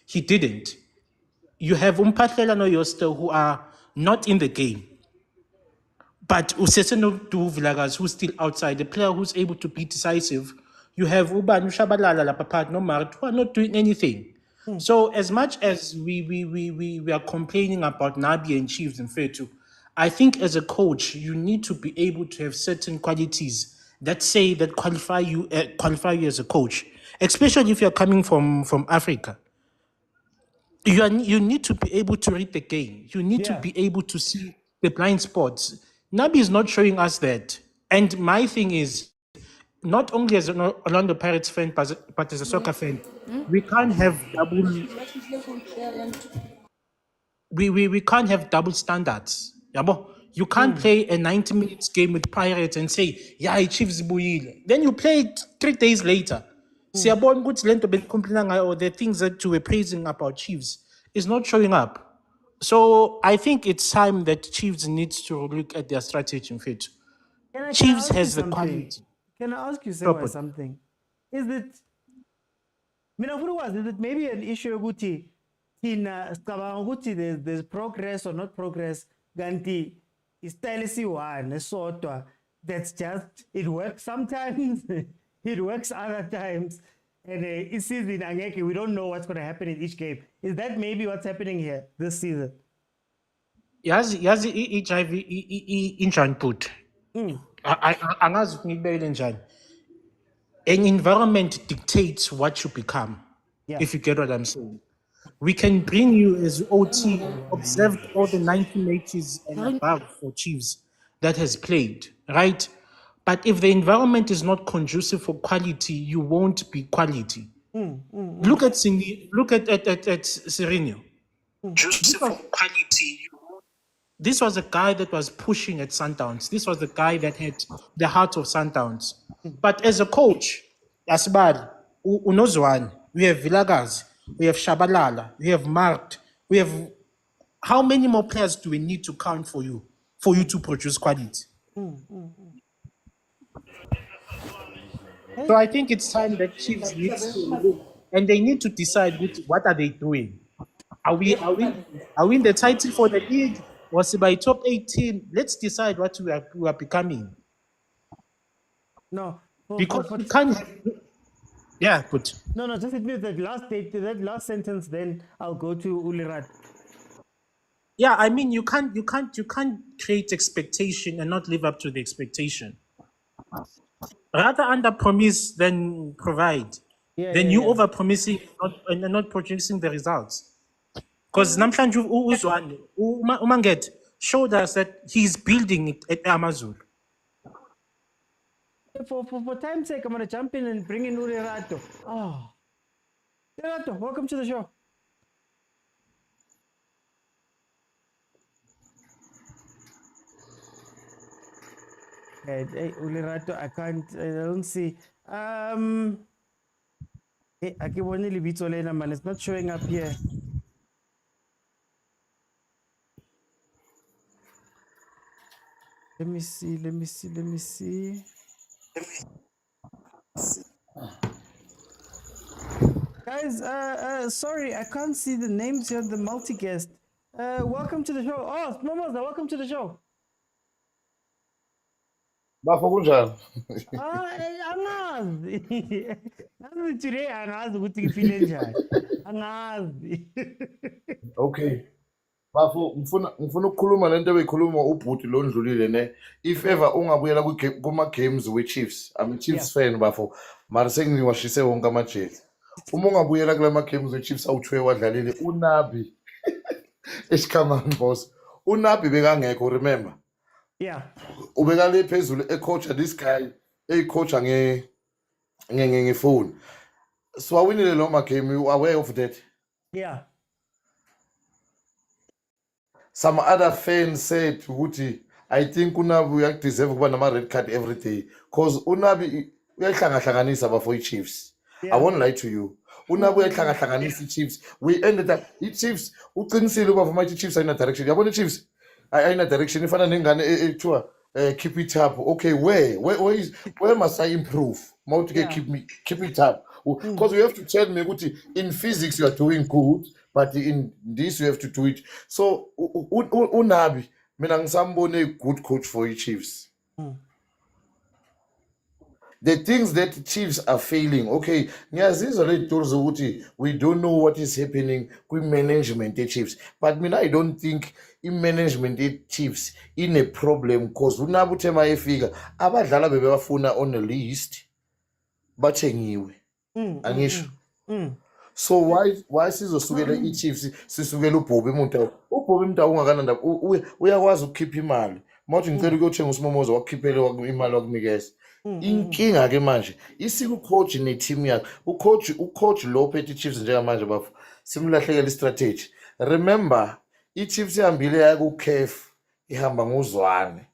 He didn't. You have Umpatlela no Yoster who are not in the game. But Useseno to Vilakazi, who's still outside, the player who's able to be decisive. You have Uba Nushabalala, Lapapat, no Mart, who are not doing anything. So as much as we are complaining about Nabi and Chiefs and Fetu, I think as a coach, you need to be able to have certain qualities that qualify you as a coach, especially if you're coming from Africa. You need to be able to read the game. You need to be able to see the blind spots. Nabi is not showing us that. And my thing is, not only as an Orlando Pirates fan, but as a soccer fan, we can't have double. We can't have double standards. You can't play a 90 minutes game with Pirates and say, yeah, Chiefs buyile. Then you play it 3 days later. The things that you were praising about Chiefs is not showing up. So I think it's time that Chiefs needs to look at their strategy in fit. Chiefs has the quality. Can I ask you something? Is it maybe an issue Guti there's progress or not progress? Ganti is one sort that's just it works sometimes, it works other times, and it's season Angeki, we don't know what's going to happen in each game. Is that maybe what's happening here this season? Yazi HIV injani put. Angazi ngibekele njani. An environment dictates what you become. If you get what I'm saying. We can bring you as OT, observed all the 90 matches and above for Chiefs that has played, right? But if the environment is not conducive for quality, you won't be quality. Look at Sereno. This was a guy that was pushing at Sundowns. This was the guy that had the heart of Sundowns. But as a coach, Asbad, Unozwan, we have Vilakazi, we have Shabalala, we have Mart, we have... How many more players do we need to count for you to produce quality? So I think it's time that Chiefs needs to look and they need to decide what are they doing. Are we in the title for the league? Was it by top 18? Let's decide what we are becoming. No, Because you can't. Yeah, good. No, just admit that last sentence. Then I'll go to Ulirat. Yeah, I mean you can't create expectation and not live up to the expectation. Rather under promise than provide. Then you over promising and not producing the results. Because namhlanje uzwane uManget showed us that he's building it at Amazulu. For time's sake, I'm gonna jump in and bring in Ulirato. Oh, Ulirato, welcome to the show. Hey, Ulirato, I don't see. Hey, Akibone Libito Lena, man, it's not showing up here. Let me see. Guys, sorry, I can't see the names here of the multi-guest. Welcome to the show. Oh, Momoza, welcome to the show. Bafo Angazi. Today angazi ukuthi ngiphile njani. Angazi. Okay. Bafo ngifuna ukukhuluma lento ebeyikhuluma ubhuti lo ndlulile ne. If ever ungabuyela kuma games we Chiefs. I'm a Chiefs fan bafo. Mara sengiwashise wonke amajeli. Uma ungabuyela kulama games we Chiefs awuthwe wadlalile uNabi. Come boss. uNabi bekangekho remember? Yeah. Ubekale phezulu coach this guy coach ngefone. So awinile lo ma game, you aware of that? Yeah. Some other fans said ukuthi I think uNabi uyadeserve kuba nama red card every day cause uNabi uyahlangahlanganisa bafo iChiefs. I won't lie to you. uNabi uyahlangahlanganisa iChiefs. We ended up iChiefs uqinisile uba for Chiefs ayina direction. Yabona iChiefs ayina direction ifana nengane ethiwa keep it up. Okay, where must I improve? Keep it up. Because you have to tell me in physics you are doing good, but in this you have to do it. So uNabi mina ngisambone good coach for iChiefs. The things that Chiefs are failing, okay, ngiyazizwa le doors ukuthi we don't know what is happening with management Chiefs, but mina I don't think in management Chiefs in a problem because uNabi uthe mayefika abadlala bebafuna on the list bathengiwe angisho. So why sizosukela iChiefs sisukela uBobby Motaung ungakananda uyakwazi ukukhipha imali mawuthi ngicela ukuyothenga uSimomoza wakukhiphele imali wakunikeza. Inkinga ke manje isika ucoach neteam yakhe ucoach lo phethe iChiefs njengamanje bafo simlahlekela istrategy. Remember iChiefs ihambile yaya kuCAF ihamba ngozwane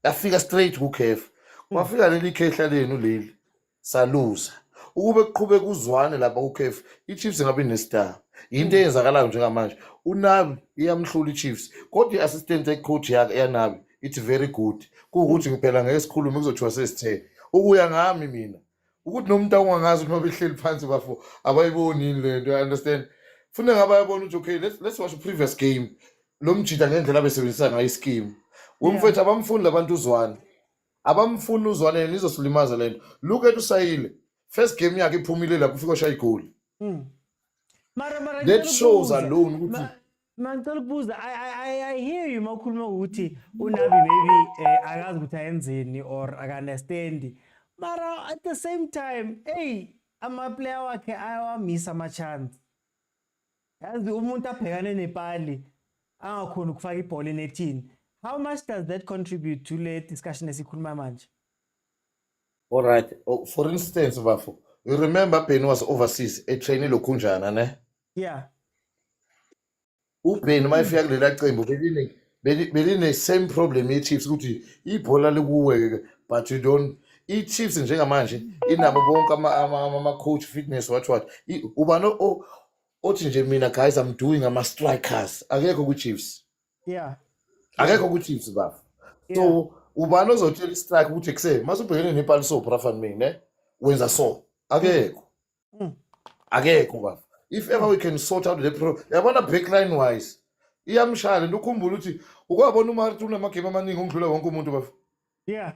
yafika straight kuCAF kwafika leli khehla lenu leli saluza ukube kuqhubeka uzwane lapha kuCAF iChiefs ngabe nestar. Into eyenzakalayo njengamanje uNabi iyamhlula iChiefs kodwa iassistant coach yakhe yanabi it's very good kuukuthi ngiphela ngesikhuluma kuzothiwa sesithe ukuya ngami mina ukuthi nomuntu angangazi noma behleli phansi bafo abayiboni lento. I understand funa ngabayibona ukuthi okay let's watch the previous game lo mjida ngendlela besebenzisa ngayo ischeme umfethu abamfuni labantu uzwane abamfuni uzwane nizosulimaza lento. Look at uSayile first game yakhe iphumile lapho ufika oshaya igoli. That shows alone ukuthi I hear you mawukhuluma ukuthi uNabi maybe akazi ukuthi ayenzeni or aka-understand, mara at the same time ama-player wakhe ayawamisa ama-chance. Yazi umuntu abhekane nepali angakhona ukufaka ibhola enethini. How much does that contribute to le discussion esikhuluma manje? All right. For instance bafo you remember Ben was overseas trainee lokhunjana ne? Yeah. uBen mayefika kulela cembu beline same problem yeChiefs ukuthi ibhola likuwe but you don't iChiefs njengamanje inabo bonke ama coach fitness what ubani othi nje mina guys I'm doing ama strikers akekho kuChiefs. Yeah. Akekho kuChiefs bafo. So ubani ozotshela istrike ukuthi kuse masubhekene nepali so brafan mina ne wenza so akekho. akekho bafo. If ever we can sort out the yabona backline wise iyamshaya nto ukhumbula ukuthi ukwabona uMarti unamagame amaningi ongidlula wonke umuntu bafo. Yeah.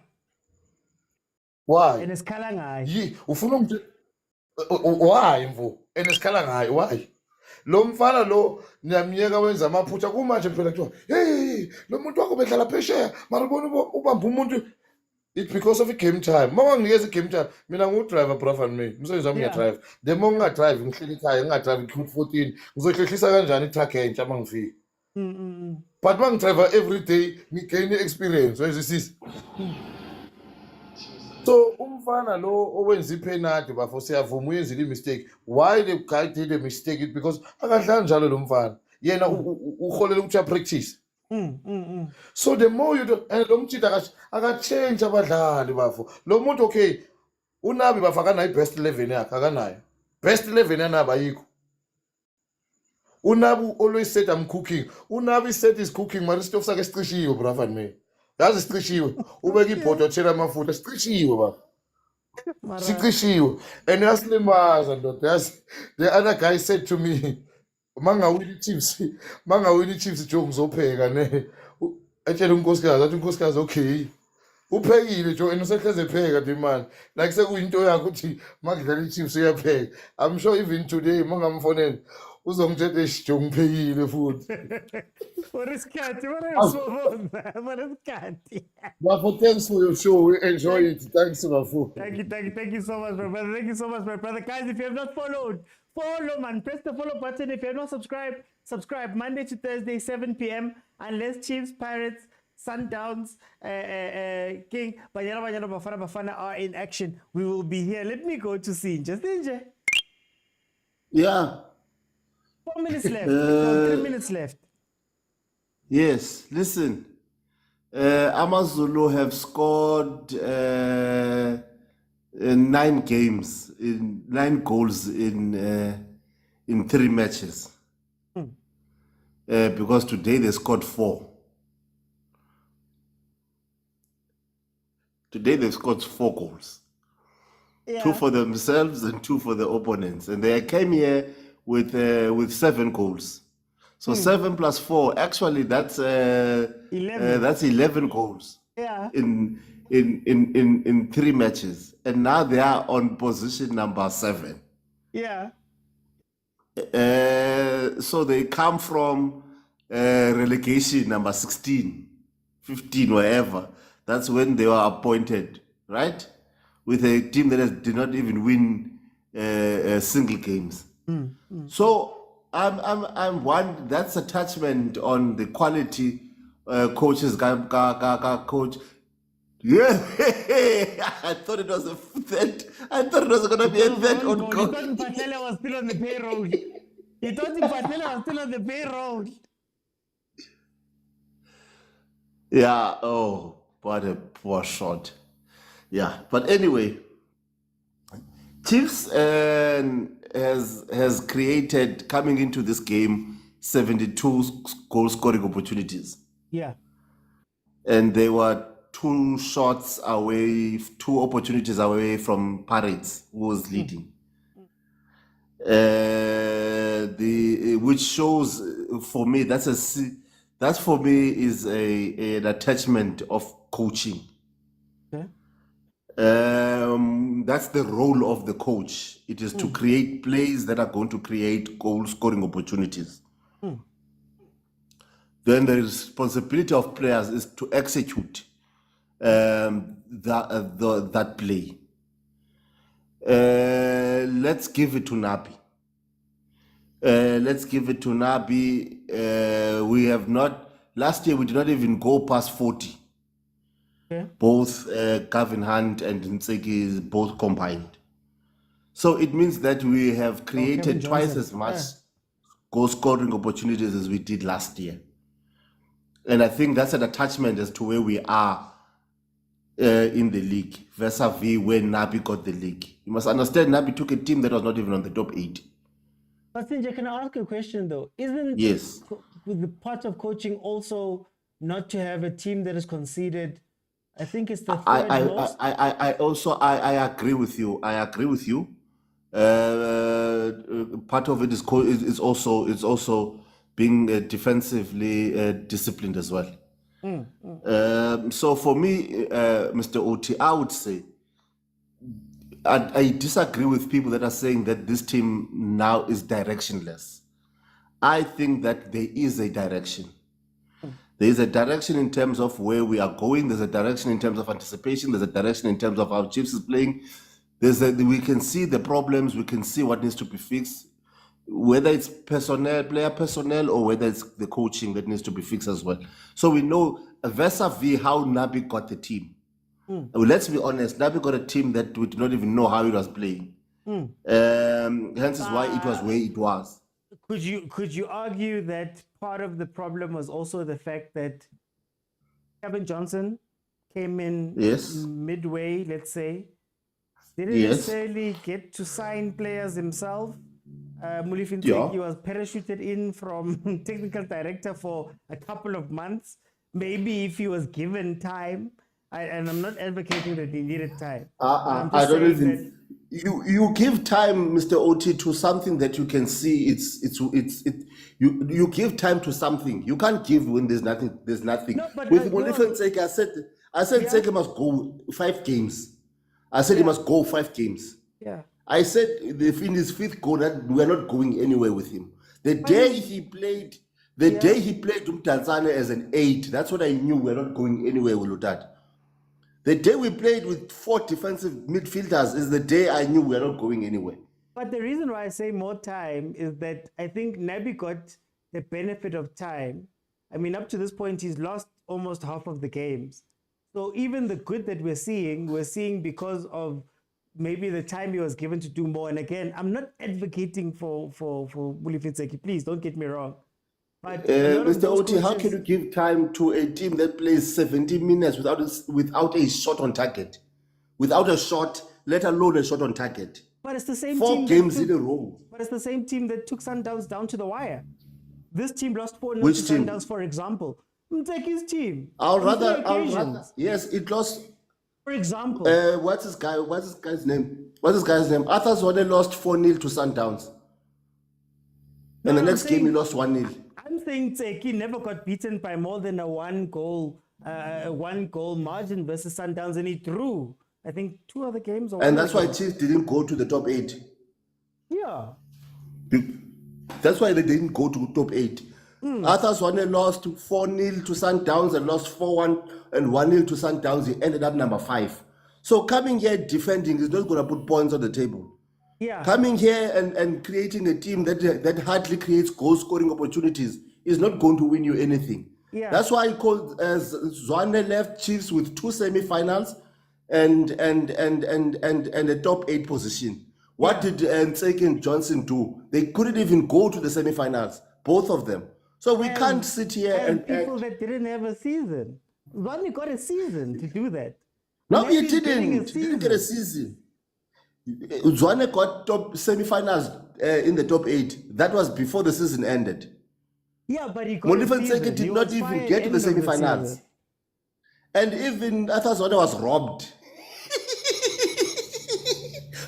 Why? And esikhala ngayo. Ufuna why mvo? And esikhala ngayo why? Lo mfana lo niyamyeka wenza amaphutha kumanje phela kuthiwa hey lo muntu wakho bedlala phesheya mara ubona ubamba umuntu. It's because of a game time. Mama nginikeza game time. Mina ngu-driver brother and me. Msebenzi wami ngiyadrive. The more ngingadrive ngihleli ekhaya ngingadrive ngikhood 14 ngizohlehlisa kanjani i-truck entsha uma ngifika. But uma ngidrive every day ngigain experience wezwisisa. So umfana lo owenza ipenalty bafo siyavuma uyenzile imistake. Why the guy did a mistake? It's because akadlali njalo lo mfana. Yena uholela ukuthi practice. So the more you do, and lo mtshita akachange abadlali bafo. Lo muntu okay unabi bafo akanayo best 11 yakhe akanayo. Best 11 yanaba yikho. Unabi always said I'm cooking. Unabi said he's cooking mara stuff sakhe sicishiwe brother and me. Yazi sicishiwe. Ubeka ibhodo thela amafutha sicishiwe bafo. Sicishiwe. And yasilimaza ndoda. The other guy said to me mangawini Chiefs joke ngizopheka ne atshela unkosikazi athi unkosikazi okay uphekile jo and usehleze pheka the man like sekuyinto yakho ukuthi magidlala iChiefs uyapheka. I'm sure even today mangamfonela uzongithethe jo ngiphekile futhi. Isikhathi isikhathi. Bafo, thanks for your show. We enjoy it. Thanks Bafo. Thank you so much, my brother. Thank you so much, my brother. Guys, if you have not followed, follow, man. Press the follow button. If you have not subscribed, subscribe. Monday to Thursday, 7 p.m. Unless Chiefs, Pirates, Sundowns, King, Banyana, Bafana are in action, we will be here. Let me go to scene. Just Inje. Yeah. 4 minutes left. 3 minutes left. Yes, listen. Amazulu have scored 9 games, 9 goals in 3 matches. Because today they scored 4. Today they scored 4 goals. Yeah. 2 for themselves and 2 for the opponents. And they came here with 7 goals. So 7 plus 4, actually that's 11 goals. Yeah. In 3 matches. And now they are on position number 7. Yeah. So they come from relegation number 16, 15, wherever. That's when they were appointed, right? With a team that did not even win single games. So I'm one. That's a touchment on the quality coaches. Coach. Yeah, I thought it was a third. I thought it was going to be a third on goal. You thought Patela was still on the payroll. You thought Patela was still on the payroll. Yeah. Oh, what a poor shot. Yeah, but anyway, Chiefs has created, coming into this game, 72 goal scoring opportunities. Yeah. And they were 2 shots away, 2 opportunities away from Pirates, who was leading. Which shows for me that for me is an attachment of coaching. Okay. That's the role of the coach. It is to create plays that are going to create goal scoring opportunities. Then the responsibility of players is to execute that play. Let's give it to Nabi. We have not, last year we did not even go past 40. Okay. Both Gavin Hunt and Ntseki both combined. So it means that we have created twice as much goal scoring opportunities as we did last year. And I think that's an attachment as to where we are in the league vis-a-vis where Nabi got the league. You must understand Nabi took a team that was not even on the top 8. But Sinja, can I ask you a question though? Isn't Yes. with the part of coaching also not to have a team that is conceded? I think it's the third most. I agree with you. part of it is also being defensively disciplined as well. So for me, Mr. Oti, I would say I disagree with people that are saying that this team now is directionless. I think that there is a direction. There is a direction in terms of where we are going. There's a direction in terms of anticipation. There's a direction in terms of how Chiefs is playing. We can see the problems. We can see what needs to be fixed, whether it's player personnel, or whether it's the coaching that needs to be fixed as well. So we know vis-a-vis how Nabi got the team. Well, let's be honest, Nabi got a team that we did not even know how it was playing. Hence is why it was where it was. Could you argue that part of the problem was also the fact that Kevin Johnson came in midway, let's say, didn't necessarily get to sign players himself? Mulifin was parachuted in from technical director for a couple of months. Maybe if he was given time, and I'm not advocating that he needed time. I don't even. You give time, Mr. Oti, to something that you can see. You give time to something. You can't give when there's nothing. There's nothing. No, with Molifin Tseki, I said Tseki must go 5 games. I said he must go 5 games. Yeah. I said in his 5th goal that we are not going anywhere with him. The day he played Tanzania as an 8, that's what I knew we are not going anywhere with that. The day we played with 4 defensive midfielders is the day I knew we are not going anywhere. But the reason why I say more time is that I think Nabi got the benefit of time. I mean, up to this point, he's lost almost half of the games. So even the good that we're seeing because of maybe the time he was given to do more. And again, I'm not advocating for Mulifin Tseki. Please don't get me wrong. But Mr. Oti, how can you give time to a team that plays 70 minutes without a shot on target? Without a shot, let alone a shot on target. But it's the same 4 team. Games in a row. But it's the same team that took Sundowns down to the wire. This team lost 4-0 to Sundowns, for example. Mtseki's team. I'll rather, yes, it lost. For example. What's this guy's name? Arthur Zwane lost 4-0 to Sundowns. And the next game he lost 1-0. I'm saying Tseki never got beaten by more than a one goal margin versus Sundowns, and he drew, I think, 2 other games. And that's why Chiefs didn't go to the top 8. Yeah. That's why they didn't go to top 8. Arthur Zwane lost 4-0 to Sundowns and lost 4-1 and 1-0 to Sundowns. He ended up number 5. So coming here defending is not going to put points on the table. Yeah. Coming here and creating a team that hardly creates goal-scoring opportunities is not going to win you anything. Yeah. That's why I called Zwane left Chiefs with 2 semi-finals and a top 8 position. What did Tseki and Johnson do? They couldn't even go to the semi-finals, both of them. So we can't sit here and people that didn't have a season. Zwane got a season to do that. No, he didn't. He didn't get a season. Zwane got top semi-finals in the top 8. That was before the season ended. Yeah, but he got Molifin Tseki did not even get to the semi-finals. And even Arthur Zwane was robbed.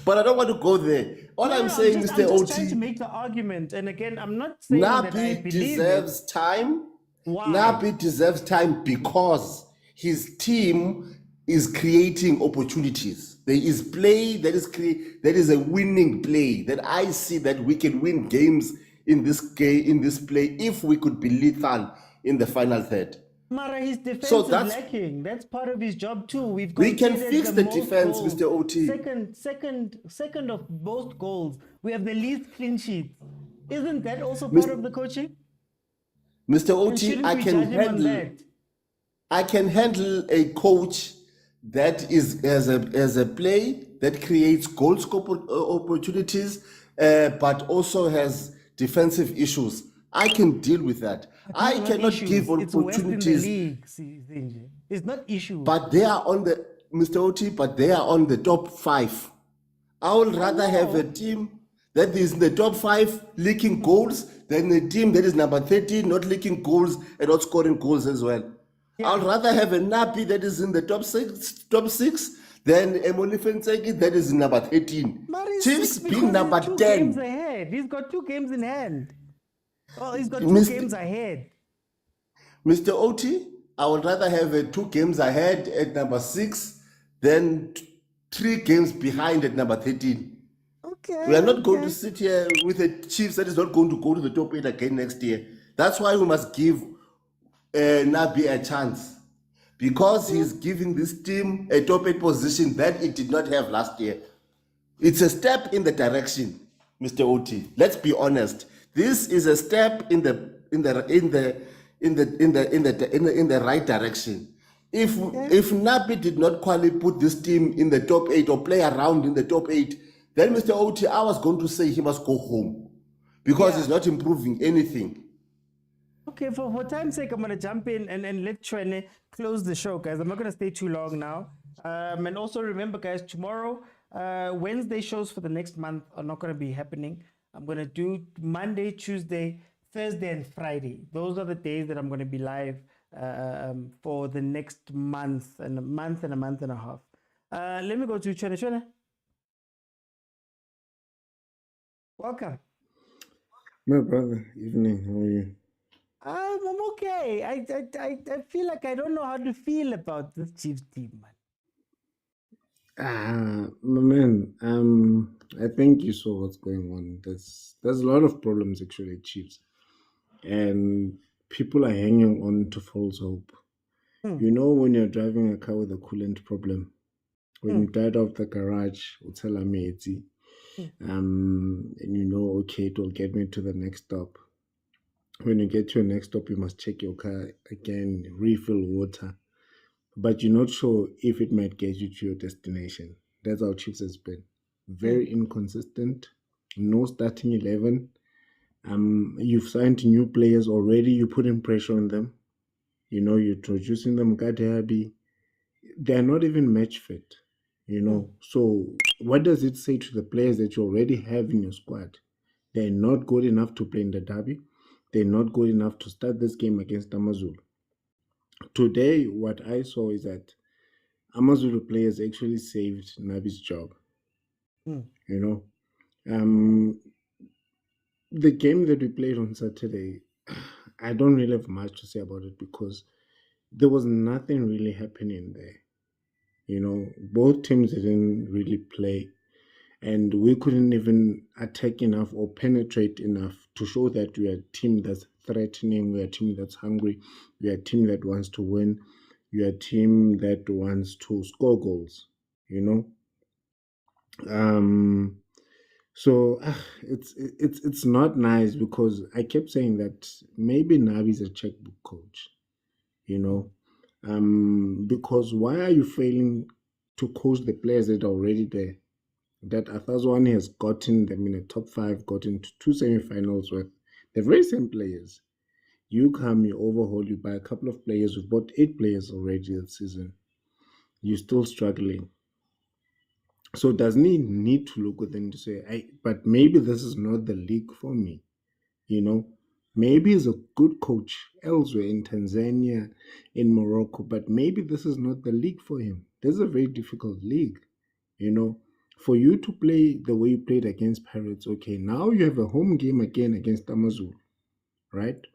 But I don't want to go there. All I'm saying, Mr. I'm just OT, trying to make the argument. And again, I'm not saying that I Nabi believe deserves time. Why? Nabi deserves time because his team is creating opportunities. There is play that is a winning play that I see that we can win games in this play if we could be lethal in the final third. Mara, his defense So is that's- lacking. That's part of his job too. We can fix the most defense, goals. Mr. OT. Second of most goals. We have the least clean sheets. Isn't that also part of the coaching? Mr. And OT, shouldn't I we can judge him on handle. that? I can handle a coach that is as a play that creates goal scope opportunities, but also has defensive issues. I can deal with that. I Not cannot issues. give It's worse in the opportunities. league, Zinje. It's not issues. But they are on the Mr. OT, but they are on the top 5. I would rather have a team that is in the top 5 leaking goals than a team that is number 13 not leaking goals and not scoring goals as well. I'd rather have a Napi that is in the top six than a Molifin Tseki that is in number 13. But it's Chiefs six being because number he's 2 10. games ahead. ahead. He's got 2 games in hand. Well, he's got 2 Mr. games ahead. Mr. Oti, I would rather have 2 games ahead at number 6 than 3 games behind at number 13. Okay. We are not going to sit here with a Chiefs that is not going to go to the top 8 again next year. That's why we must give Nabi a chance. Because he's giving this team a top 8 position that it did not have last year. It's a step in the direction, Mr. Oti. Let's be honest. This is a step in the right direction. If Nabi did not qualify put this team in the top 8 or play around in the top 8, then Mr. Oti, I was going to say he must go home because he's not improving anything. Okay, for time's sake, I'm going to jump in and let Chwene close the show, guys. I'm not going to stay too long now. And also remember, guys, tomorrow, Wednesday shows for the next month are not going to be happening. I'm going to do Monday, Tuesday, Thursday, and Friday. Those are the days that I'm going to be live for the next month and a month and a half. Let me go to Chwene. Chwene. Welcome. My brother, evening, how are you? I'm okay. I feel like I don't know how to feel about this Chiefs team, man. My man, I think you saw what's going on. There's a lot of problems actually at Chiefs, and people are hanging on to false hope. You know, when you're driving a car with a coolant problem, when you get out of the garage, tell me and you know, okay, it will get me to the next stop. When you get to your next stop, you must check your car again, refill water. But you're not sure if it might get you to your destination. That's how Chiefs has been. Very inconsistent. No starting 11. You've signed new players already. You're putting pressure on them. You know, you're introducing them. They're not even match fit. You know. So what does it say to the players that you already have in your squad? They're not good enough to play in the derby. They're not good enough to start this game against Amazulu. Today, what I saw is that Amazulu players actually saved Nabi's job. You know, the game that we played on Saturday, I don't really have much to say about it because there was nothing really happening there. You know, both teams didn't really play. And we couldn't even attack enough or penetrate enough to show that we are a team that's threatening, we are a team that's hungry, we are a team that wants to win, we are a team that wants to score goals, you know. So it's not nice because I kept saying that maybe Nabi's a checkbook coach, you know. Because why are you failing to coach the players that are already there? That Athazwane has gotten them in the top 5, gotten to 2 semi-finals with the very same players. You come, you overhaul, you buy a couple of players. We've bought 8 players already this season. You're still struggling. So doesn't he need to look within to say, but maybe this is not the league for me, you know? Maybe he's a good coach elsewhere in Tanzania, in Morocco, but maybe this is not the league for him. This is a very difficult league, you know? For you to play the way you played against Pirates, okay, now you have a home game again against Amazulu, right?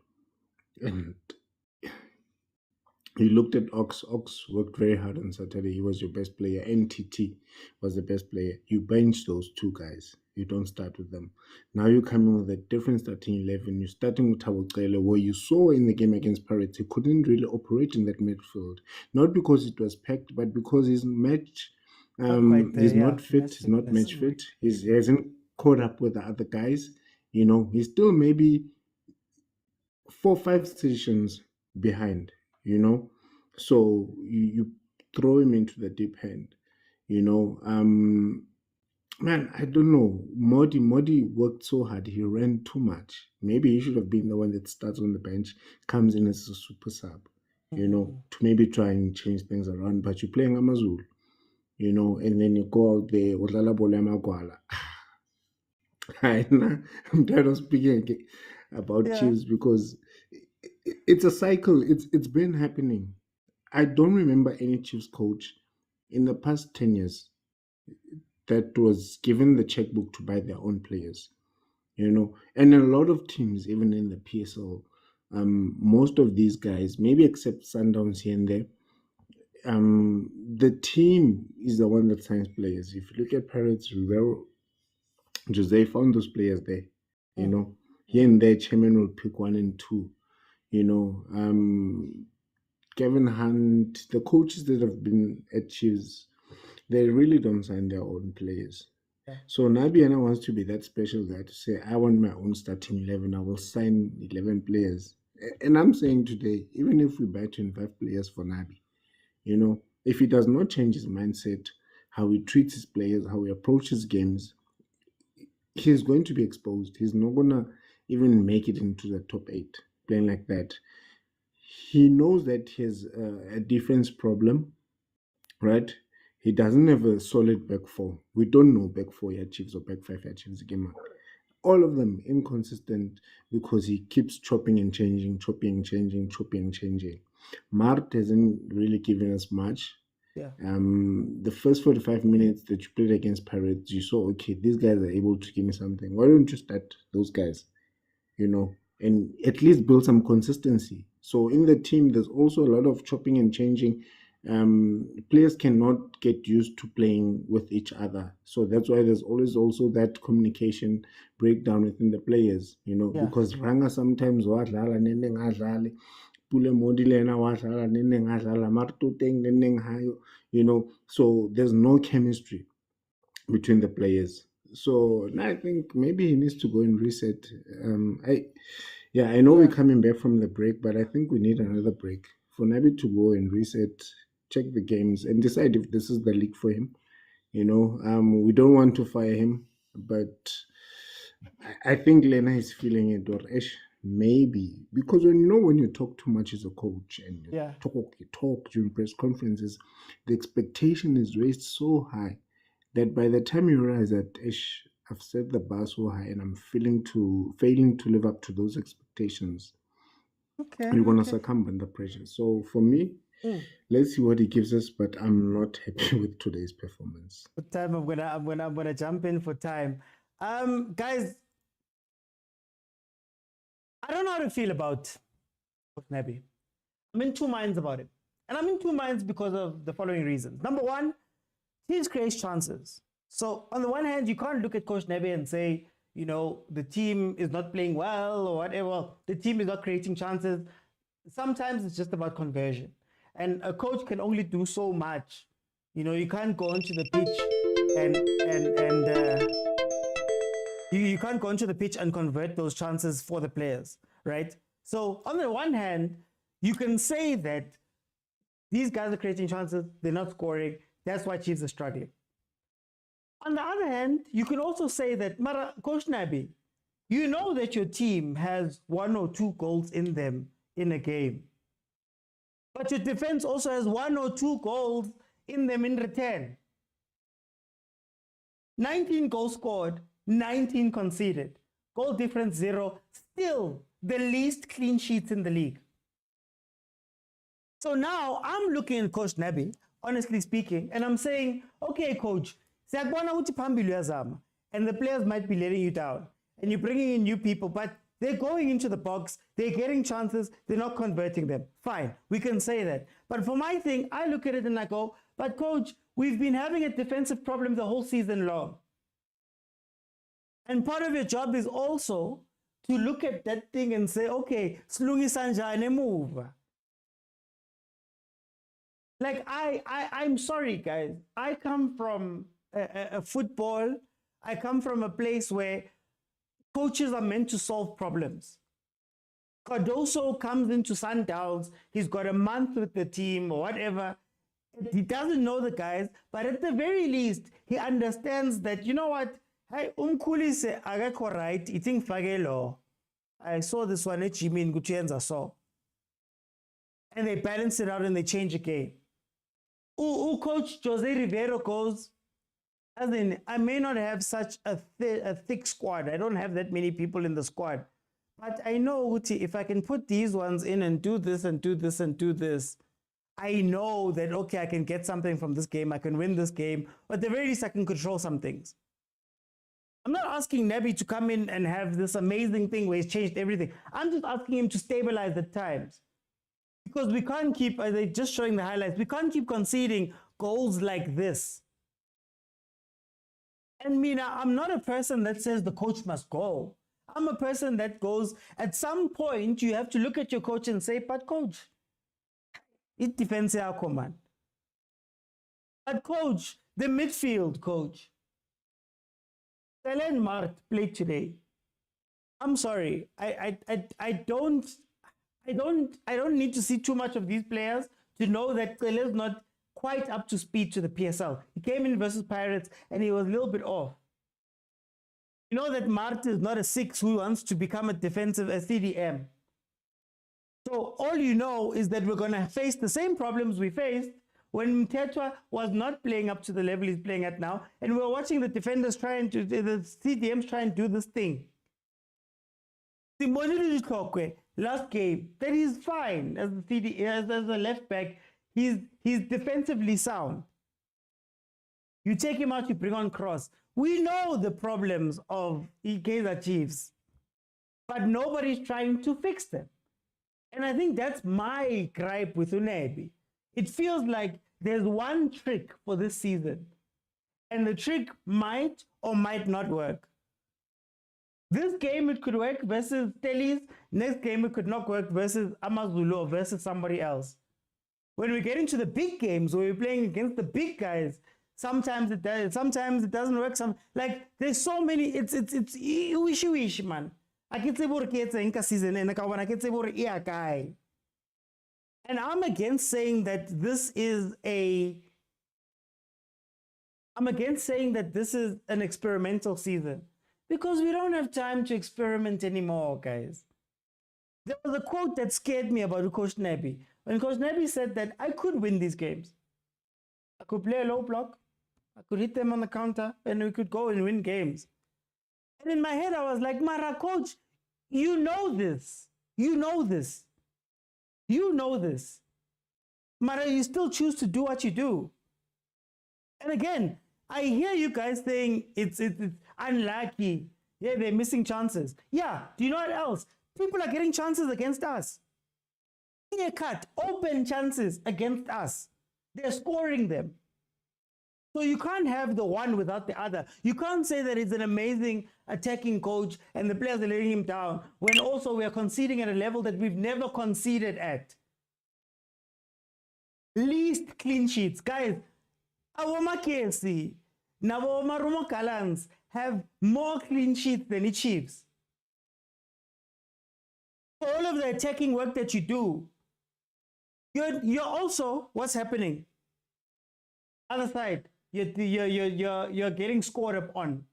And you looked at Ox. Ox worked very hard on Saturday. He was your best player. NTT was the best player. You bench those 2 guys. You don't start with them. Now you're coming with a different starting 11. You're starting with Tabucele, where you saw in the game against Pirates, he couldn't really operate in that midfield. Not because it was packed, but because his match... he's not fit, he's not match fit, he hasn't caught up with the other guys, you know, he's still maybe 4 or 5 stations behind, you know, so you throw him into the deep end, you know. Man, I don't know, Modi worked so hard, he ran too much. Maybe he should have been the one that starts on the bench, comes in as a super sub, you know, to maybe try and change things around, but you're playing Amazulu, you know, and then you go out there, I'm tired of speaking about Chiefs because it's a cycle. It's been happening. I don't remember any Chiefs coach in the past 10 years that was given the checkbook to buy their own players. And a lot of teams, even in the PSL, most of these guys, maybe except Sundowns here and there, the team is the one that signs players. If you look at Pirates, Rivero, Jose found those players there. Here and there, chairman will pick one and two. Gavin Hunt, the coaches that have been at Chiefs, they really don't sign their own players. So Nabiana wants to be that special guy to say, I want my own starting 11. I will sign 11 players. And I'm saying today, even if we buy 25 players for Nabi, if he does not change his mindset, how he treats his players, how he approaches games, he's going to be exposed. He's not going to even make it into the top 8 playing like that. He knows that he has a defense problem, right? He doesn't have a solid back 4. We don't know back 4 at Chiefs or back 5 at Chiefs game. All of them inconsistent because he keeps chopping and changing. Mart hasn't really given us much. Yeah. The first 45 minutes that you played against Pirates, you saw, okay, these guys are able to give me something. Why don't you start those guys? And at least build some consistency. So in the team, there's also a lot of chopping and changing. Players cannot get used to playing with each other. So that's why there's always also that communication breakdown within the players, because Ranga sometimes wadlala nene ngadlali, Pule Modilena wadlala nene ngadlala, Martuteng nene hayo, so there's no chemistry between the players. So I think maybe he needs to go and reset. I know we're coming back from the break, but I think we need another break for Nabi to go and reset, check the games, and decide if this is the league for him. We don't want to fire him, but I think Lena is feeling it, or maybe, because when you talk too much as a coach and you talk during press conferences, the expectation is raised so high that by the time you realize that I've set the bar so high and I'm failing to live up to those expectations, you're gonna succumb under pressure. So for me, let's see what he gives us, but I'm not happy with today's performance. For time, I'm gonna jump in for time. Guys, I don't know how to feel about Nabi. I'm in two minds about it. And I'm in two minds because of the following reasons. Number one, teams create chances. So on the one hand, you can't look at Coach Nabi and say, the team is not playing well or whatever. The team is not creating chances. Sometimes it's just about conversion. And a coach can only do so much. You can't go onto the pitch you can't go onto the pitch and convert those chances for the players, right? So on the one hand, you can say that these guys are creating chances, they're not scoring, that's why Chiefs are struggling. On the other hand, you can also say that, Coach Nabi, you know that your team has 1 or 2 goals in them in a game. But your defense also has 1 or 2 goals in them in return. 19 goals scored, 19 conceded. Goal difference 0, still the least clean sheets in the league. So now I'm looking at Coach Nabi, honestly speaking, and I'm saying, okay, coach, and the players might be letting you down, and you're bringing in new people, but they're going into the box, they're getting chances, they're not converting them. Fine, we can say that. But for my thing, I look at it and I go, but coach, we've been having a defensive problem the whole season long. And part of your job is also to look at that thing and say, okay, Slungi Sanjane move. Like, I'm sorry, guys. I come from a football. I come from a place where coaches are meant to solve problems. Cardoso comes into Sundowns. He's got a month with the team or whatever. He doesn't know the guys, but at the very least, he understands that, you know what? Hey, umkhulise akekho right. Ithi ngifake lo. I saw this one at Jimmy in Gutienza saw. And they balance it out and they change again. Coach Jose Rivero goes, as in, I may not have such a thick squad. I don't have that many people in the squad. But I know, Uti, if I can put these ones in and do this and do this and do this, I know that, okay, I can get something from this game. I can win this game. But at the very least, I can control some things. I'm not asking Nebi to come in and have this amazing thing where he's changed everything. I'm just asking him to stabilize the times. Because we can't keep, they're just showing the highlights, we can't keep conceding goals like this. And Mina, I'm not a person that says the coach must go. I'm a person that goes, at some point, you have to look at your coach and say, but coach, it defends our command. But coach, the midfield coach, Selen Mart played today. I'm sorry, I don't need to see too much of these players to know that Sele's not quite up to speed to the PSL. He came in versus Pirates and he was a little bit off. You know that Mart is not a 6 who wants to become a CDM. So all you know is that we're going to face the same problems we faced when Mtetwa was not playing up to the level he's playing at now, and we're watching the defenders trying to, the CDMs try and do this thing. Last game, that is fine as a left back. He's defensively sound. You take him out, you bring on Cross. We know the problems of Kaizer Chiefs, but nobody's trying to fix them. And I think that's my gripe with Unebi. It feels like there's one trick for this season, and the trick might or might not work. This game it could work versus Tellies. Next game it could not work versus Amazulu or versus somebody else. When we get into the big games where we're playing against the big guys, sometimes it does, sometimes it doesn't work. There's so many. It's wishy man. I can say what it's in season and I can say what guy. And I'm against saying that this is an experimental season, because we don't have time to experiment anymore, guys. There was a quote that scared me about Coach Nebi. When Coach Nebi said that I could win these games. I could play a low block, I could hit them on the counter, and we could go and win games. And in my head, I was like, Mara, coach, you know this. You know this. You know this. Mara, you still choose to do what you do. And again, I hear you guys saying it's unlucky. Yeah, they're missing chances. Yeah, do you know what else? People are getting chances against us. Clear cut, open chances against us. They're scoring them. So you can't have the one without the other. You can't say that it's an amazing attacking coach and the players are letting him down when also we are conceding at a level that we've never conceded at. Least clean sheets. Guys, our KFC, now our Romo Kalans have more clean sheets than the Chiefs. All of the attacking work that you do, you're also, what's happening? Other side, you're getting scored up on.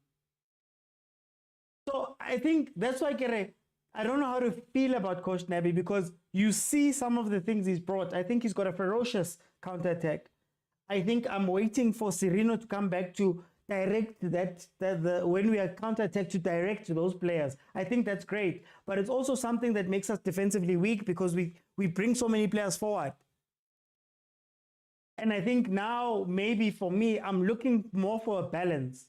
So I think that's why I don't know how to feel about Coach Nabi, because you see some of the things he's brought. I think he's got a ferocious counterattack. I think I'm waiting for Cirino to come back to direct when we are counterattack to direct to those players. I think that's great. But it's also something that makes us defensively weak because we bring so many players forward. And I think now, maybe for me, I'm looking more for a balance.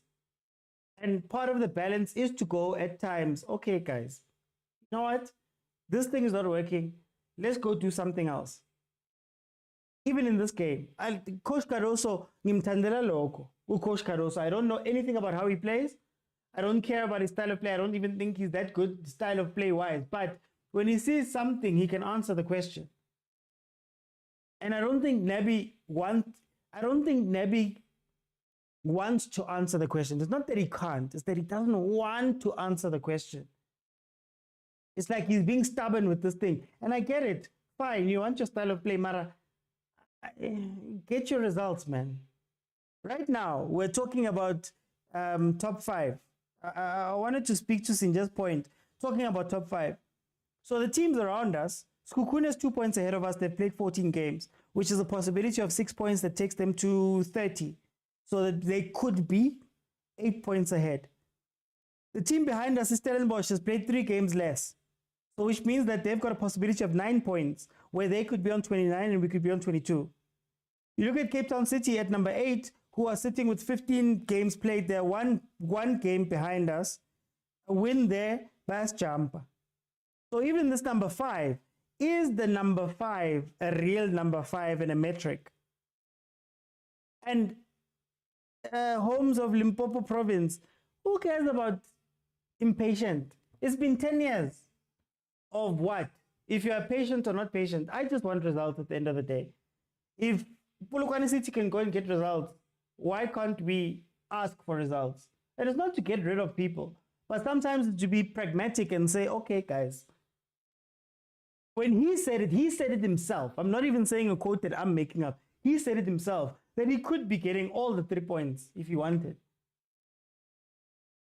And part of the balance is to go at times, okay, guys, you know what? This thing is not working. Let's go do something else. Even in this game, Coach Caruso, nimthandela loko. Coach Caruso, I don't know anything about how he plays. I don't care about his style of play. I don't even think he's that good style of play wise. But when he sees something, he can answer the question. And I don't think Nebi wants to answer the question. It's not that he can't, it's that he doesn't want to answer the question. It's like he's being stubborn with this thing. And I get it. Fine, you want your style of play, Mara. Get your results, man. Right now, we're talking about top 5. I wanted to speak to Sinja's point, talking about top 5. So the teams around us, Skukune is 2 points ahead of us. They've played 14 games, which is a possibility of 6 points that takes them to 30. So that they could be 8 points ahead. The team behind us is Stellenbosch, has played 3 games less. So which means that they've got a possibility of 9 points, where they could be on 29 and we could be on 22. You look at Cape Town City at number 8, who are sitting with 15 games played. They're one game behind us. A win there, best jumper. So even this number 5, is the number 5 a real number 5 in a metric? And Homes of Limpopo province, who cares about impatient? It's been 10 years of what? If you are patient or not patient, I just want results at the end of the day. If Polokwane City can go and get results, why can't we ask for results? And it's not to get rid of people, but sometimes to be pragmatic and say, okay, guys, when he said it himself. I'm not even saying a quote that I'm making up. He said it himself, that he could be getting all the 3 points if he wanted.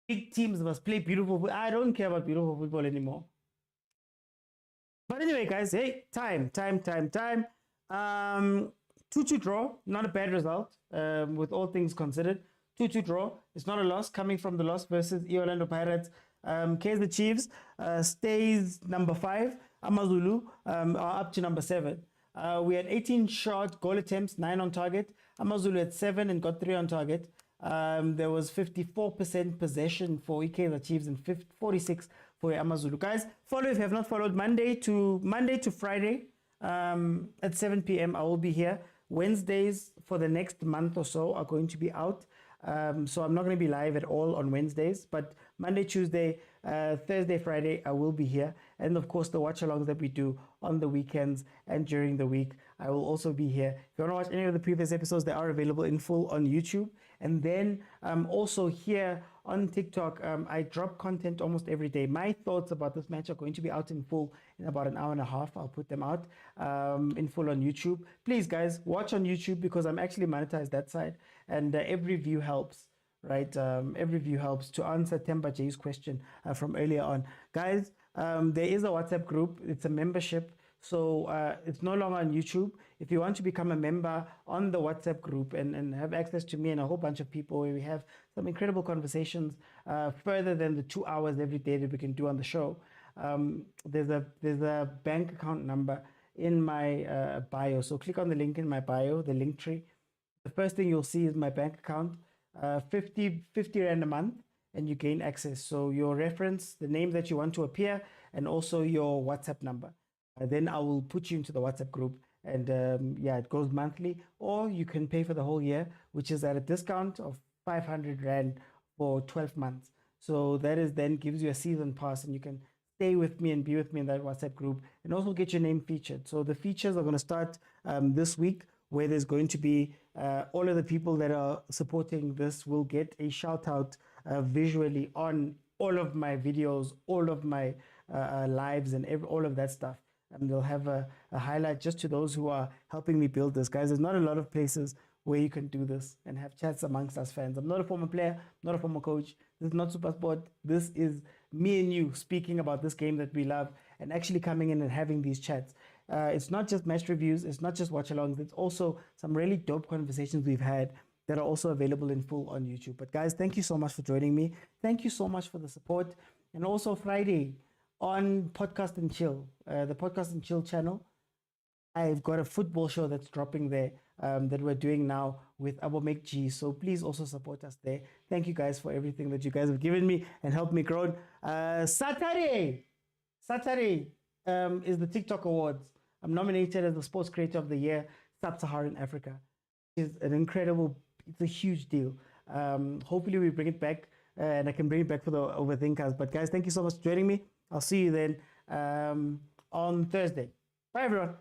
Big teams must play beautiful football. I don't care about beautiful football anymore. But anyway, guys, hey, time. 2-2 draw, not a bad result, with all things considered. 2-2 draw, it's not a loss, coming from the loss versus Orlando Pirates. Kaizer Chiefs stays number 5. Amazulu are up to number 7. We had 18 shot goal attempts, 9 on target. Amazulu had 7 and got 3 on target. There was 54% possession for Kaizer Chiefs and 46 for Amazulu. Guys, follow if you have not followed. Monday to Friday at 7 p.m. I will be here. Wednesdays for the next month or so are going to be out. So I'm not going to be live at all on Wednesdays, but Monday, Tuesday, Thursday, Friday, I will be here. And of course, the watch-alongs that we do on the weekends and during the week, I will also be here. If you want to watch any of the previous episodes, they are available in full on YouTube. And then also here on TikTok, I drop content almost every day. My thoughts about this match are going to be out in full in about an hour and a half. I'll put them out in full on YouTube. Please, guys, watch on YouTube because I'm actually monetized that side. And every view helps. Right, every view helps. To answer Temba J's question from earlier on, guys, there is a WhatsApp group. It's a membership, so it's no longer on YouTube. If you want to become a member on the WhatsApp group and have access to me and a whole bunch of people where we have some incredible conversations further than the 2 hours every day that we can do on the show, there's a bank account number in my bio. So click on the link in my bio, the link tree. The first thing you'll see is my bank account. 50 Rand a month, and you gain access. So your reference, the name that you want to appear, and also your WhatsApp number. Then I will put you into the WhatsApp group, and yeah, it goes monthly, or you can pay for the whole year, which is at a discount of 500 Rand for 12 months. So that is then gives you a season pass, and you can stay with me and be with me in that WhatsApp group, and also get your name featured. So the features are going to start this week, where there's going to be all of the people that are supporting this will get a shout out visually on all of my videos, all of my lives, and all of that stuff. And they'll have a highlight just to those who are helping me build this. Guys, there's not a lot of places where you can do this and have chats amongst us fans. I'm not a former player, not a former coach. This is not Supersport. This is me and you speaking about this game that we love and actually coming in and having these chats. It's not just match reviews, it's not just watch-alongs, it's also some really dope conversations we've had that are also available in full on YouTube. But guys, thank you so much for joining me. Thank you so much for the support. And also Friday on Podcast and Chill, the Podcast and Chill channel, I've got a football show that's dropping there that we're doing now with Abomake G. So please also support us there. Thank you guys for everything that you guys have given me and helped me grow. Saturday is the TikTok Awards. I'm nominated as the Sports Creator of the Year, Sub-Saharan Africa. It's an incredible, it's a huge deal. Hopefully we bring it back and I can bring it back for the Overthinkers. But guys, thank you so much for joining me. I'll see you then on Thursday. Bye, everyone.